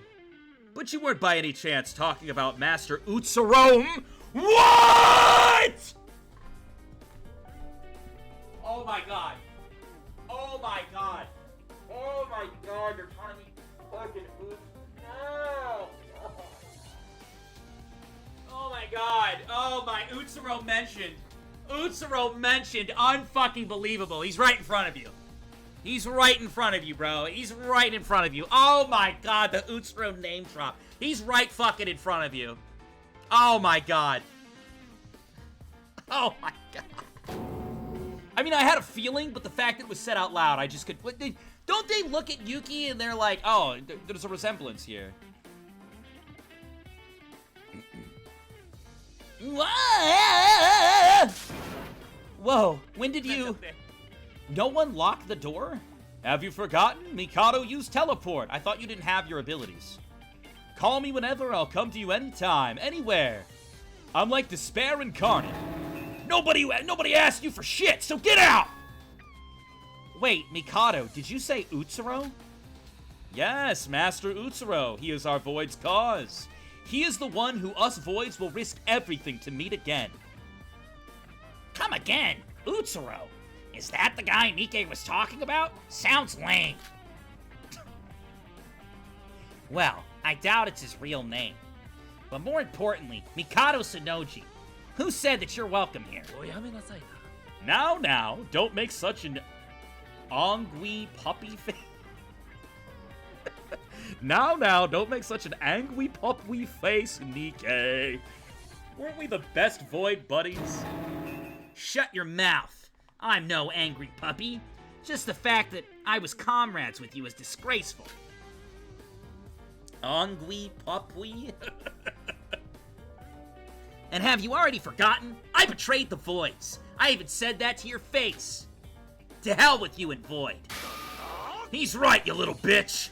But you weren't by any chance talking about Master Utsuro? What?! Oh my god. Oh my god. Oh my god, you're trying to be fucking No! Oh my god. Oh my, Utsuro mentioned, unfucking believable. He's right in front of you. He's right in front of you, bro. He's right in front of you. Oh my god, the Utsuro name drop. He's right fucking in front of you. Oh my god. Oh my god. I mean, I had a feeling, but the fact that it was said out loud, I just could... Don't they look at Yuki and they're like, oh, there's a resemblance here. Whoa, when did you... No one locked the door? Have you forgotten? Mikado used teleport. I thought you didn't have your abilities. Call me whenever, I'll come to you anytime, anywhere. I'm like despair incarnate. Nobody asked you for shit, so get out! Wait, Mikado, did you say Utsuro? Yes, Master Utsuro. He is our Void's cause. He is the one who us Voids will risk everything to meet again. Come again? Utsuro? Is that the guy Nikke was talking about? Sounds lame. Well, I doubt it's his real name. But more importantly, Mikado Sonoji. Who said that you're welcome here? Now, don't make such an angry puppy face. Now, don't make such an angry puppy face, Nikke. Weren't we the best Void buddies? Shut your mouth. I'm no angry puppy. Just the fact that I was comrades with you is disgraceful. Angry puppy? And have you already forgotten? I betrayed the Voids. I even said that to your face. To hell with you and Void. He's right, you little bitch.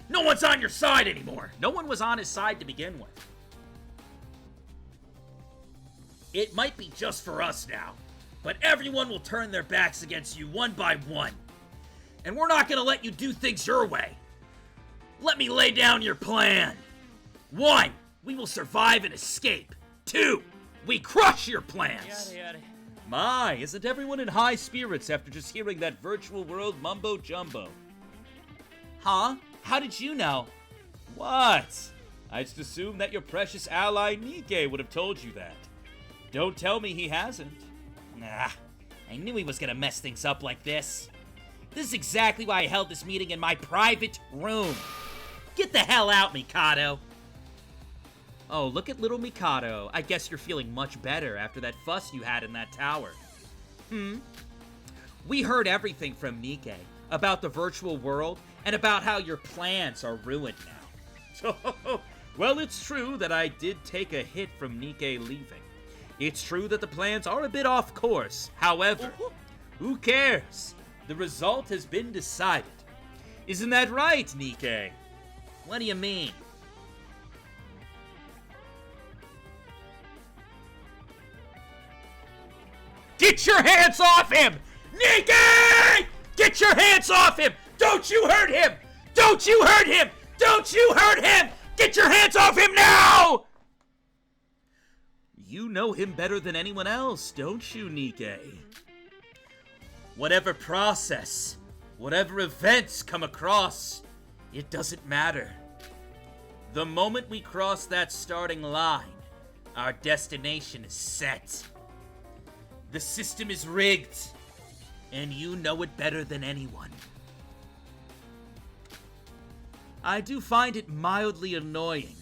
No one's on your side anymore. No one was on his side to begin with. It might be just for us now, but everyone will turn their backs against you one by one. And we're not gonna let you do things your way. Let me lay down your plan. 1, we will survive and escape. 2, we crush your plans. My, isn't everyone in high spirits after just hearing that virtual world mumbo jumbo? Huh? How did you know? What? I just assumed that your precious ally Nikke would have told you that. Don't tell me he hasn't. Nah, I knew he was gonna mess things up like this. This is exactly why I held this meeting in my private room. Get the hell out, Mikado. Oh, look at little Mikado. I guess you're feeling much better after that fuss you had in that tower. We heard everything from Nikke about the virtual world and about how your plans are ruined now. Well, it's true that I did take a hit from Nikke leaving. It's true that the plans are a bit off course. However, who cares? The result has been decided. Isn't that right, Nikke? What do you mean? Get your hands off him! Nikke! Get your hands off him! Don't you hurt him! Don't you hurt him! Don't you hurt him! Get your hands off him now! You know him better than anyone else, don't you, Nikke? Whatever process, whatever events come across, it doesn't matter. The moment we cross that starting line, our destination is set. The system is rigged, and you know it better than anyone. I do find it mildly annoying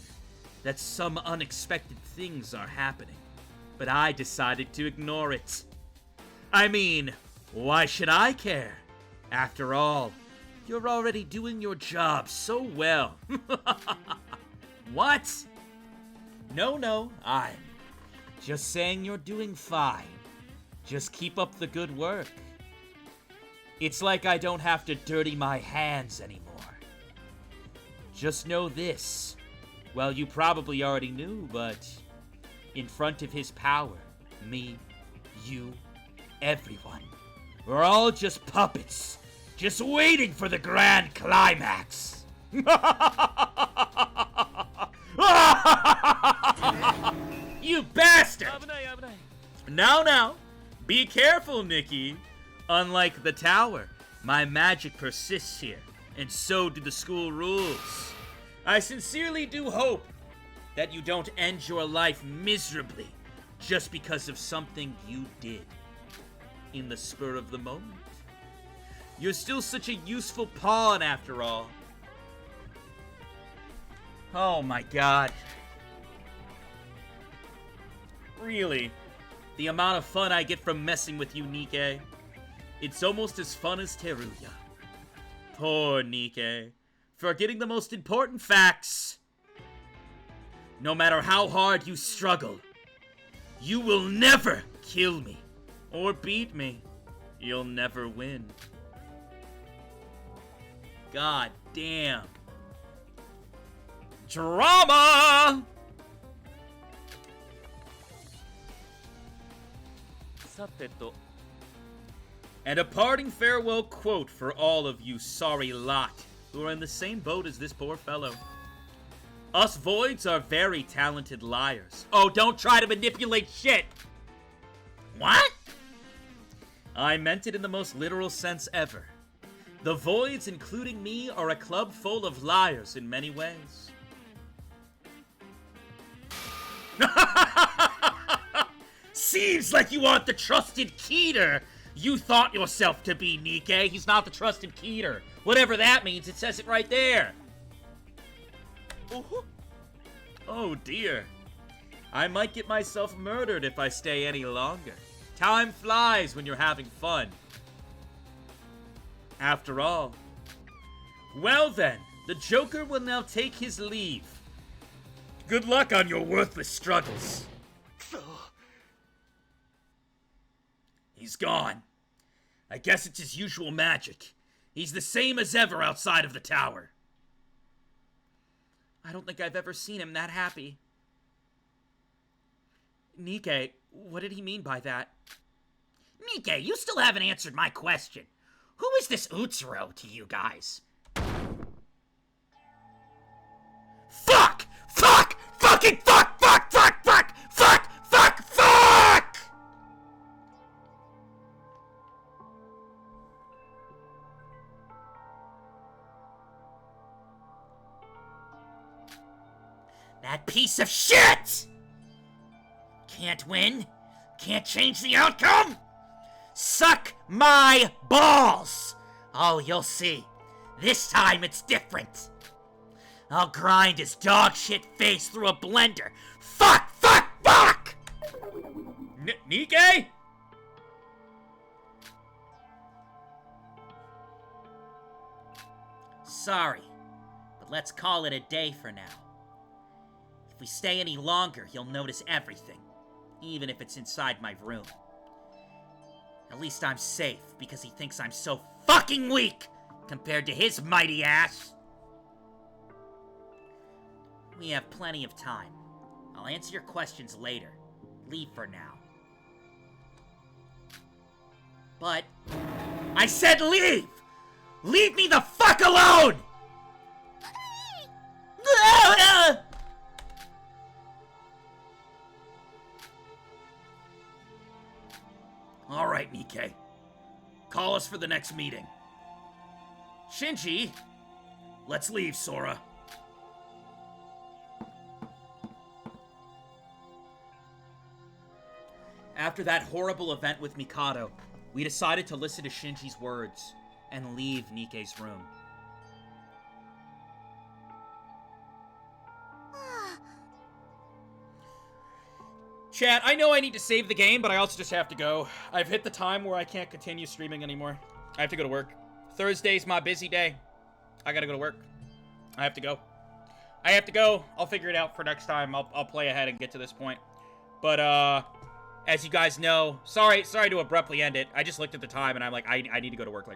that some unexpected things are happening, but I decided to ignore it. I mean, why should I care? After all, you're already doing your job so well. What? No, I'm just saying you're doing fine. Just keep up the good work. It's like I don't have to dirty my hands anymore. Just know this. Well, you probably already knew, but in front of his power, me, you, everyone, we're all just puppets, just waiting for the grand climax. You bastard! Now, be careful, Nikke. Unlike the tower, my magic persists here, and so do the school rules. I sincerely do hope that you don't end your life miserably just because of something you did in the spur of the moment. You're still such a useful pawn after all. Oh my god. Really, the amount of fun I get from messing with you, Nikke. It's almost as fun as Teruya. Poor Nikke, forgetting the most important facts. No matter how hard you struggle, you will never kill me or beat me. You'll never win. God damn. Drama! And a parting farewell quote for all of you sorry lot who are in the same boat as this poor fellow. Us Voids are very talented liars. Oh, don't try to manipulate shit! What? I meant it in the most literal sense ever. The Voids, including me, are a club full of liars in many ways. Seems like you aren't the trusted Keter you thought yourself to be, Nikke. He's not the trusted Keter. Whatever that means, it says it right there. Oh dear. I might get myself murdered if I stay any longer. Time flies when you're having fun. After all. Well then, the Joker will now take his leave. Good luck on your worthless struggles. gone. I guess it's his usual magic. He's the same as ever outside of the tower. I don't think I've ever seen him that happy. Nikke, what did he mean by that? Nikke, you still haven't answered my question. Who is this Utsuro to you guys? Fuck! Fuck! Fucking fuck! Fuck! Fuck! Fuck! Fuck! Fuck! Fuck! That piece of shit! Can't win? Can't change the outcome? Suck my balls! Oh, you'll see. This time it's different. I'll grind his dog shit face through a blender. Fuck! Fuck! Fuck! Nikke? Sorry, but let's call it a day for now. If we stay any longer, you'll notice everything, even if it's inside my room. At least I'm safe, because he thinks I'm so fucking weak compared to his mighty ass. We have plenty of time. I'll answer your questions later. Leave for now. But... I said leave! Leave me the fuck alone! Alright, Nikke. Call us for the next meeting. Shinji, let's leave, Sora. After that horrible event with Mikado, we decided to listen to Shinji's words and leave Nikke's room. Chat, I know I need to save the game, but I also just have to go. I've hit the time where I can't continue streaming anymore. I have to go to work. Thursday's my busy day. I gotta go to work. I have to go. I'll figure it out for next time. I'll play ahead and get to this point. But, as you guys know, sorry to abruptly end it. I just looked at the time and I'm like, I need to go to work like